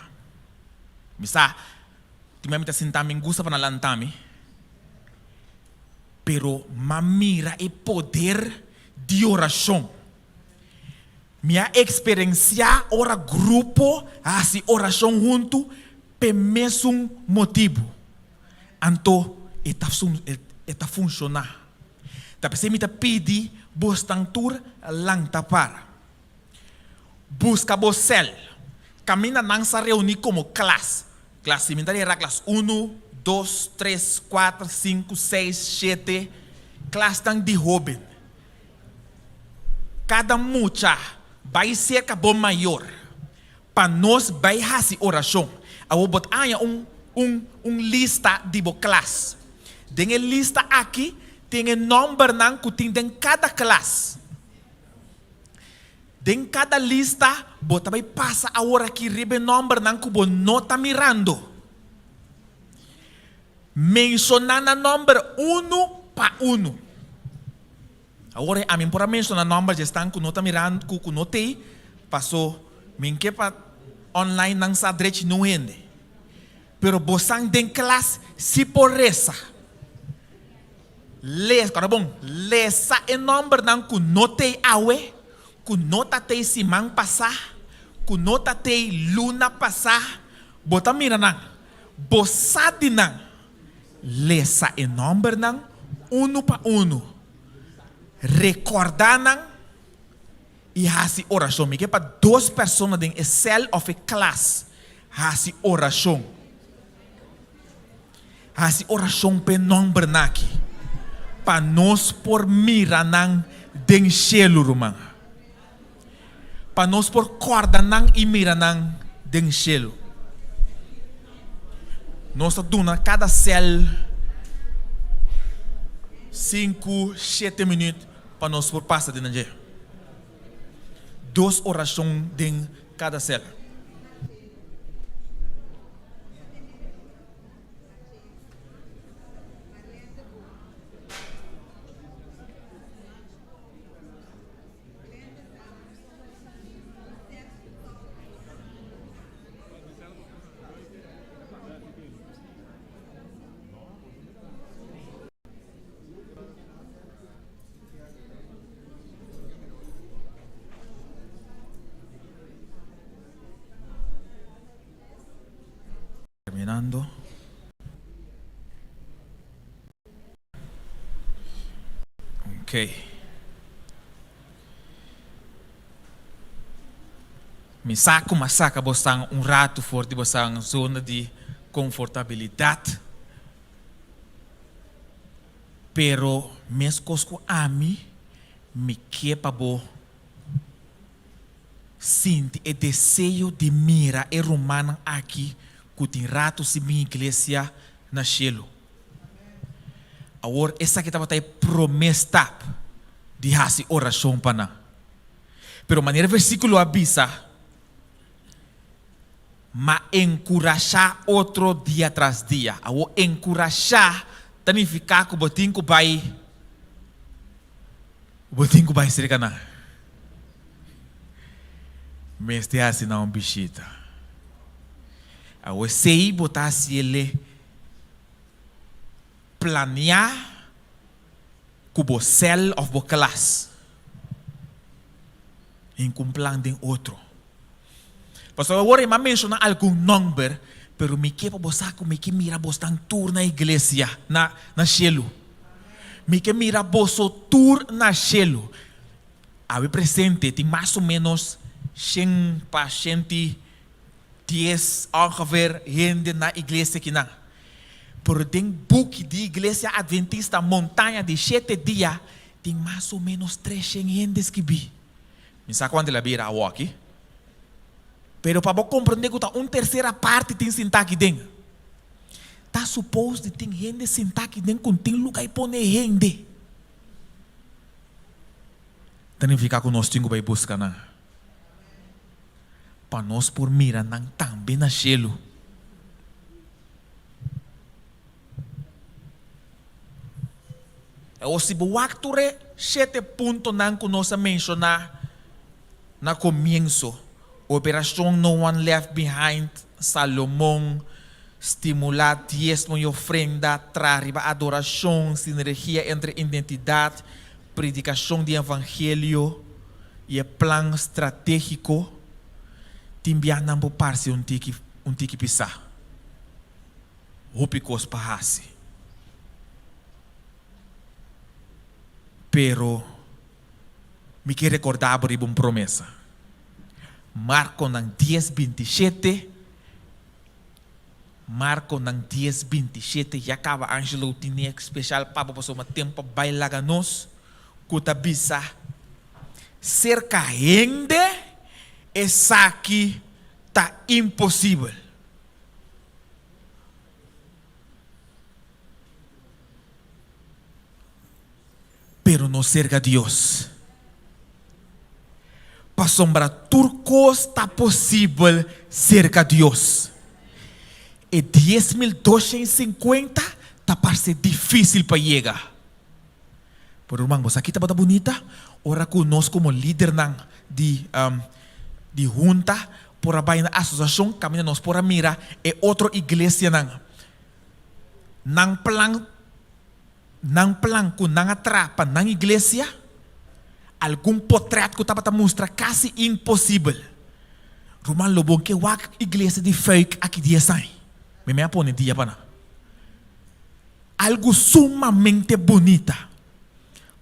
Me sa, tu me sentar me gusta para lantami, pero mamira e poder de oração. Minha experiência ora grupo, assim oração junto, pe mesmo motivo. Anto eta funcionar. Tapi saya minta pedi bos tangtur lang tapar. Busca bos cel. Camina nang sa reuni como classe. Classe minta era classe 1, 2, 3, 4, 5, 6, 7. Classe tang de joven. Cada mucha vai ser bom maior. Para nós vai fazer oração. Eu vou botar lista de bo classe. Tem a lista aqui, tem o número que tem em cada classe. Em cada lista, bota vai passar a hora que rebe o número que você não está mirando. Mencionando o número 1 para 1. Agora, a mim, por mencionar o número, já estão que não está mirando, que não tem, passou, mim que para online não se adrete não rende. Pero bosang den classe se por essa. Les, cara bom, lesa e número não que notei awe, que nota tei simang passar, que nota tei luna passar, bota mira não, bosadi não, lesa e número não, 1 para 1, recordar não, e hasi oração, me que para 2 pessoas em cell of a class, hasi oração. Hasi oração pe nombre naki. Pa nós por mira nang den cielo rumang. Pa nós por corda nang e mira nang den cielo. Nós duna cada cel 5, 7 minutos pa nós por passa de nanje. 2 orações den cada cel. Terminando. Ok. Me saco, mas saca bostang rato forte bostang zona de confortabilidade. Pero mes cosco ami me quepa bo sinti e desejo de mira e romana aqui que tem rato se minha igreja na cielo. Agora essa que estava aí promessa de fazer oração para nós. Pero maneira versículo avisa, mas encorajar outro dia tras dia. Agora encorajar significa que o botinho vai ser cana. Mas te assim não bichita. A você botar se ele planear com o cel of o classe em um plano de outro. Pastor, agora eu mencionar algum número, pero me que para você me que mira você tan tour na igreja na cielo. Me que mira você tour na cielo. A presente tem mais ou menos 100 pacientes, 10 ongeveer gente na igreja aqui na. Por tem book de igreja adventista montanha de 7 dias, tem mais ou menos 300 gente que vi. Me sabe quando ela vira a aqui? Pero para compreender que uma terceira parte tem sentar aqui dentro. Tá suposto de ter gente sentar aqui dentro com tem lugar e pôr gente. Então ficar com nós tinha que buscar na. Para nós por mira não também na cielo. O se buacture 7 pontos não que nós mencionar na comienzo. Operação No One Left Behind, Salomão, estimular diezmo e ofrenda, trazer adoração, sinergia entre identidade, predicação do evangelho e plano estratégico, também não pode parecer um tique pisar. Rupicos para pero me quer recordar por uma promessa. Marco ng 10:27. Marco ng 10:27. Ya acaba Angelo tinha especial para passar um tempo bailar nos kutabisa cerca gente essa aqui tá impossível. Pero no cerca Deus. Para sombra turcos está possível cerca Deus. E 10.250 está parece difícil para chegar. Por irmão, você aqui está bonita. Ora conosco como líder de junta por a baina associação caminha nós por a mira e outra igreja nang plan com nang atrapa nang igreja algum portrait que estava mostra quase impossível. Roman lo bom que a igreja de fake aqui dia sai. Me apone dia pana. Algo sumamente bonita.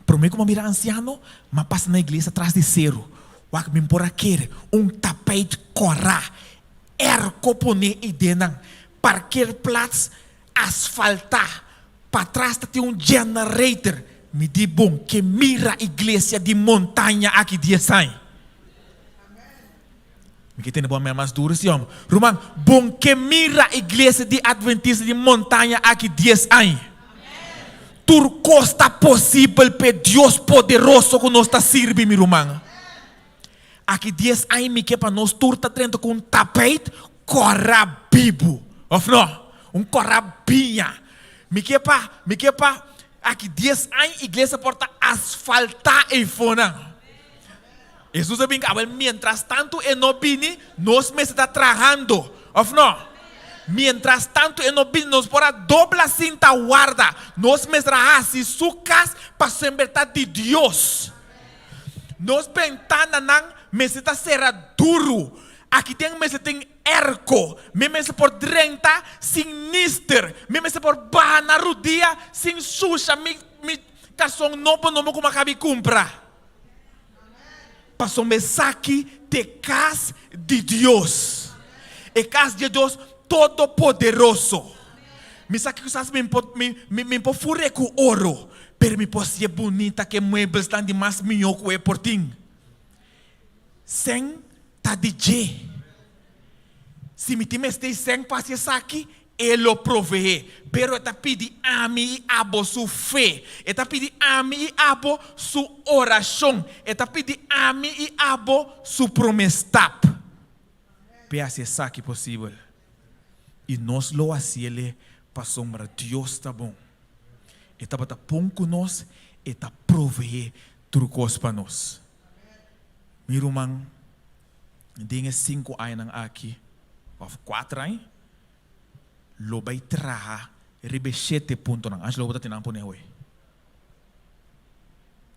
Por mim como mira anciano, mas passa na igreja atrás de zero. Wak me por aquele tapete corra. Pone idena. Parquear plats asfaltar. Para trás tem generator. Me di bom que mira a igreja de montanha aqui dia sai. Me que tem bom mais duro esse homem. Roman, bom que mira a igreja de adventista de montanha aqui dia sai. Turco está possível para Deus poderoso que nós está servindo, meu irmão. Aqui 10 anos me que para nós turta dentro com tapete corabibo, of não? Corabinha. Me que para aqui 10 anos igreja porta asfaltar e fona. Jesus é bem cabal, mientras tanto e no bini, nós me está trabajando, of não? Mientras tanto, e no nos por a dobla cinta guarda, nos mestra se sucas para ser verdade de Deus. Nos ventana nan meseta será duro. Aqui tem meseta tem erco, me meseta por 30 sinister, me meseta por barra na rodia sem suja, me cação novo como acabe comprar. Passou me saque de casa de Deus. E casa de Deus todo poderoso. Me sabe que vocês me fure com ouro, pero me pode ser bonita que muebles estão de mais melhor que é por ti. Sem tá DJ. Se me tem este sem passe aqui, ele provee. Pero está pedi a mim a abo sua fé. Está pedi a mim a abo sua oração. Está pedi a mim a abo sua promessa. Peça essa aqui possível. E nós lo hacemos para sombra Deus está bom. E está para pôr com nós e está prover trucos para nós. Meu irmão, Dingen 5 anos aqui, of 4 anos, lo vai traha ribe 7 pontos nang. Antes lo bota tinang pone hoy.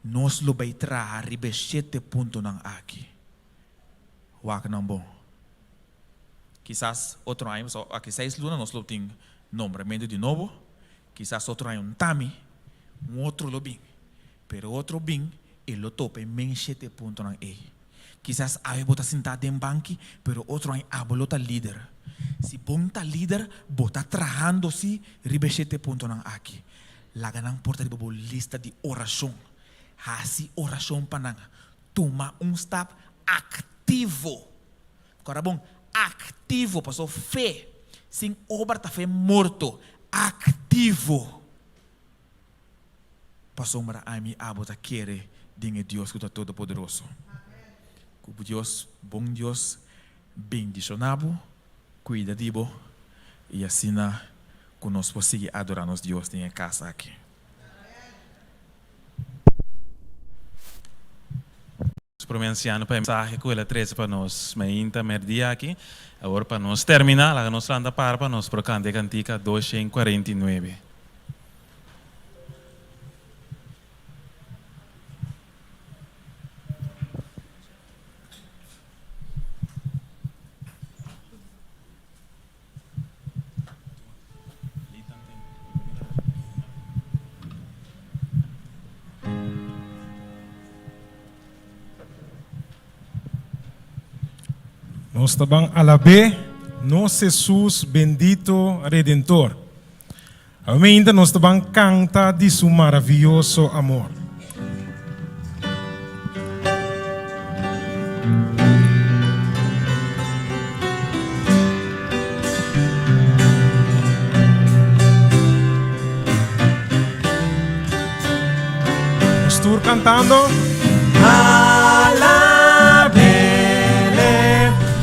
Nós lo vai traha ribe 7 pontos nang aqui. Wak nang bom. Quizás outro ano, so aqui 6 lunas nós lo ting nombramento de novo. Quizás outro ano tami, outro lo bing. Pero outro bing, ele lo tope men 7 pontos nang e. Quizás a bota sentado em banco, pero outro ano a bolota líder. Si bonta líder, bota trabajando-se, ribe 7 pontos nang aqui. Laga nang porta de bobo lista de oração. Hasi oração panang. Toma step ativo. Agora bom, ativo, passou fé. Sem obra tá fé morto. Ativo. Passou mara a mim a bota querer dinhe Deus que tá todo poderoso. Que Deus, bom Deus, bendicionado, cuida de bo e assim conosco conseguir adorar nos Deus em casa aqui. Para o anciano para mensagem com ele 13 para nós, mas ainda merdia aqui, agora para nós terminar, lá nós anda para nós para cantar cantica 249. Nós estamos alabe, nosso Jesus bendito Redentor. Ainda nós estamos canta de seu maravilhoso amor. Estou cantando.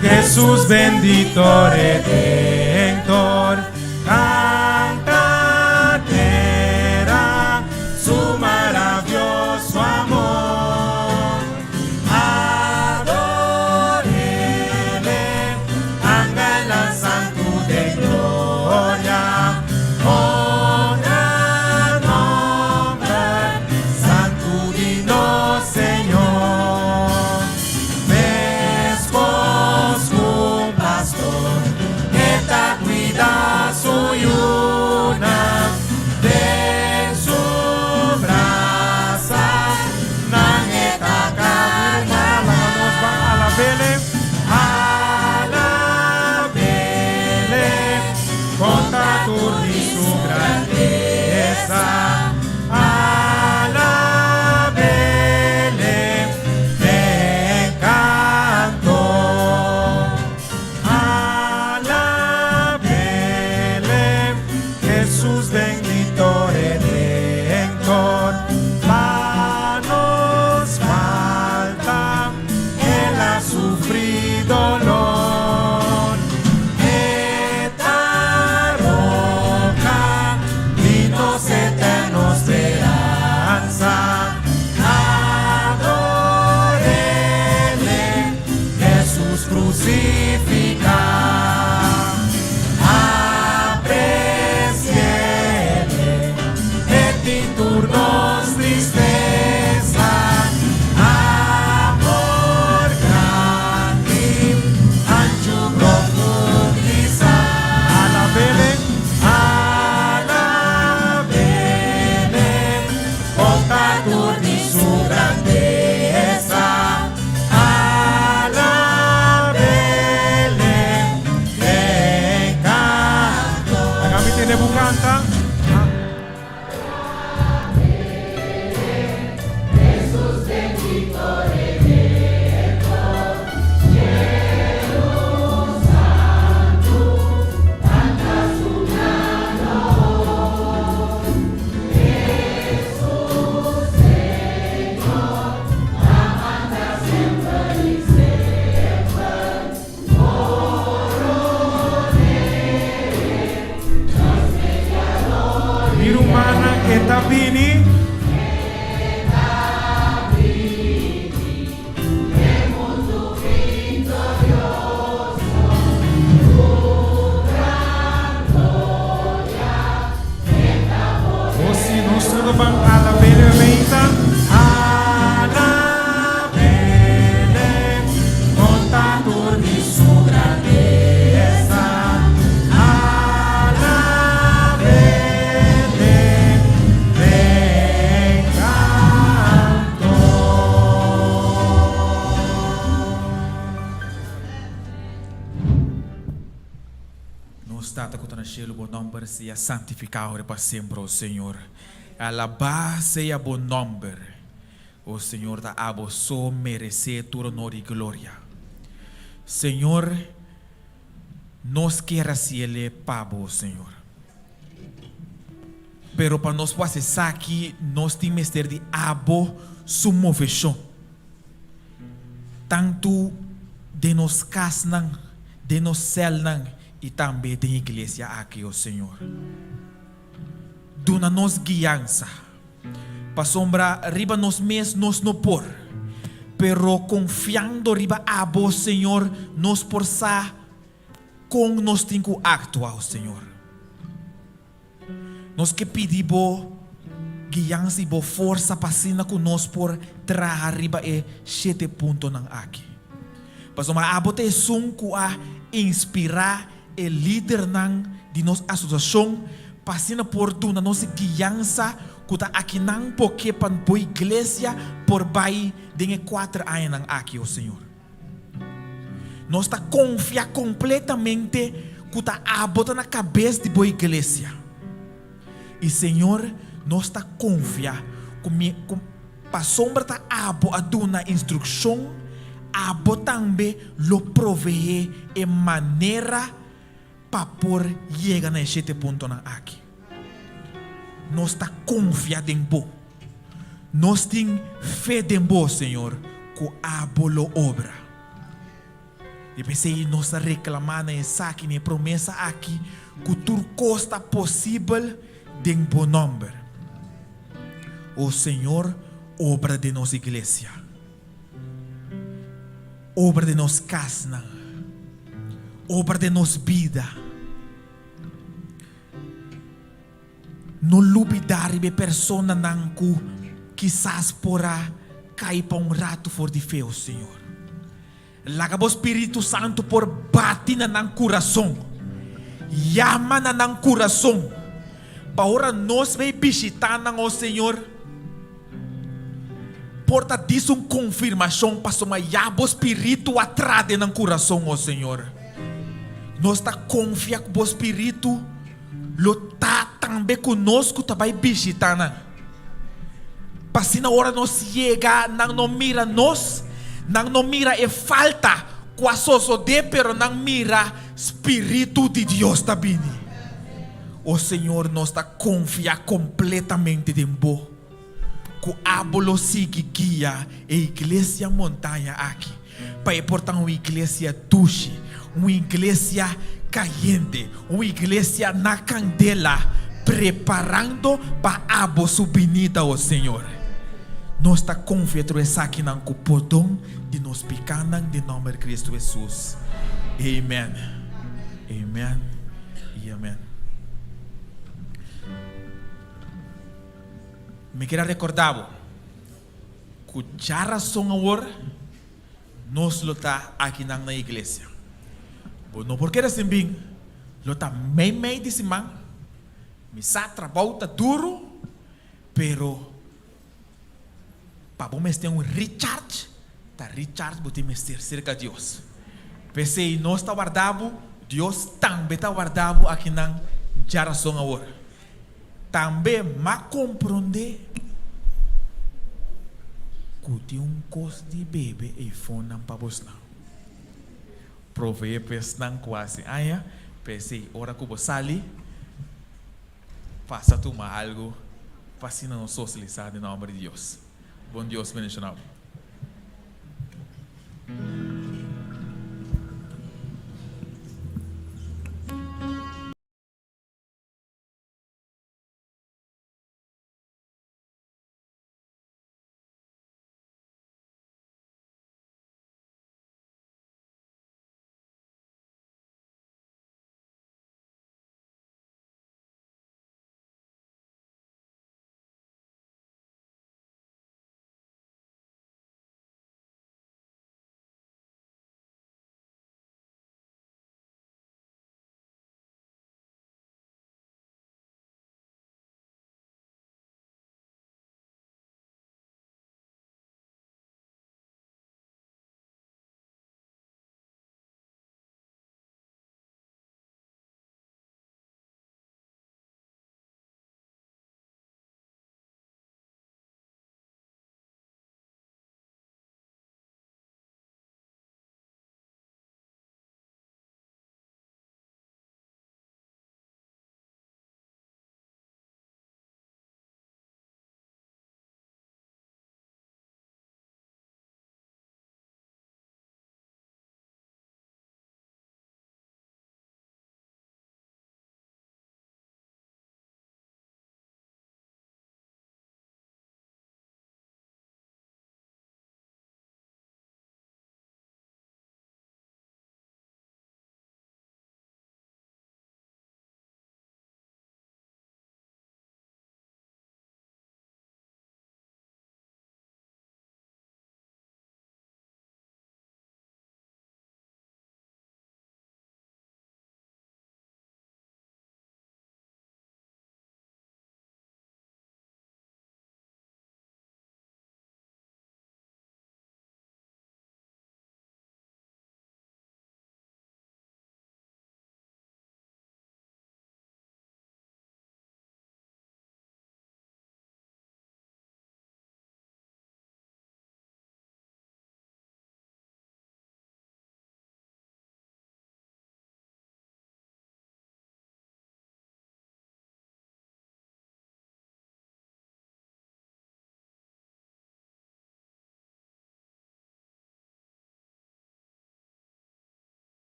Jesús bendito Redentor, cantará su maravilloso amor. Adórele, ángel santo de gloria, honra nombre santo divino Señor. Cuida su yuna de su brasa, naneta calma, nos va a la vele, conta tu de su grandeza, a la vele, te canto. Jesús bendito Redentor, nos falta, Él ha sufrido dolor. Esta roca, vinos eternos esperanza, adórele, Jesús crucificado. Turnos tristeza, amor grande, ancho profundiza. Alabele, contador de su grandeza. Alabele, te canto. Acá me tiene bucanta. Etabini, Obrigado, bang ala bene menta. Ala bene, contador de sua grandeza. Ala bene, me canto. No stata con cielo buon nome sia santificado para sempre, o Senhor. Alabá seja bom nome. O Senhor da abo so merece tu honor e glória. Senhor, nós quer ciele pabo, Senhor. Pero para nós passar aqui, nós temos ter de abo su moveção. Tanto de nos casnan, de nos celnan e também da igreja aqui, o Senhor. Duna nos guiança. Para sombra riba nos mes nos no por. Pero confiando riba abo, Senhor, nos porsa com nos tinco actuar, o Senhor. Nos que pedimos guiança e boa força passina conosco por trazer riba e 7 pontos nan aqui. Para sombra abo te sunco a inspirar e líder nan de nossa associação passina por tu na nossa guiança que está aqui nan porque pan boa igreja por bai de 4 anos nan aqui, o Senhor. Nós está confia completamente que está abota na cabeça de boa igreja. E Senhor, nós está confia com para sombra tá abo a duna instrução, abo também lo provee em maneira para por chegar a este ponto aqui. Nós está confiado em Bo. Nós temos fé em Bo, Senhor, que abo lo obra. E pensei, nós está reclamando essa aqui, a promessa aqui, que tudo costa possível de bom nome. O Senhor, obra de nossa igreja. Obra de nossa casa. Obra de nossa vida. Não lubidar de persona nanku quizás porá cair para rato for de fé, Senhor. Laga o Espírito Santo por batir na coração. Llama na coração. Para nós vai visitar o Senhor. Porta disso confirmação para somar o Espírito atrás no coração, o Senhor. Nós está confiando que o Espírito está também conosco, também visitando. Para se na hora nós chega, não mira nós, não mira e falta quase de, pero não mira Espírito de Deus também. O Senhor nós está confiando completamente em Bo. Que a bolo sigue guia a igreja montanha aqui. Para portar uma igreja duche. Uma igreja caliente, uma igreja na candela, preparando para a sua vinda, o Senhor. Nós está confiando aqui na cupodão de nos picanam de nome de Cristo Jesus. Amém. Amém e amém. Me quero recordar que já razão agora nós está aqui na igreja. Não porque era assim bem, lo tá meio de semana, me sa trabalho tá duro, pero para bom ter recharge, tá recharge botem ter cerca de Deus. Pensei nós tá guardado, Deus também tá guardado aqui na geração agora. Também ma compreender que tem costo de bebê e fone para você não. Provei pesnang quase. Aya, pensei, ora que você ali, passa tu algo, fascina nos socializar em nome de Deus. Bom Deus, bendicionado.